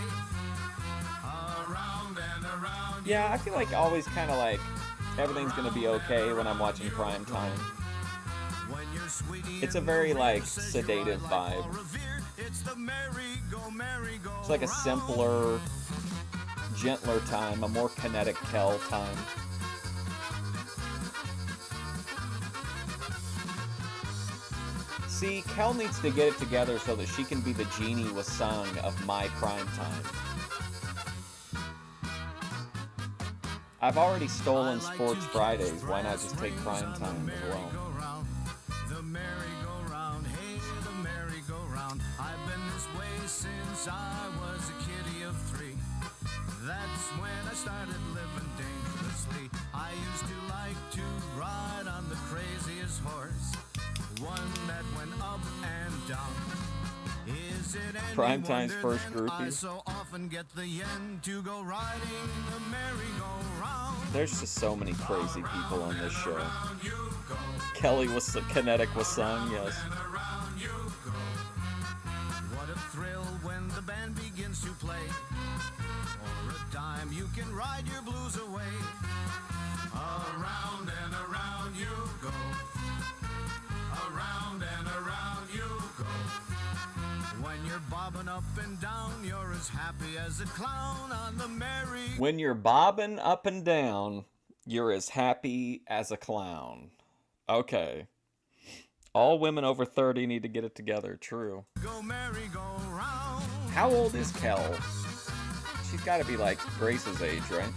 Around and around. Yeah, I feel like always kind of like everything's gonna be okay when I'm watching prime time. It's a very like sedative vibe. It's like a simpler, gentler time, a more kinetic Kel time. See, Kel needs to get it together so that she can be the Jeannie Wasung of my prime time. I've already stolen Sports Fridays, why not just take prime time as well? The merry-go-round, hey, the merry-go-round. I've been this way since I was a kiddie of 3. That's when I started living dangerously. I used to like to ride on the craziest horse, one that went up and down. Is it any Primetime's wonder first then I groupie. so often get the yen to go riding the merry-go-round? There's just so many crazy people on this show. Kelly was kinetic Wasung, yes. What a thrill when the band begins to play. For a dime you can ride your blues away. Around and around you go. Around and around you go. When you're bobbing up and down, you're as happy as a clown on the merry. When you're bobbing up and down, you're as happy as a clown. Okay. All women over 30 need to get it together, true. Go merry go round. How old is Kel? She's got to be like Grace's age, right?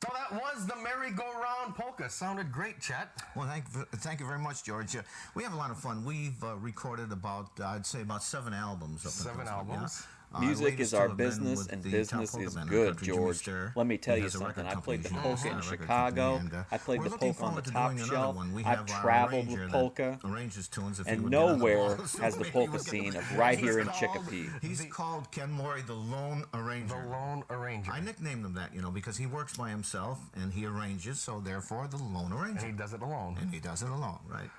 So that was the merry-go-round polka. Sounded great, Chet. Well, thank you very much, George. We have a lot of fun. We've recorded about, I'd say, about 7 albums. Up until 7 this point, yeah. albums. Music latest is our two have been business, with and the business top polka is band in the good, country, Jimmy George. Sturr. Let me tell He you has a something. record I played the company, polka in Jimmy Sturr, a record Chicago. company, and, I played we're the looking polka on the forward to top doing another shelf. one. We I've have our traveled arranger with that polka, arranges tunes if he and would get on the nowhere ball. So has the maybe polka we'll get scene the- of right He's here in called- Chicopee. He's called Ken Morey the Lone Arranger. The Lone Arranger. I nicknamed him that, because he works by himself and he arranges, so therefore the Lone Arranger. And he does it alone. And he does it alone, right?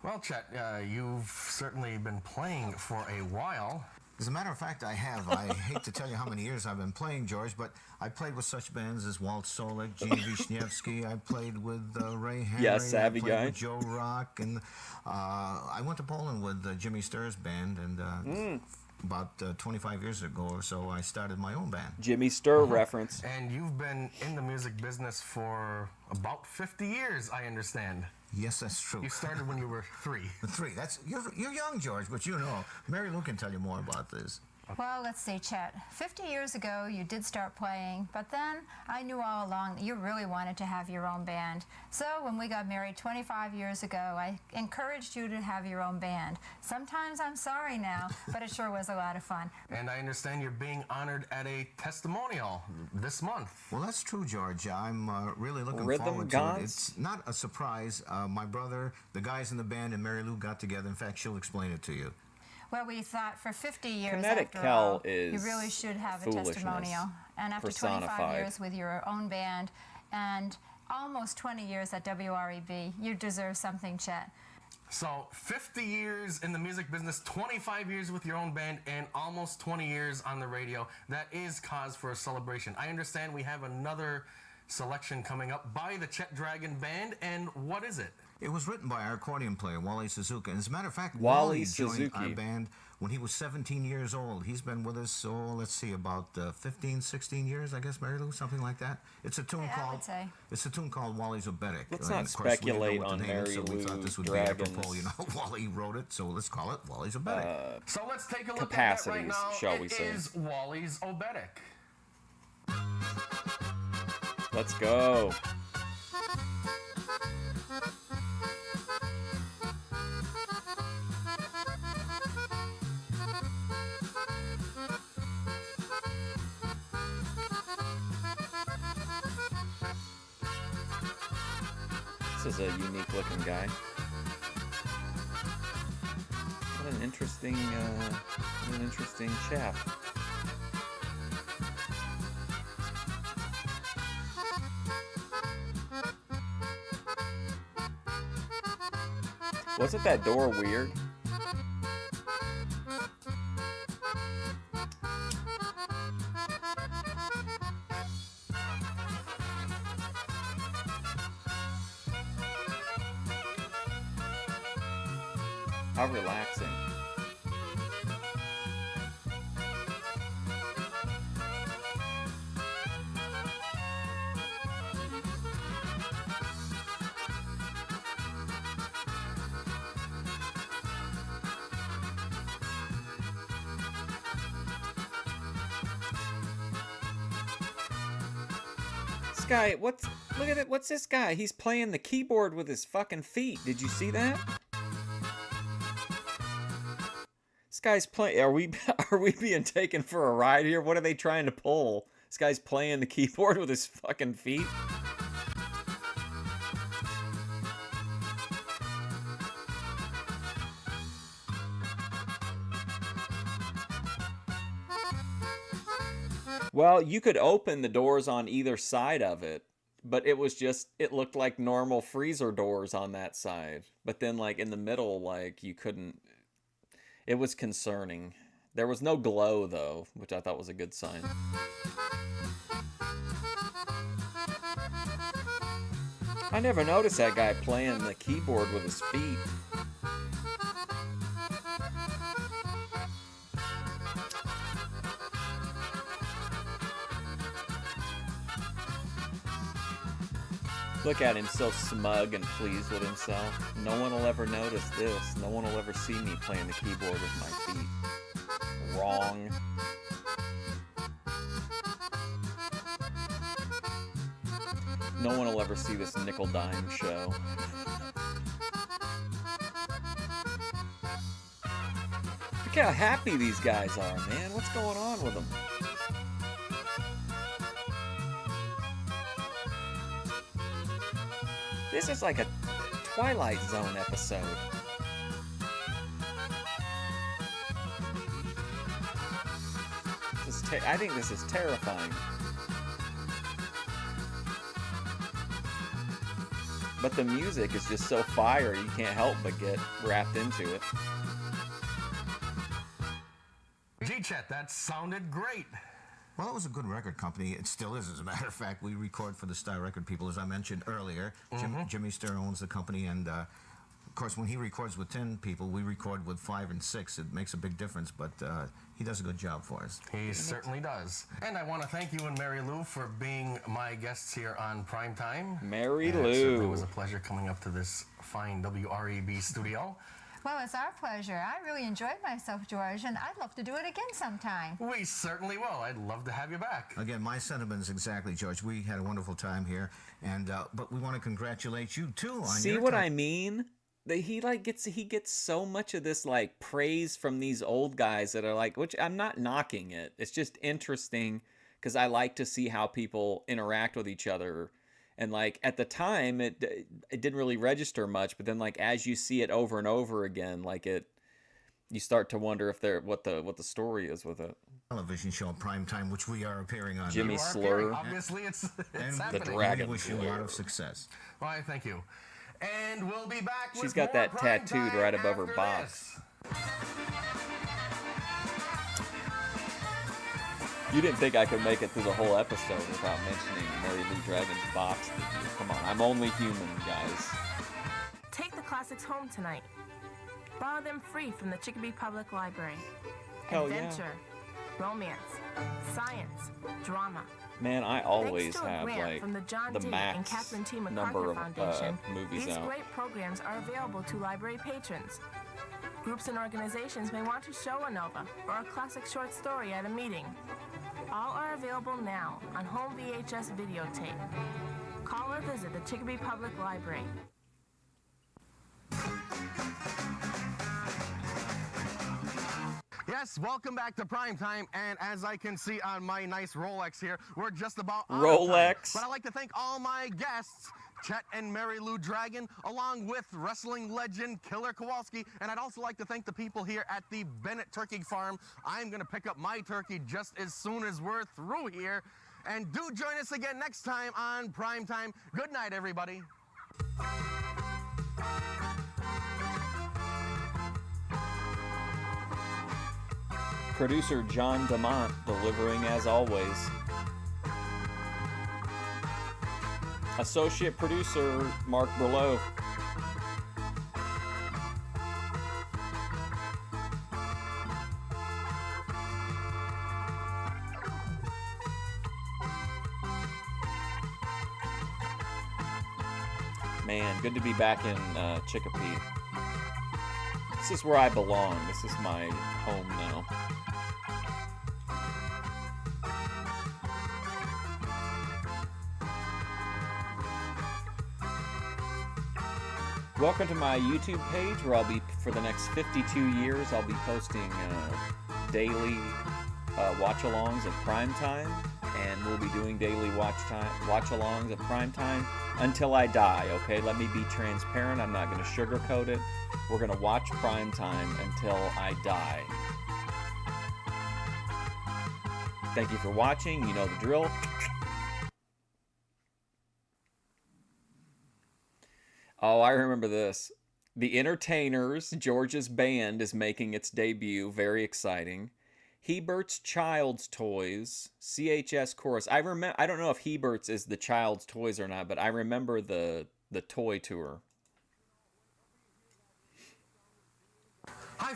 Well, Chet, you've certainly been playing for a while. As a matter of fact, I have. I hate to tell you how many years I've been playing, George, but I played with such bands as Walt Solik, Gene Wisniewski. I played with Ray Henry. Yeah, savvy I played guy. with Joe Rock, and I went to Poland with Jimmy Sturr's band, and about 25 years ago or so, I started my own band. Jimmy Sturr reference. And you've been in the music business for about 50 years, I understand. Yes, that's true. You started when you were 3. 3. You're young, George, but Mary Lou can tell you more about this. Well, let's see, Chet. 50 years ago, you did start playing, but then I knew all along that you really wanted to have your own band. So when we got married 25 years ago, I encouraged you to have your own band. Sometimes I'm sorry now, but it sure was a lot of fun. And I understand you're being honored at a testimonial this month. Well, that's true, George. I'm really looking Rhythm forward to Gods? it. It's not a surprise. My brother, the guys in the band, and Mary Lou got together. In fact, she'll explain it to you. Well, we thought for 50 years, Kinetic after Kel all, is you really should have a foolishness testimonial. And after 25 personified. years with your own band and almost 20 years at WREB, you deserve something, Chet. So 50 years in the music business, 25 years with your own band, and almost 20 years on the radio. That is cause for a celebration. I understand we have another selection coming up by the Chet Dragon Band, and what is it? It was written by our accordion player, Wally Suzuki. As a matter of fact, Wally joined Suzuki. our band when he was 17 years old. He's been with us, let's see, about 15, 16 years, I guess, Mary Lou, something like that. It's a tune I called. would say. It's a tune called Wally's Obetic. Let's And not of course, we didn't know speculate what to on name it, Mary so we thought Lou this would be Dragon's apropos. You know, Wally wrote it, so let's call it Wally's Obetic. So let's take a look at that right capacities, now. shall we It say. is Wally's Obetic. Let's go. This is a unique looking guy. What an interesting chap. Wasn't that door weird? How relaxing. This guy, look at it, what's this guy? He's playing the keyboard with his fucking feet. Did you see that? This guy's playing, are we being taken for a ride here? What are they trying to pull? This guy's playing the keyboard with his fucking feet. Well, you could open the doors on either side of it, but it looked like normal freezer doors on that side. But then, like, in the middle, like, you couldn't. It was concerning. There was no glow, though, which I thought was a good sign. I never noticed that guy playing the keyboard with his feet. Look at him, so smug and pleased with himself. No one will ever notice this. No one will ever see me playing the keyboard with my feet. Wrong. No one will ever see this nickel dime show. Look how happy these guys are, man. What's going on with them? This is like a Twilight Zone episode. I think this is terrifying. But the music is just so fire, you can't help but get wrapped into it. G-Chet, that sounded great. Well, it was a good record company. It still is, as a matter of fact. We record for the Star Record people, as I mentioned earlier. Jimmy Sturr owns the company, and of course, when he records with 10 people, we record with 5 and 6. It makes a big difference, but he does a good job for us. He certainly does. And I want to thank you and Mary Lou for being my guests here on Prime Time. Mary It Lou. certainly was a pleasure coming up to this fine WREB studio. Well, it's our pleasure. I really enjoyed myself, George, and I'd love to do it again sometime. We certainly will. I'd love to have you back. Again, my sentiments exactly, George. We had a wonderful time here, and but we want to congratulate you too on See your what time. I mean? That he gets so much of this like praise from these old guys that are like, which I'm not knocking it. It's just interesting because I like to see how people interact with each other. And like at the time, it didn't really register much, but then like as you see it over and over again, like you start to wonder if what the story is with it. Television show Prime Time, which we are appearing on. Jimmy Slur. Obviously, it's and happening. The Dragon we wish you a Slayer. lot of success. Why, thank you. And we'll be back with She's got more that Prime tattooed Time right above her after box. this. You didn't think I could make it through the whole episode without mentioning Mary Lou Dragon's box, did you? Come on, I'm only human, guys. Take the classics home tonight. Borrow them free from the Chicopee Public Library. Hell yeah. Adventure, romance, science, drama. Man, I always Thanks to a have grant like from the John the D. and max Kathleen T. number MacArthur of Foundation, movies these out. great programs are available to library patrons. Groups and organizations may want to show a nova or a classic short story at a meeting. All are available now on home VHS videotape. Call or visit the Chicopee Public Library. Yes, welcome back to Primetime, and as I can see on my nice Rolex here, we're just about out of time. Rolex. But I'd like to thank all my guests, Chet and Mary Lou Dragon, along with wrestling legend Killer Kowalski, and I'd also like to thank the people here at the Bennett Turkey Farm. I'm going to pick up my turkey just as soon as we're through here, and do join us again next time on Primetime. Good night, everybody. Producer John DeMont delivering as always. Associate producer Mark Berlow. Man, good to be back in Chicopee. This is where I belong. This is my home now. Welcome to my YouTube page where I'll be, for the next 52 years, I'll be posting daily watch-alongs of Primetime, and we'll be doing daily watch-alongs of Primetime until I die, okay? Let me be transparent. I'm not going to sugarcoat it. We're going to watch Primetime until I die. Thank you for watching. You know the drill. Oh, I remember this. The Entertainers, George's band, is making its debut. Very exciting. Hebert's Child's Toys, CHS Chorus. I don't know if Hebert's is the Child's Toys or not, but I remember the toy tour.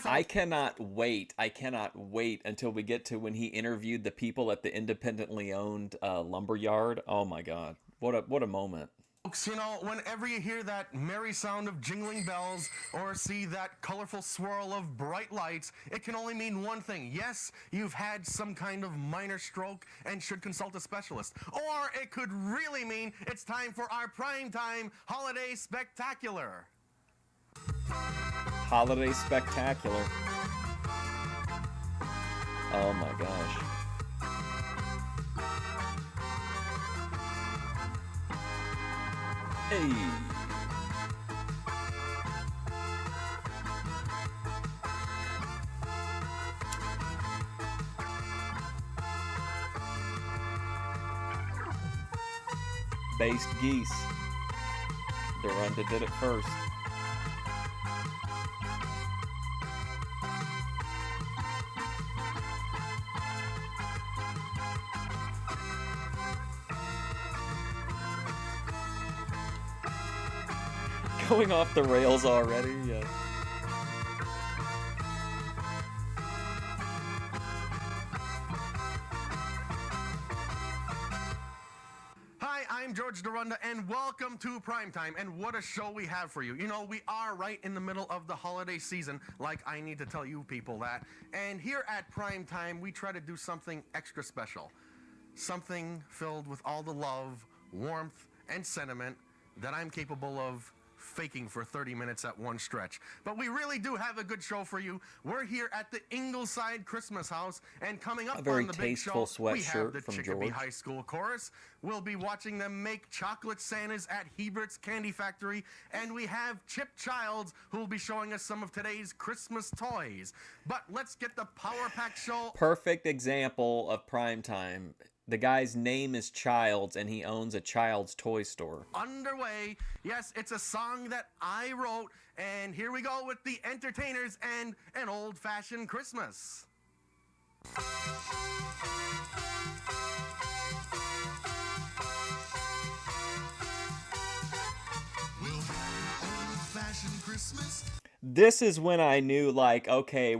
I cannot wait. I cannot wait until we get to when he interviewed the people at the independently owned lumber yard. Oh my God. What a moment. Folks, you know, whenever you hear that merry sound of jingling bells or see that colorful swirl of bright lights, it can only mean one thing. Yes, you've had some kind of minor stroke and should consult a specialist. Or it could really mean it's time for our Primetime Holiday Spectacular. Holiday Spectacular. Oh my gosh. Hey. Based geese. Dorunda did it first. Going off the rails already, yeah. Hi, I'm George Dorunda, and welcome to Primetime, and what a show we have for you. You know, we are right in the middle of the holiday season, like I need to tell you people that, and here at Primetime, we try to do something extra special. Something filled with all the love, warmth, and sentiment that I'm capable of faking for 30 minutes at one stretch. But we really do have a good show for you. We're here at the Ingleside Christmas House, and coming up very on the big show, tasteful we have sweatshirt the from Chicopee George. High School Chorus. We'll be watching them make chocolate Santas at Hebert's Candy Factory, and we have Chip Childs, who will be showing us some of today's Christmas toys. But let's get the Power Pack show. Perfect example of Primetime. The guy's name is Childs, and he owns a Child's toy store. Underway. Yes, it's a song that I wrote, and here we go with the Entertainers and An Old-Fashioned Christmas. Old-fashioned Christmas. This is when I knew, like, okay,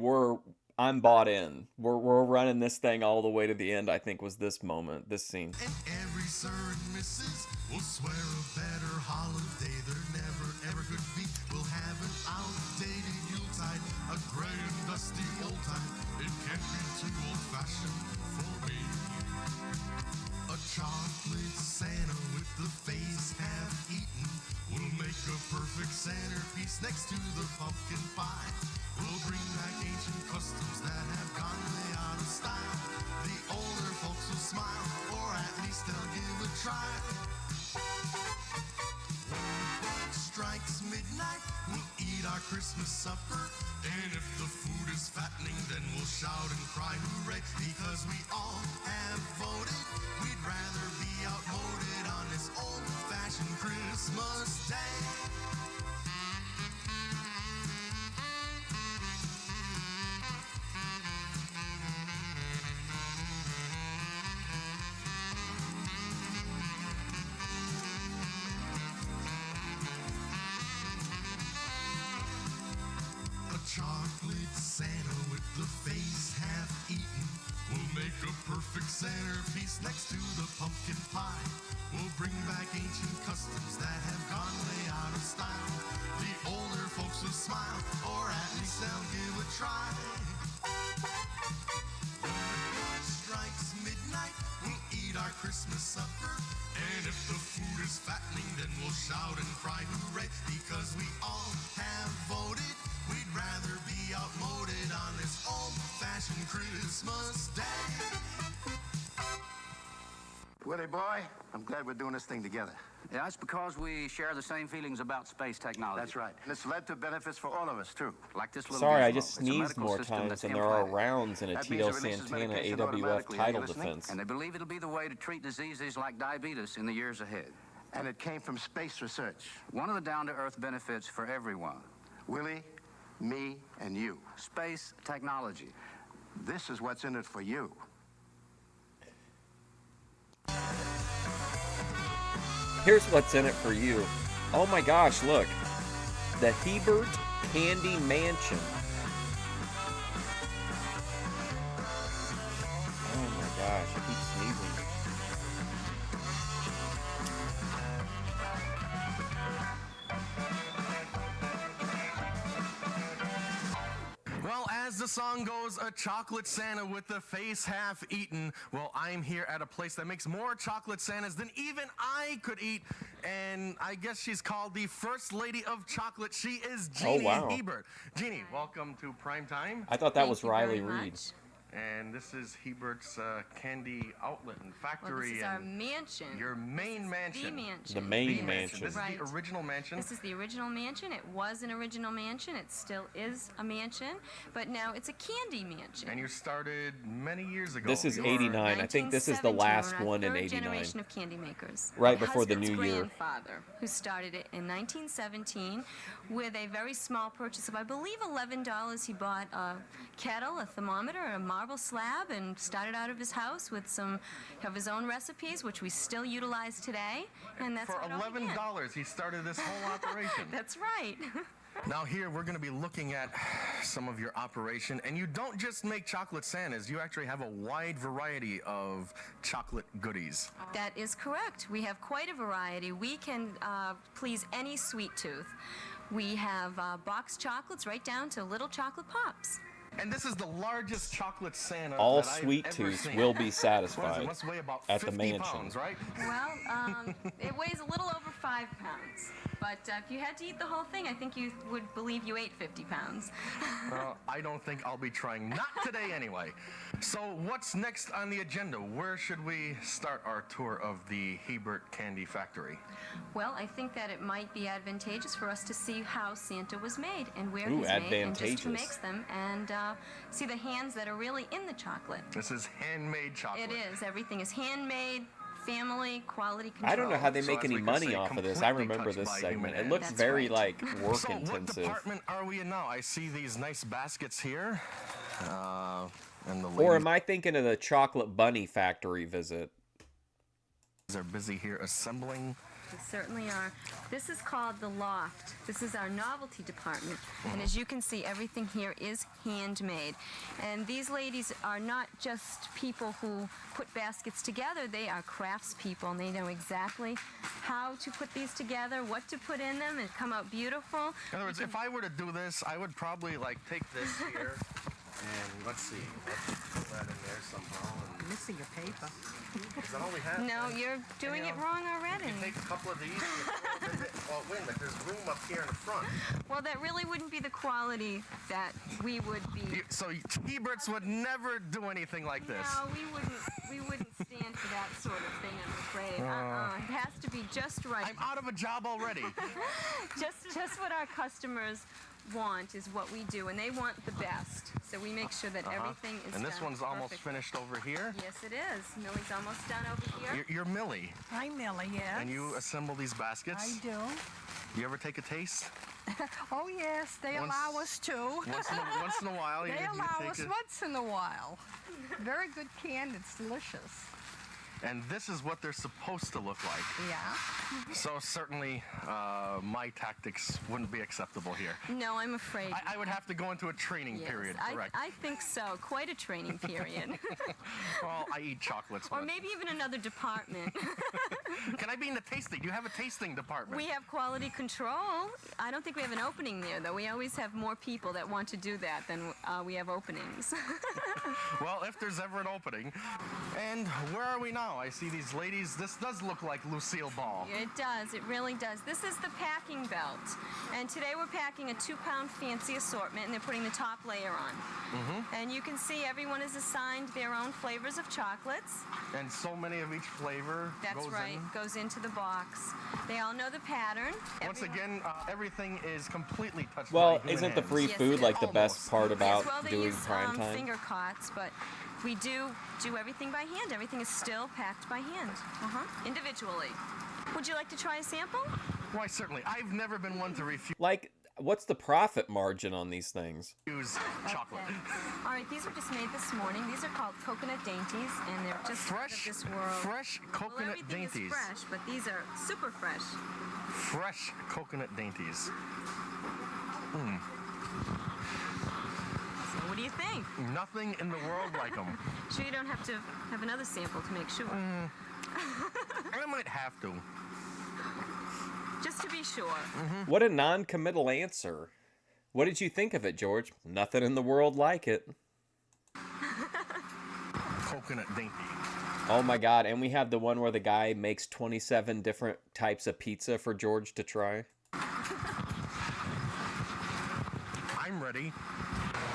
I'm bought in. We're running this thing all the way to the end. I think was this moment, this scene. Every sir and missus will swear a better holiday there never ever could be. We'll have an outdated Yuletide, a gray and dusty old time. It can't be too old-fashioned for me. A chocolate Santa with the face half eaten will make a perfect centerpiece next to the pumpkin pie. We'll bring back ancient customs that have gone way out of style. The older folks will smile, or at least they'll give a try. Strikes midnight, we'll eat our Christmas supper. And if the food is fattening, then we'll shout and cry hooray. Because we all have voted, we'd rather be outvoted on this old-fashioned Christmas day. Chocolate Santa with the face half eaten will make a perfect centerpiece next to the pumpkin pie. We'll bring back ancient customs that have gone way out of style. The older folks will smile, or at least they'll give a try. Strikes midnight, we'll eat our Christmas supper. And if the food is fattening, then we'll shout and cry hooray. Because we all have voted, we'd rather be outmoded on this old-fashioned Christmas day. Willie boy, I'm glad we're doing this thing together. Yeah, that's because we share the same feelings about space technology. That's right. And it's led to benefits for all of us, too. Like this little Sorry, I gizmo. just It's a sneezed medical more system times that's than there are implanted. rounds in a That means Tito it releases Santana medication AWF automatically. Are you title listening? defense. And they believe it'll be the way to treat diseases like diabetes in the years ahead. And it came from space research. One of the down-to-earth benefits for everyone. Willie, me, and you. Space technology. This is what's in it for you. Here's what's in it for you. Oh my gosh, look. The Hebert Candy Mansion. Oh my gosh, I keep sneezing. Well, as the song goes, a chocolate Santa with the face half eaten. Well, I'm here at a place that makes more chocolate Santas than even I could eat. And I guess she's called the First Lady of Chocolate. She is Jeannie Hebert. Jeannie, welcome to Primetime. I thought that was Riley Reid. And this is Hebert's candy outlet and factory. Well, this is our mansion. Your main mansion. The mansion. The main mansion. This is the original mansion. This is the original mansion. It was an original mansion. It still is a mansion, but now it's a candy mansion. And you started many years ago. This is 89. I think this is the last one in 89. Third generation of candy makers. Right My before the husband's new year. grandfather, who started it in 1917 with a very small purchase of, I believe, $11. He bought a kettle, a thermometer, a marble slab, and started out of his house with some of his own recipes, which we still utilize today. And that's For how it all began. $11, he started this whole operation. That's right. Now here we're going to be looking at some of your operation, and you don't just make chocolate Santas, you actually have a wide variety of chocolate goodies. That is correct. We have quite a variety. We can please any sweet tooth. We have boxed chocolates right down to little chocolate pops. And this is the largest chocolate Santa All that I've sweet ever tooths seen. will be What is satisfied it? Must weigh about at the 50 mansion. pounds, right? Well, it weighs a little over 5 pounds. But if you had to eat the whole thing, I think you would believe you ate 50 pounds. Well, I don't think I'll be trying. Not today, anyway. So what's next on the agenda? Where should we start our tour of the Hebert Candy Factory? Well, I think that it might be advantageous for us to see how Santa was made and where Ooh, he's made and just who advantageous. makes them, and see the hands that are really in the chocolate. This is handmade chocolate. It is. Everything is handmade, family, quality control. I don't know how they So make as any we could money say, off of this. I completely remember touched this by segment. human It looks That's very right. like work So what intensive. department are we in now? I see these nice baskets here. And the Or lady- am I thinking of the chocolate bunny factory visit? They're busy here assembling. We certainly are. This is called the loft. This is our novelty department. And as you can see, everything here is handmade. And these ladies are not just people who put baskets together. They are craftspeople, and they know exactly how to put these together, what to put in them, and come out beautiful. In other words, if I were to do this, I would probably like take this here and let's see, let's put that in there somehow. And missing your paper. Is that all we have? No, you're doing it wrong already. You take a couple of these. Oh, wait a minute, there's room up here in the front. Well, that really wouldn't be the quality that we would be. So Heberts would never do anything like this. No, we wouldn't stand for that sort of thing, I'm afraid. It has to be just right. I'm out of a job already. just what our customers want is what we do, and they want the best. So we make sure that everything is And this done one's almost perfectly. finished over here. Yes, it is. Millie's almost done over here. You're Millie. I'm Millie, yes. And you assemble these baskets? I do. You ever take a taste? Oh, yes, they allow us to. Once in a while. They you allow take us it. once in a while. Very good canned. It's delicious. And this is what they're supposed to look like. Yeah. So certainly my tactics wouldn't be acceptable here. No, I'm afraid. I would have to go into a training Yes, period, correct? I think so. Quite a training period. Well, I eat chocolates. Or but- maybe even another department. Can I be in the tasting? Do you have a tasting department? We have quality control. I don't think we have an opening there, though. We always have more people that want to do that than we have openings. Well, if there's ever an opening. And where are we now? I see these ladies. This does look like Lucille Ball. It does. It really does. This is the packing belt. And today we're packing a 2-pound fancy assortment, and they're putting the top layer on. And you can see everyone is assigned their own flavors of chocolates. And so many of each flavor That's goes right. in. Goes into the box. They all know the pattern. Once again, everything is completely touched Well, by human isn't the hands. free Yes, food it like is. the best part about Yes, well, they doing use prime time? finger cots, but we do everything by hand. Everything is still packed by hand, individually. Would you like to try a sample? Why, certainly. I've never been one to refuse Like, what's the profit margin on these things? chocolate. All right, these were just made this morning. These are called coconut dainties, and they're just out of this world. Fresh Well, coconut everything dainties. is fresh, but these are super fresh. Fresh coconut dainties. So what do you think? Nothing in the world like them. Sure you don't have to have another sample to make sure? I might have to. Just to be sure. What a non-committal answer. What did you think of it, George? Nothing in the world like it. Coconut dainty. Oh my god, and we have the one where the guy makes 27 different types of pizza for George to try. I'm ready.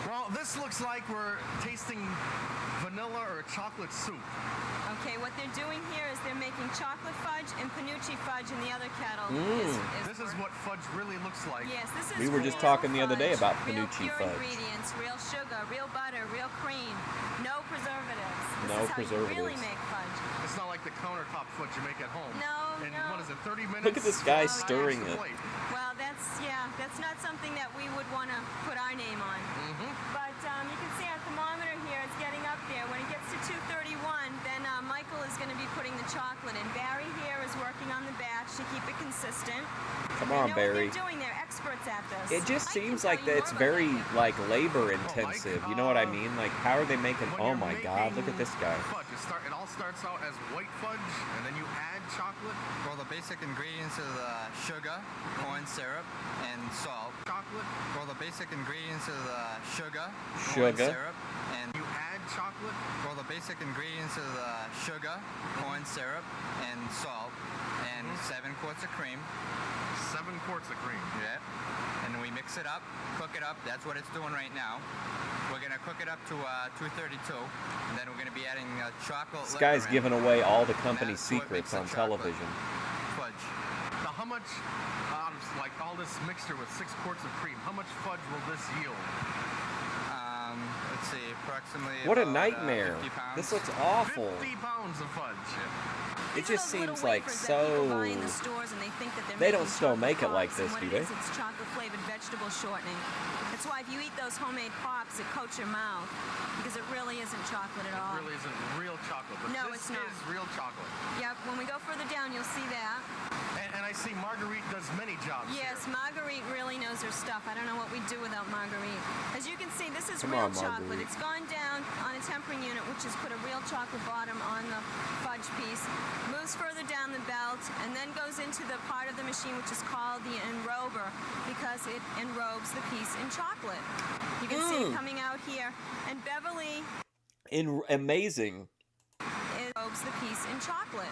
Well, this looks like we're tasting vanilla or chocolate soup. Okay, what they're doing here is they're making chocolate fudge and panucci fudge in the other kettle. This is what fudge really looks like. Yes, this is We were just real talking the other day fudge, about real panucci pure fudge. ingredients, real sugar, real butter, real cream, no preservatives. This No is how you really preservatives. make fudge. It's not like the countertop fudge you make at home. No, And no. what is it, 30 minutes? Look at this guy stirring it. Well, that's not something that we would want to put our name on. But you can see our thermometer here, it's getting up there. When it gets to 231, then Michael is going to be putting the chocolate in. Barry here is working on the batch to keep it consistent. Come They on, know Barry. what they're doing. They're experts at this. It just seems like that it's very like labor intensive. You know what I mean? Like, how are they making? Oh my god, look at this guy. Fudge. It all starts out as white fudge, and then you add chocolate. Well, the basic ingredients are sugar, corn syrup, and salt. Chocolate. Well, the basic ingredients are sugar, corn Sugar. syrup, and you add chocolate. Well, the basic ingredients are sugar, corn syrup, and salt, and 7 quarts of cream. 7 quarts of cream. Yep. And then we mix it up, cook it up. That's what it's doing right now. We're gonna cook it up to 232, and then we're gonna be adding chocolate. This guy's liquor in. giving away all the And company's that's what secrets makes the on chocolate television. Fudge. Now, how much, like all this mixture with 6 quarts of cream, how much fudge will this yield? Let's see, approximately. What a about, nightmare. 50 pounds. This looks awful. 50 pounds of fudge. It just seems like Wafers that people buy in so... the stores and they think that they're They making don't still chocolate make it like pops, this, and do what they? it is, it's chocolate flavored vegetable shortening. That's why if you eat those homemade pops, it coats your mouth because it really isn't chocolate at all. It really isn't real chocolate, but No, this it's not. is real chocolate. Yep, when we go for see Marguerite does many jobs. Yes, Marguerite really knows her stuff. I don't know what we'd do without Marguerite. As you can see, this is Come real on, chocolate. Marguerite. It's gone down on a tempering unit, which has put a real chocolate bottom on the fudge piece, moves further down the belt, and then goes into the part of the machine which is called the enrober, because it enrobes the piece in chocolate. You can see it coming out here. And Beverly Amazing. enrobes the piece in chocolate.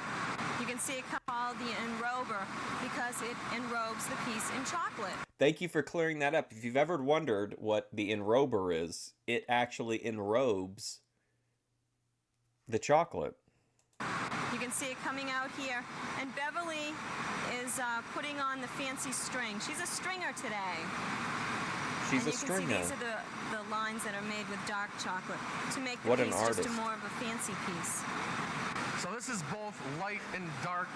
You can see it called the enrober because it enrobes the piece in chocolate. Thank you for clearing that up. If you've ever wondered what the enrober is, it actually enrobes the chocolate. You can see it coming out here. And Beverly is putting on the fancy string. She's a stringer today. She's and a you stringer. can see these are the lines that are made with dark chocolate to make the What an piece just artist. a more of a fancy piece. So this is both light and dark.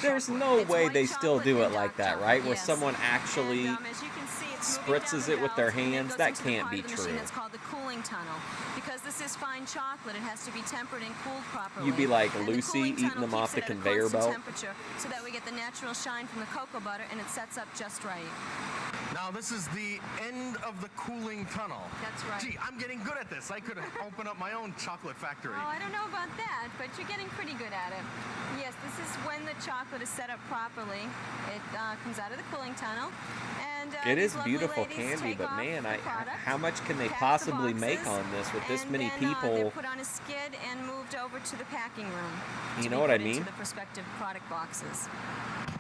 There's no way they still do it like that, right? Where someone actually And, as you can see, it's moving spritzes down it the with their belt, and then hands. goes That into the can't part be of the machine true. That's called the cooling tunnel. Because this is fine chocolate, it has to be tempered and cooled properly. You'd be like And the Lucy cooling eating tunnel them off keeps the it at a conveyor constant belt. temperature so that we get the natural shine from the cocoa butter and it sets up just right. Now this is the end of the cooling tunnel. That's right. Gee, I'm getting good at this. I could open up my own chocolate factory. Oh, I don't know about that, but you're getting pretty good at it. Yes, this is when the chocolate is set up properly. It comes out of the cooling tunnel. And It these is lovely beautiful ladies candy, take but off man, the product, how much can they pack the possibly make boxes, on this with this and many then, they're people? put on a skid and moved over to the packing room. You to know be what I put into mean? the prospective product boxes.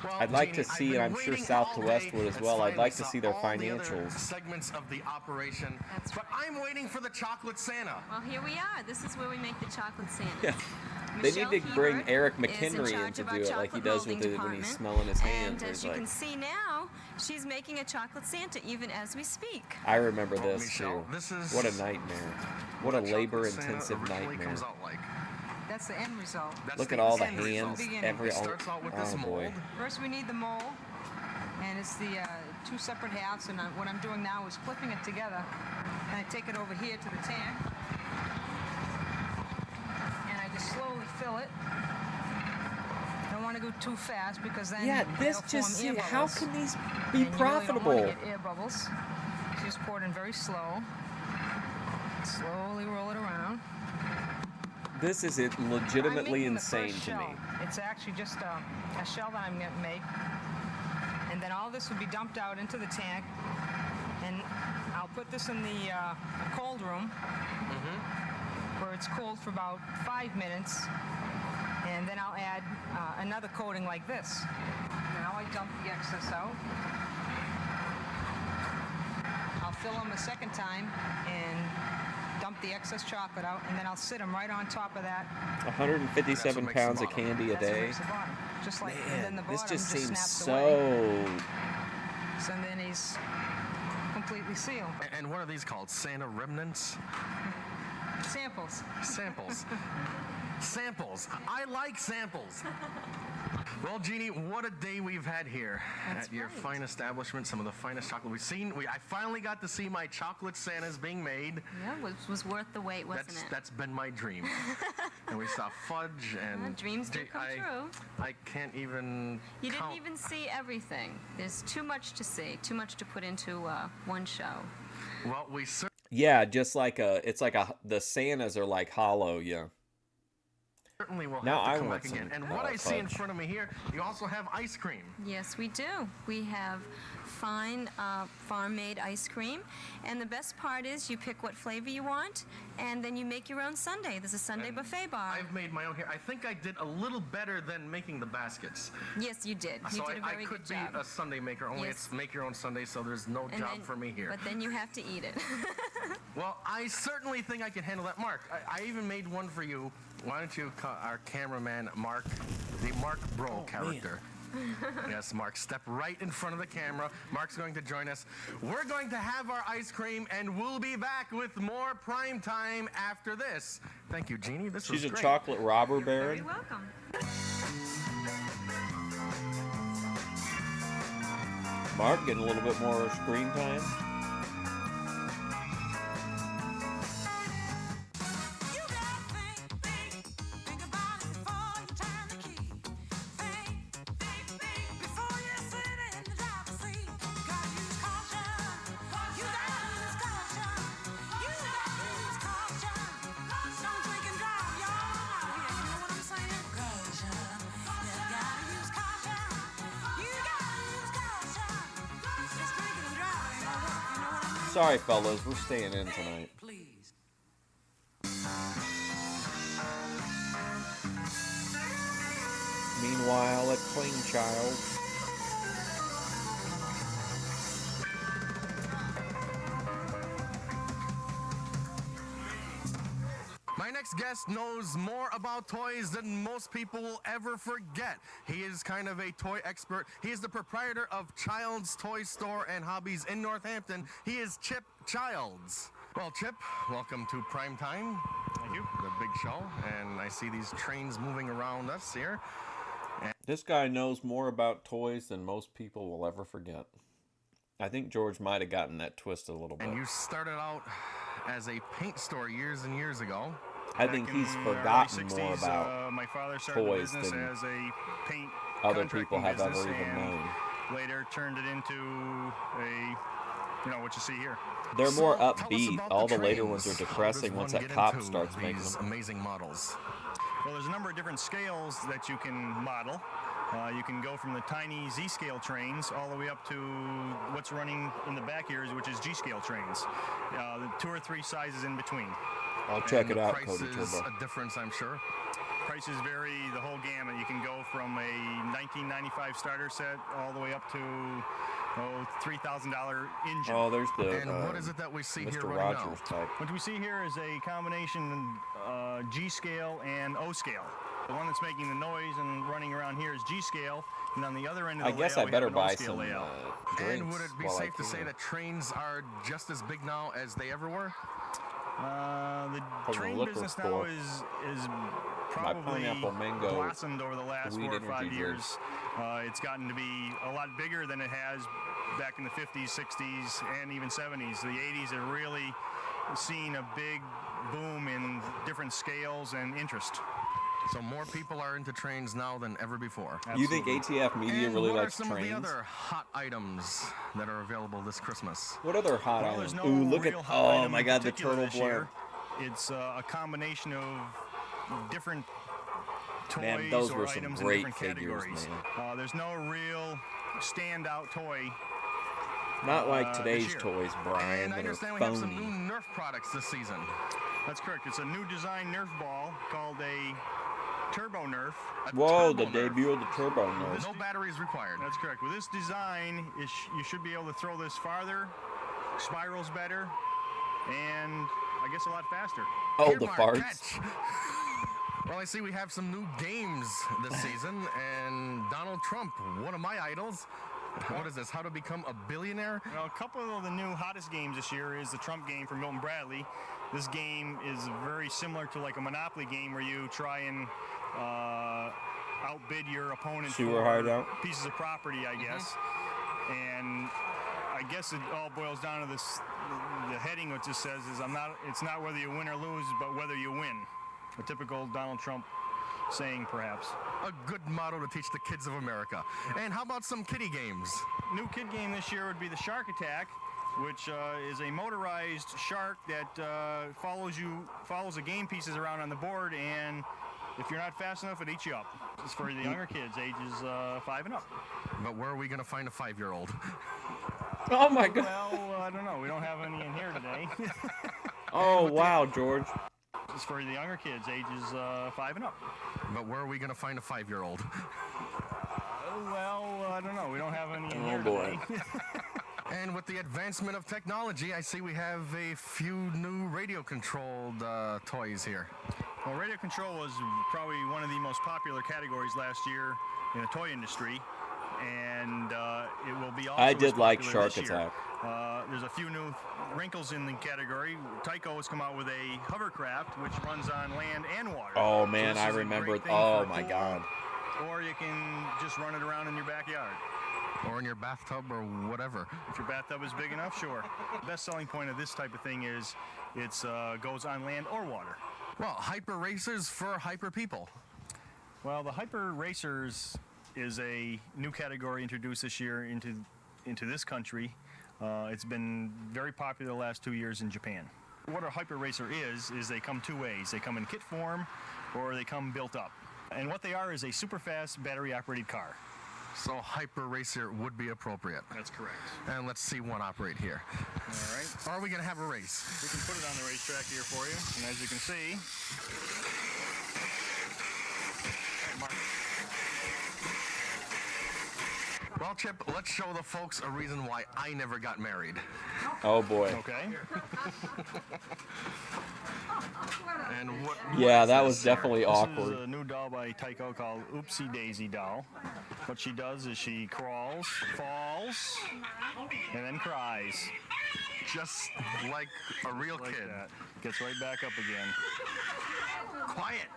Well, I'd like Jeannie, to see, I've and I'm been sure waiting South all to day. Westwood as Let's well. I'd finally like to saw see their all the other financials. segments of the operation. But I'm waiting for the chocolate Santa. Well, here we are. This is where we make the chocolate Santa. Yeah. They need Michelle to bring Hebert Eric is in McHenry in charge to of do our it like he chocolate does molding with it when he's department. smelling his hands. And where as he's you like, can see now, she's making a chocolate Santa even as we speak. I remember Well, this Michelle, too. this is What a nightmare. What a chocolate labor-intensive Santa originally nightmare. comes out like. That's the end result. That's Look the at all the end result. hands. Every It starts out with this oh boy. mold. First we need the mold, and it's the two separate halves, and what I'm doing now is flipping it together, and I take it over here to the tank, and I just slowly fill it. Don't want to go too fast because then Yeah, this it'll just form air how bubbles, can these and be you really profitable? don't want to get air bubbles. So you just pour it in very slow. Slowly roll it around. This is I'm legitimately making the insane first to shell. me. It's actually just a shell that I'm going to make. And then all this will be dumped out into the tank. And I'll put this in the cold room where it's cold for about 5 minutes. And then I'll add another coating like this. Now I dump the excess out. I'll fill them a second time and dump the excess chocolate out, and then I'll sit them right on top of that. 157 pounds of candy a That's what day. makes the bottom. Just like, and then the Man, this bottom just seems snaps so. away. So then he's completely sealed. And what are these called? Santa remnants? Samples. Samples. Samples. I like samples. Well, Jeannie, what a day we've had here That's at your right. fine establishment. Some of the finest chocolate we've seen. I finally got to see my chocolate Santas being made. Yeah, it was worth the wait, wasn't it? That's been my dream. And we saw fudge and dreams do come true. I can't even You count. didn't even see everything. There's too much to see, too much to put into one show. Well, we Yeah, just like the Santas are like hollow. Yeah. certainly will Now have to I come want back again. some, And what I see in fudge. front of me here, you also have ice cream. Yes, we do. We have fine farm-made ice cream, and the best part is you pick what flavor you want, and then you make your own sundae. There's a Sunday buffet bar. I've made my own here. I think I did a little better than making the baskets. Yes, you did. You So did a very I could good be job. a Sunday maker, only Yes. it's make your own Sunday, so there's no And job then- for me here. But then you have to eat it. Well, I certainly think I can handle that. Mark, I even made one for you. Why don't you call our cameraman, Mark, the Mark Bro character. Yes, Mark, step right in front of the camera. Mark's going to join us. We're going to have our ice cream, and we'll be back with more prime time after this. Thank you, Jeannie. This was She's a great. chocolate robber You're baron. very welcome. Mark getting a little bit more screen time. Before Sorry, fellas, we're staying in tonight. Meanwhile, at Clean Child. My next guest knows more about toys than most people will ever forget. He is kind of a toy expert. He is the proprietor of Child's Toy Store and Hobbies in Northampton. He is Chip Childs. Well, Chip, welcome to Prime Time. Thank you. The big show. And I see these trains moving around us here. This guy knows more about toys than most people will ever forget. I think George might have gotten that twist a little bit. And you started out as a paint store years and years ago. I think he's forgotten more about my father started toys the business than as a paint other people have ever business, even and known. later turned it into a, what you see here. They're more Tell us upbeat. about All the later trains. ones are How depressing does once one that get cop into starts making these them. amazing models? Well, there's a number of different scales that you can model. You can go from the tiny Z-scale trains all the way up to what's running in the back here, which is G-scale trains. The 2 or 3 sizes in between. I'll check And it the out, price Cody is Turbo. a difference, I'm sure. Prices vary the whole gamut. You can go from a $19.95 starter set all the way up to $3,000 engine. Oh, there's the And what is it that we see here Mr. right Rogers now? type. What we see here is a combination G-scale and O-scale. The one that's making the noise and running around here is G-scale, and on the other end of the I guess layout, I better we have an buy O-scale some layout. drinks. And would it be while I safe to say can. that trains are just as big now as they ever were? The From the train liquor business now store. is My probably pineapple mango blossomed over the last sweet 4 or 5 energy years. It's gotten to be a lot bigger than it has back in the 50s, 60s, and even 70s. The 80s have really seen a big boom in different scales and interest. So more people are into trains now than ever before. You think ATF Media And really what likes are some trains? of the other hot items that are available this Christmas? What other hot Well, there's items? no Ooh, look at real hot oh item my in God, the particular turtle this year. blimp. It's a combination of different toys Man, those or were some items great in different figures, categories. man. There's no real standout toy. Not like this today's year. toys, Brian, And I that are understand we have some phony. new Nerf products this season. That's correct. It's a new design Nerf ball called a Turbo Nerf. Whoa, the Turbo Nerf. debut of the Turbo Nerf. No batteries required. That's correct. With this design, you should be able to throw this farther, spirals better, and I guess a lot faster. Oh, Here, the Mark, farts. catch. Well, I see we have some new games this season, and Donald Trump, one of my idols. What is this? How to become a billionaire? Well, a couple of the new hottest games this year is the Trump game from Milton Bradley. This game is very similar to like a Monopoly game where you try and outbid your opponent Sewer for hideout? pieces of property, I guess. And I guess it all boils down to this. The heading which just says is it's not whether you win or lose, but whether you win. A typical Donald Trump saying, perhaps. A good motto to teach the kids of America. And how about some kiddie games? New kid game this year would be the Shark Attack, which is a motorized shark that follows the game pieces around on the board, and if you're not fast enough, it eats you up. It's for the younger kids, ages 5 and up. But where are we going to find a 5-year-old? Oh my God. Well, I don't know. We don't have any in here today. Oh wow, George. It's for the younger kids, ages 5 and up. But where are we going to find a 5-year-old? Well, I don't know. We don't have any in here boy. today. And with the advancement of technology, I see we have a few new radio-controlled toys here. Well, radio control was probably one of the most popular categories last year in the toy industry, and it will be also I as did like popular Shark this year. Attack. There's a few new wrinkles in the category. Tyco has come out with a hovercraft which runs on land and water. Oh So man, this I is a remember. great thing Oh for a my pool, God. Or you can just run it around in your backyard. Or in your bathtub or whatever. If your bathtub is big enough, sure. The best selling point of this type of thing is it goes on land or water. Well, hyper racers for hyper people. Well, the Hyper Racers is a new category introduced this year into this country. It's been very popular the last 2 years in Japan. What a Hyper Racer is they come two ways. They come in kit form or they come built up. And what they are is a super fast battery operated car. So Hyper Racer would be appropriate. That's correct. And let's see one operate here. All right. Are we going to have a race? We can put it on the racetrack here for you. And as you can see, well, Chip, let's show the folks a reason why I never got married. Oh boy. Okay. And what Yeah, is that this was here? definitely this awkward. is a new doll by Tycho called Oopsie Daisy Doll. What she does is she crawls, falls, and then cries. Just like a real Like kid. that. Gets right back up again. Quiet.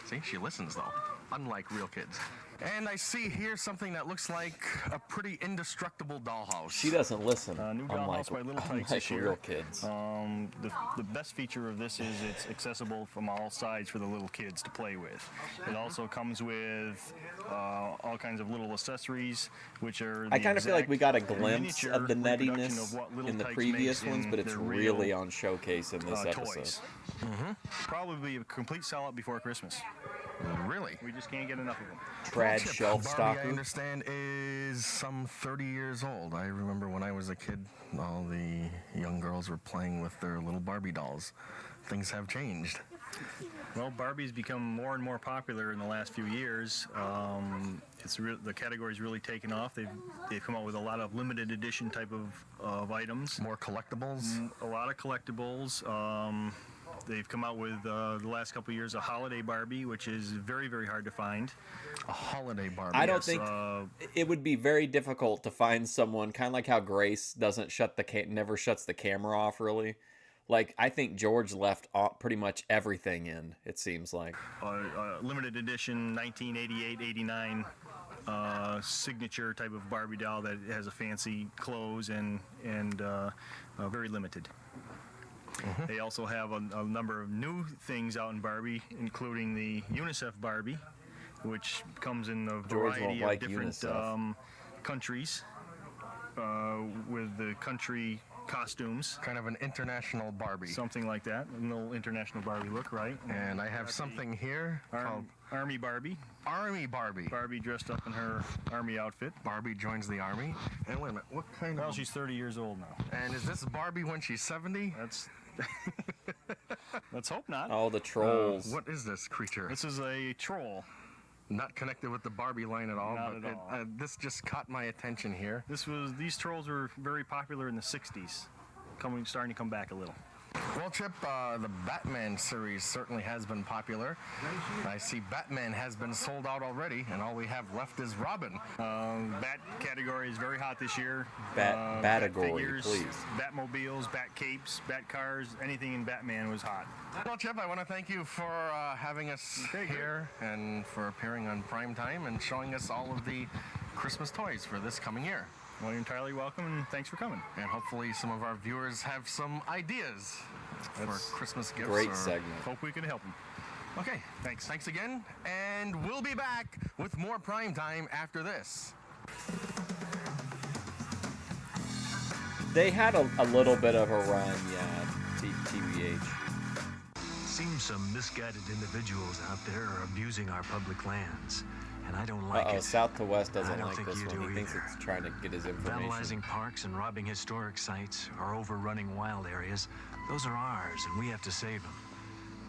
See, she listens though, unlike real kids. And I see here something that looks like a pretty indestructible dollhouse. She doesn't listen. New unlike, dollhouse by Little Tykes unlike this year. real kids. The best feature of this is it's accessible from all sides for the little kids to play with. It also comes with all kinds of little accessories, which are. I kind of feel like we got a glimpse miniature of the reproduction nettiness of what Little in the Tykes previous makes ones, in but it's their really real, on showcase in this episode. toys. Probably a complete sellout before Christmas. Really? We just can't get enough of them. Trad Chip, shelf Barbie, stocker. I understand, is some 30 years old. I remember when I was a kid, all the young girls were playing with their little Barbie dolls. Things have changed. Well, Barbie's become more and more popular in the last few years. The category's really taken off. They've come out with a lot of limited edition type of items. More collectibles? A lot of collectibles. They've come out with, the last couple of years, a holiday Barbie, which is very, very hard to find. A holiday Barbie? I don't think it would be very difficult to find someone, kind of like how Grace doesn't never shuts the camera off, really. Like, I think George left pretty much everything in, it seems like. Limited edition 1988-89 signature type of Barbie doll that has a fancy clothes and very limited. They also have a number of new things out in Barbie, including the UNICEF Barbie, which comes in a variety of different countries with the country costumes. Kind of an international Barbie. Something like that. A little international Barbie look, right? And I have something here called Army Barbie. Army Barbie. Barbie dressed up in her army outfit. Barbie joins the army. And wait a minute, what kind of... Well, she's 30 years old now. And is this Barbie when she's 70? Let's hope not. Oh, the trolls. What is this creature? This is a troll. Not connected with the Barbie line at all, Not but at all. This just caught my attention here. These trolls were very popular in the 60s, starting to come back a little. Well, Chip, the Batman series certainly has been popular. I see Batman has been sold out already, and all we have left is Robin. Bat category is very hot this year. Batagory, figures, please. Batmobiles, Bat capes, Bat cars, anything in Batman was hot. Well, Chip, I want to thank you for having us here and for appearing on Primetime and showing us all of the Christmas toys for this coming year. Well, you're entirely welcome, and thanks for coming. And hopefully some of our viewers have some ideas for Christmas gifts. Great segment. Hope we can help them. Okay, thanks again, and we'll be back with more Primetime after this. They had a little bit of a run, yeah, TBH. Seems some misguided individuals out there are abusing our public lands. And I don't like it. South to West doesn't I don't like think this you one. do He thinks either. it's trying to get his information. Vandalizing parks and robbing historic sites or overrunning wild areas, those are ours, and we have to save them.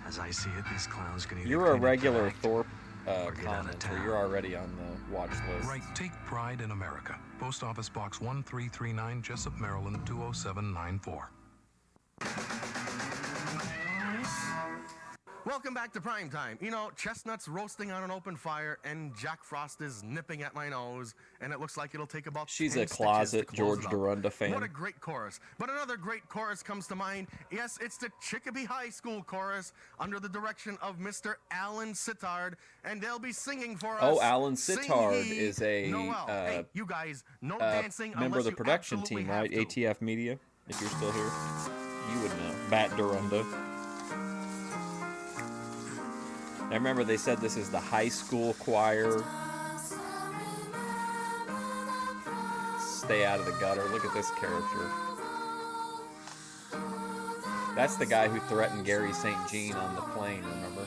As I see it, these clowns can either You're a clean up their regular act Thorpe or get out of commenter. town. You're already on the watch list. Right, take pride in America. Post Office Box 1339, Jessup, Maryland 20794. Welcome back to Primetime. You know, chestnuts roasting on an open fire and Jack Frost is nipping at my nose, and it looks like it'll take about She's 10 a stitches closet to close George it up. Dorunda fan. What a great chorus. But another great chorus comes to mind. Yes, it's the Chicopee High School chorus under the direction of Mr. Alan Sittard, and they'll be singing for us. Oh, Alan Sing Sittard Ye is a Noel. Hey, you guys, no dancing member unless of the you production absolutely team, have right? to. ATF Media, if you're still here. You would know. Bat Dorunda. I remember they said this is the high school choir. Stay out of the gutter. Look at this character. That's the guy who threatened Gary St. Jean on the plane, remember?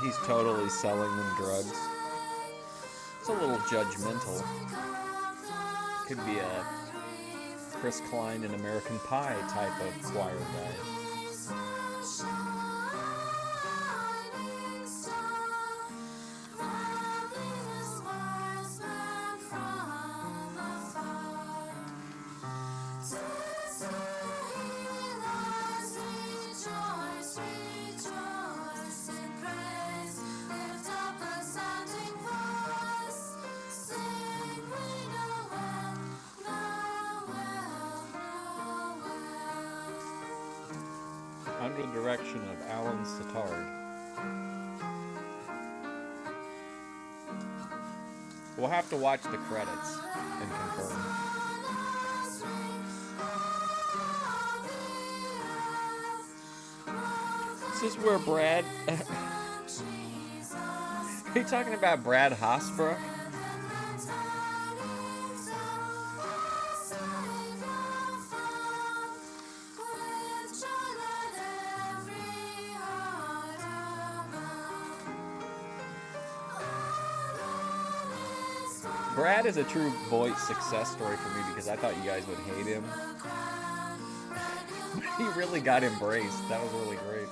He's totally selling them drugs. It's a little judgmental. Could be a Chris Klein in American Pie type of choir guy. Under the direction of Alan Sittard. We'll have to watch the credits and confirm. This is where Brad... Are you talking about Brad Hasbrook? Brad is a true voice success story for me because I thought you guys would hate him. He really got embraced. That was really great.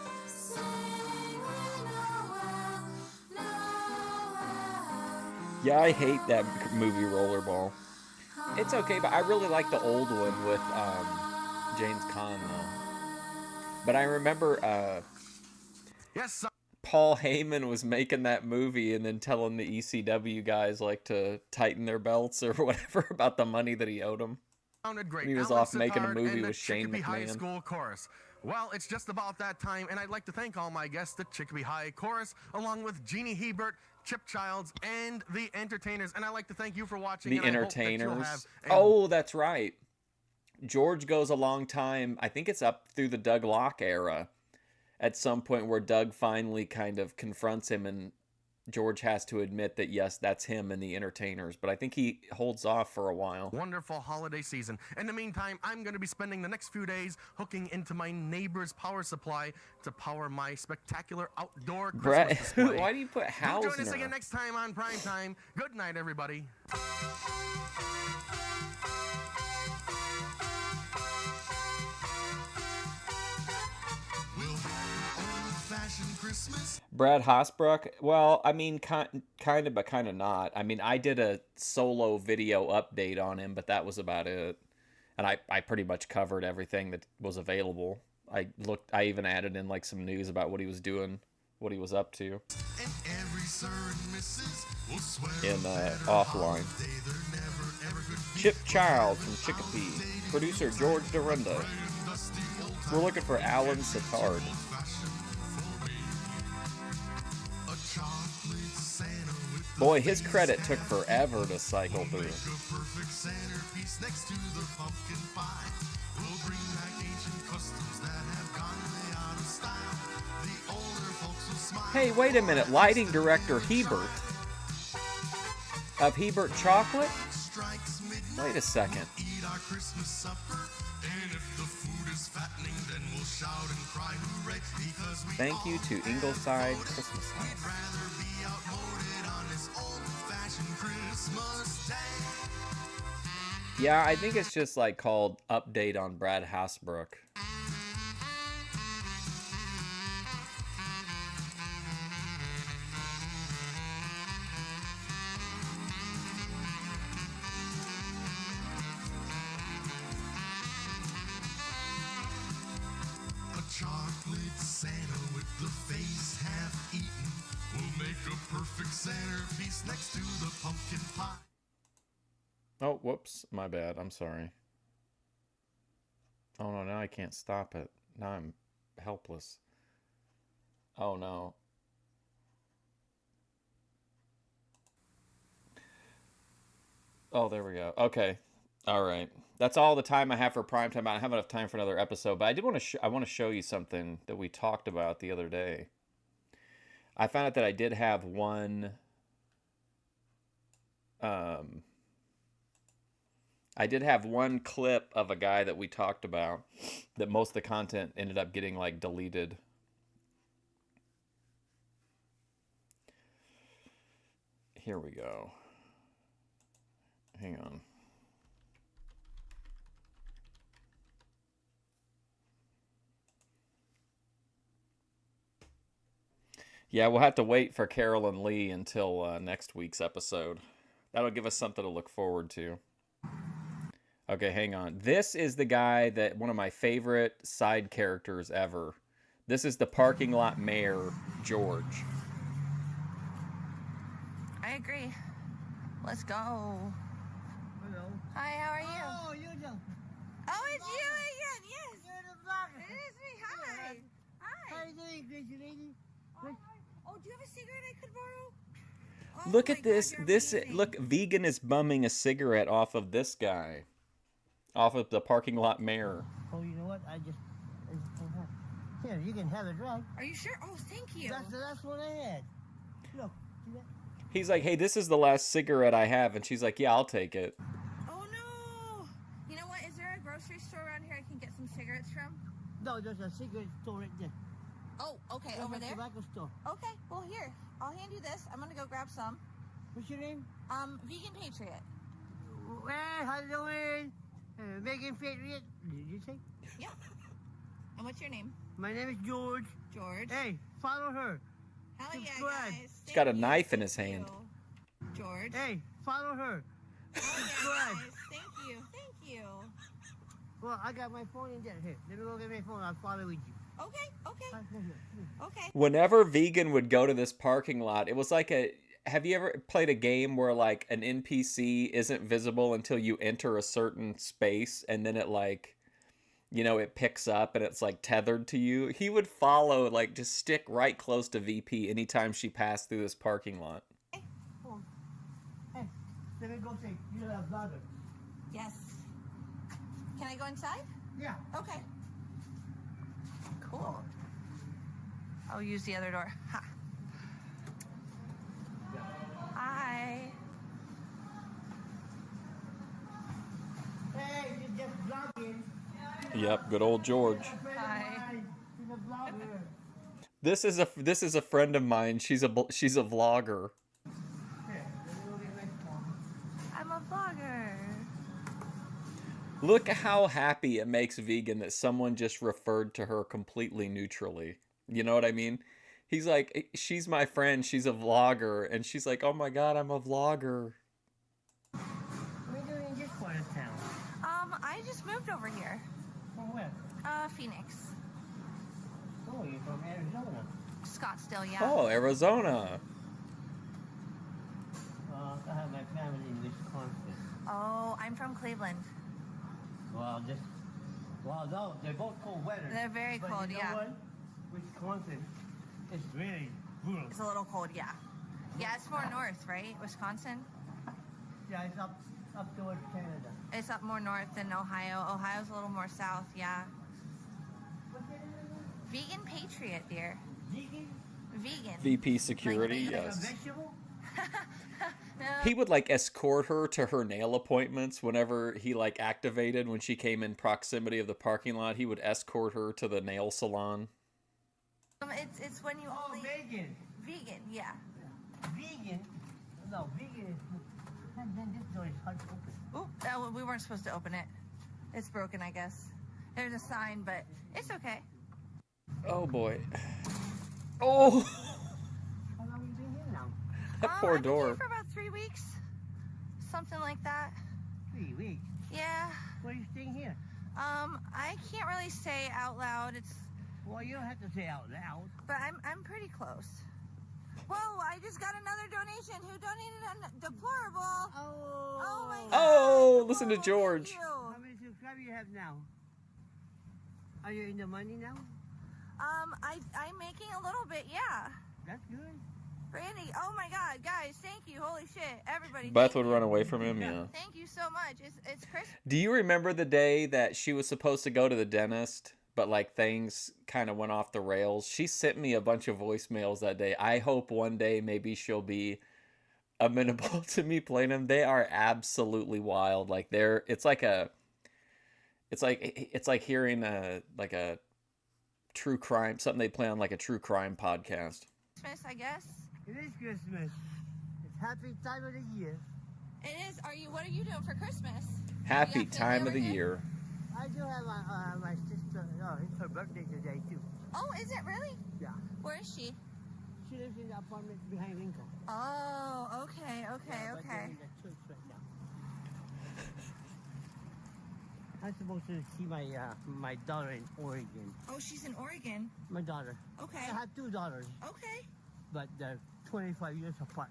Yeah, I hate that movie Rollerball. It's okay, but I really like the old one with James Caan, though. But I remember Paul Heyman was making that movie and then telling the ECW guys like to tighten their belts or whatever about the money that he owed them. Sounded great. He was Alan off making a Sittard movie and the with Shane Chicopee High McMahon. School Chorus. Well, it's just about that time, and I'd like to thank all my guests, the Chicopee High Chorus, along with Jeannie Hebert, Chip Childs, and the Entertainers. And I'd like to thank you for watching. The and I hope that you'll Entertainers. have a- Oh, that's right. George goes a long time. I think it's up through the Doug Locke era. At some point where Doug finally kind of confronts him and George has to admit that, yes, that's him and the Entertainers. But I think he holds off for a while. Wonderful holiday season. In the meantime, I'm going to be spending the next few days hooking into my neighbor's power supply to power my spectacular outdoor Christmas Brett, display. why do you put Join us Hausner? again next time on Prime Time. Good night, everybody. Brad Hasbrook? Well, I mean, kind of, but kind of not. I mean, I did a solo video update on him, but that was about it. And I pretty much covered everything that was available. I even added in like some news about what he was doing, what he was up to. In offline. Chip Child from Chicopee. Producer George Dorunda. We're looking for Alan Sittard. Boy, his credit took forever to cycle through. Hey, wait a minute. Lighting director Hebert of Hebert Chocolate? Wait a second. Thank you to Ingleside Christmas House. Yeah, I think it's just like called Update on Brad Hasbrook. Chocolate Santa with the face half eaten will make a perfect centerpiece next to the pumpkin pie. Oh, whoops. My bad. I'm sorry. Oh, no. Now I can't stop it. Now I'm helpless. Oh, no. Oh, there we go. Okay. All right. That's all the time I have for primetime. I don't have enough time for another episode, but I did want to I want to show you something that we talked about the other day. I found out that I did have one I did have one clip of a guy that we talked about that most of the content ended up getting like deleted. Here we go. Hang on. Yeah, we'll have to wait for Carolyn Lee until next week's episode. That'll give us something to look forward to. Okay, hang on. This is the guy that one of my favorite side characters ever. This is the parking lot mayor, George. I agree. Let's go. Hello. Hi, how are you? Oh, you do. Oh, it's you again. Yes. You're the vlogger. It is me. Hi. Hi. How are you doing, crazy lady? Oh, do you have a cigarette I could borrow? Look at this. Look, Vegan is bumming a cigarette off of this guy. Off of the parking lot mayor. Oh, you know what? Here, you can have it, right? Are you sure? Oh, thank you. That's the last one I had. Look, see that? He's like, hey, this is the last cigarette I have. And she's like, yeah, I'll take it. Oh, no. You know what? Is there a grocery store around here I can get some cigarettes from? No, there's a cigarette store right there. Oh, okay, There's over a there? tobacco store. Okay, well, here. I'll hand you this. I'm going to go grab some. What's your name? Vegan Patriot. Well, hello, Megan Patriot. Did you say? Yeah. And what's your name? My name is George. George. Hey, follow her. Hell Subscribe. yeah, guys. He's got a knife in his hand. George. Hey, follow her. Subscribe. Thank you. Thank you. Well, I got my phone in there. Here, let me go get my phone. I'll follow with you. Okay. Okay. Whenever Vegan would go to this parking lot, it was like a... Have you ever played a game where, like, an NPC isn't visible until you enter a certain space, and then it, like, you know, it picks up and it's, like, tethered to you? He would follow, like, just stick right close to VP anytime she passed through this parking lot. Hey, let me go say, you're a vlogger. Yes. Can I go inside? Yeah. Okay. Cool. I'll use the other door. Ha. Hi. Hey, you're just vlogging. Yep, good old George. Hi. You're a vlogger. This is a friend of mine. She's a vlogger. I'm a vlogger. Look how happy it makes Vegan that someone just referred to her completely neutrally. You know what I mean? He's like, she's my friend, she's a vlogger, and she's like, oh my god, I'm a vlogger. What are you doing in this part of town? I just moved over here. From where? Phoenix. Oh, you're from Arizona. Scottsdale, yeah. Oh, Arizona. I have my family in Wisconsin. Oh, I'm from Cleveland. Well, no, they're both cold weather. They're very but cold, you know yeah. What? Wisconsin is really brutal. It's a little cold, yeah. Yeah, it's more north, right? Wisconsin? Yeah, it's up towards Canada. It's up more north than Ohio. Ohio's a little more south, yeah. Vegan Patriot, dear. Vegan? Vegan. VP security, Like yes. A vegetable? No. He would like escort her to her nail appointments whenever he like activated when she came in proximity of the parking lot. He would escort her to the nail salon. It's when you only... vegan. Vegan, yeah. Vegan? No, vegan is... And then this door is hard to open. Oh, we weren't supposed to open it. It's broken, I guess. There's a sign, but it's okay. Oh boy. Oh! How long have you been here now? That poor I've been door. here for about 3 weeks. Something like that. 3 weeks? Yeah. Why are you staying here? I can't really say out loud. It's... Well, you don't have to say out loud. But I'm pretty close. Whoa, I just got another donation. Who donated a deplorable? Oh my god. Oh, listen to George. How many subscribers you have now? Are you in the money now? I'm making a little bit, yeah. That's good. Randy, oh my god, guys, thank you. Holy shit. Everybody. Beth thank would you. run away from him, yeah. Thank you so much. It's Chris. Do you remember the day that she was supposed to go to the dentist, but like things kind of went off the rails? She sent me a bunch of voicemails that day. I hope one day maybe she'll be amenable to me playing them. They are absolutely wild. Like it's like hearing a true crime, something they play on like a true crime podcast. Christmas, I guess. It is Christmas. It's happy time of the year. It is. What are you doing for Christmas? Happy time of the year. I do have my sister. Oh, it's her birthday today too. Oh, is it really? Yeah. Where is she? She lives in the apartment behind Lincoln. Oh, okay. Yeah, but they're Okay. in the church right now. I'm supposed to see my daughter in Oregon. Oh, she's in Oregon. My daughter. Okay. I have two daughters, Okay. but they're 25 years apart.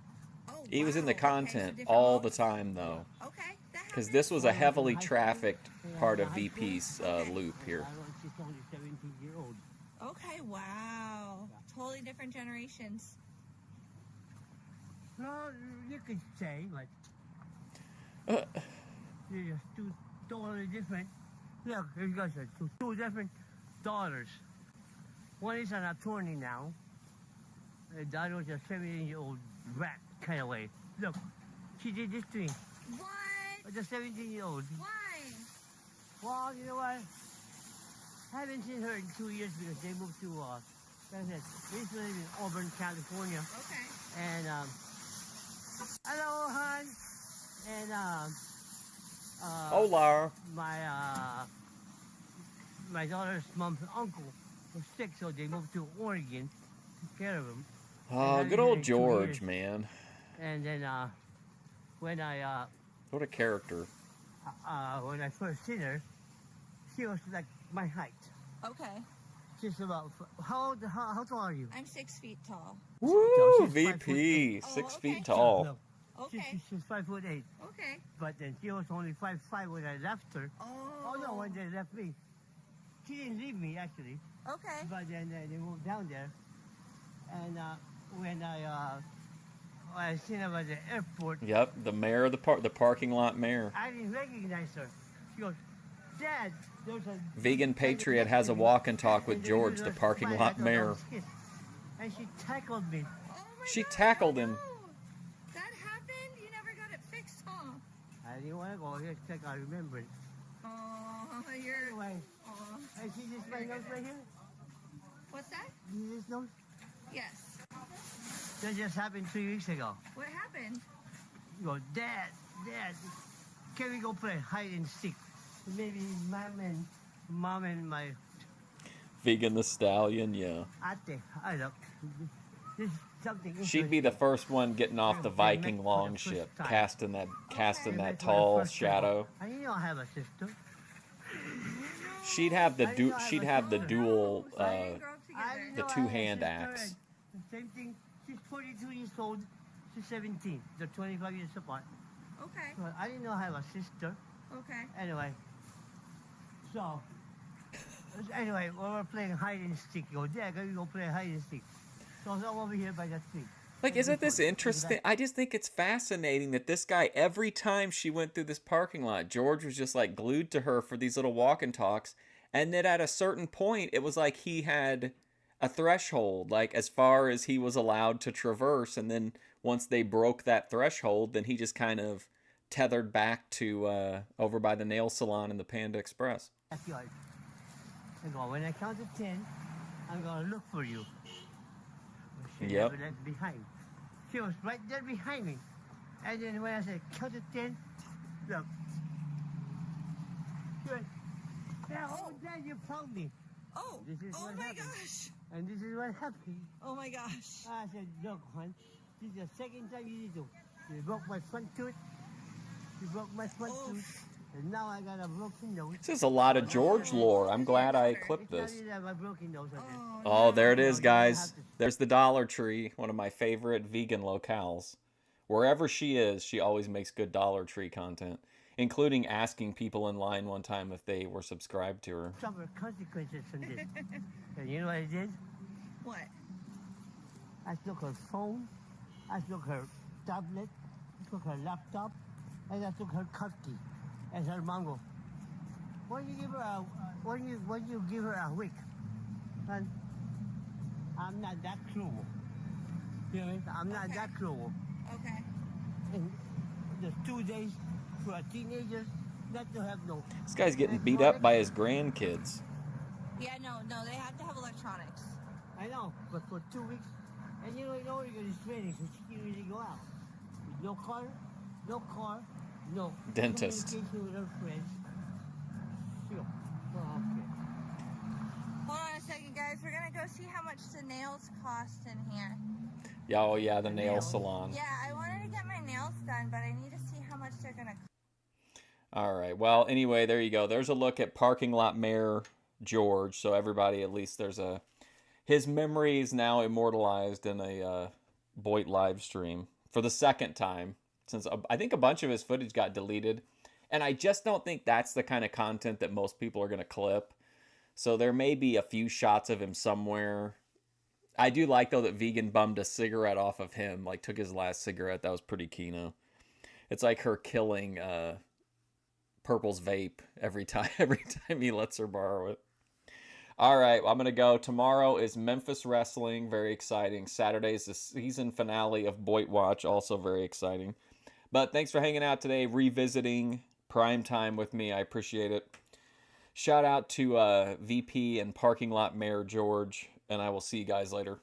Oh, He was in the wow. Okay, so content different all the modes. time, though. Okay. Because this was a heavily trafficked part of VP's loop here. She's only 17-year-old. Okay. Wow. Totally different generations. Well, you could say, but they're just two totally different. Look, you guys are two different daughters. One is an attorney now. The other was a 17-year-old rat kind of way. Look, she did this to me. What? The 17-year-old. Why? Well, you know what? I haven't seen her in 2 years because they moved to, like I said, they used to live in Auburn, California. Okay. And, hello, hon. And, Hola. My daughter's mom's uncle was sick, so they moved to Oregon to take care of him. Oh, good old George, man. And then, when I, What a character. when I first seen her, she was like my height. Okay. She's about, how tall are you? I'm 6 feet tall. Woo, she's VP, 5'8". 6 feet No, tall. Okay. She's 5'8". Okay. But then she was only 5'5" when I left her. Oh. No, when they left me. She didn't leave me, actually. Okay. But then they moved down there. And when I seen her at the airport, Yep, the mayor of the parking lot mayor. I didn't recognize her. She goes, Dad, there's a... Vegan Patriot has a walk and talk with George, the parking lot mayor. And she tackled me. She tackled him. That happened? You never got it fixed, huh? I didn't want to go here check. I remember it. Oh, you're... Anyway, Oh, and she just my nose right here. what's that? You just know? Yes. That just happened 3 weeks ago. What happened? You go, Dad, can we go play hide and seek? Maybe mom and my Vegan the Stallion, yeah. ate. I don't. This is something. She'd be the first one getting off the Viking longship, casting that tall shadow. I didn't know I have a sister. She'd have the dual the two-hand axe. The same thing. She's 42 years old. She's 17. They're 25 years apart. Okay. So I didn't know I have a sister. Okay. Anyway. So. Anyway, we were playing hide and seek. You go, Dad, can we go play hide and seek? So I'm over here by that tree. Like, isn't this interesting? I just think it's fascinating that this guy, every time she went through this parking lot, George was just like glued to her for these little walk and talks. And then at a certain point, it was like he had a threshold, like as far as he was allowed to traverse. And then once they broke that threshold, then he just kind of tethered back to over by the nail salon in the Panda Express. Backyard. I go, when I count to 10, I'm going to look for you. She Yep. never left behind. She was right there behind me. And then when I said, count to 10, look. She went, yeah, oh, Dad, you found me. Oh, This is oh what my happened. gosh. And this is what happened. Oh my gosh. I said, look, hon, this is the second time you did it. You broke my front tooth. You broke my front tooth. And now I got a broken nose. This is a lot of George lore. I'm glad I clipped this. It's not even my broken nose on this. Oh, there it is, guys. There's the Dollar Tree, one of my favorite vegan locales. Wherever she is, she always makes good Dollar Tree content, including asking people in line one time if they were subscribed to her. Suffer consequences from this. And you know what I did? What? I took her phone, I took her tablet, I took her laptop, and I took her car key. And her mom goes, when you give her a week, and I'm not that cruel. You know what I mean? I'm not that cruel. Okay. And there's 2 days for a teenager not to have no. This guy's getting beat up by his grandkids. Yeah, no, they have to have electronics. I know, but for 2 weeks, and you know you're going to training, so she can't really go out. No car, no car, no Dentist. communication with her friends. Sure. Oh, okay. Hold on a second, guys. We're gonna go see how much the nails cost in here. Yeah, oh yeah, the nail salon. Yeah, I wanted to get my nails done, but I need to see how much they're gonna cost. All right. Well, anyway, there you go. There's a look at parking lot mayor George. So everybody, at least his memory is now immortalized in a Boyd live stream for the second time, since I think a bunch of his footage got deleted. And I just don't think that's the kind of content that most people are going to clip. So there may be a few shots of him somewhere. I do like, though, that Vegan bummed a cigarette off of him, like took his last cigarette. That was pretty kino. It's like her killing Purple's vape every time he lets her borrow it. All right, well, I'm going to go. Tomorrow is Memphis Wrestling, very exciting. Saturday is the season finale of Boyd Watch, also very exciting. But thanks for hanging out today, revisiting Primetime with me. I appreciate it. Shout out to VP and Parking Lot Mayor George, and I will see you guys later.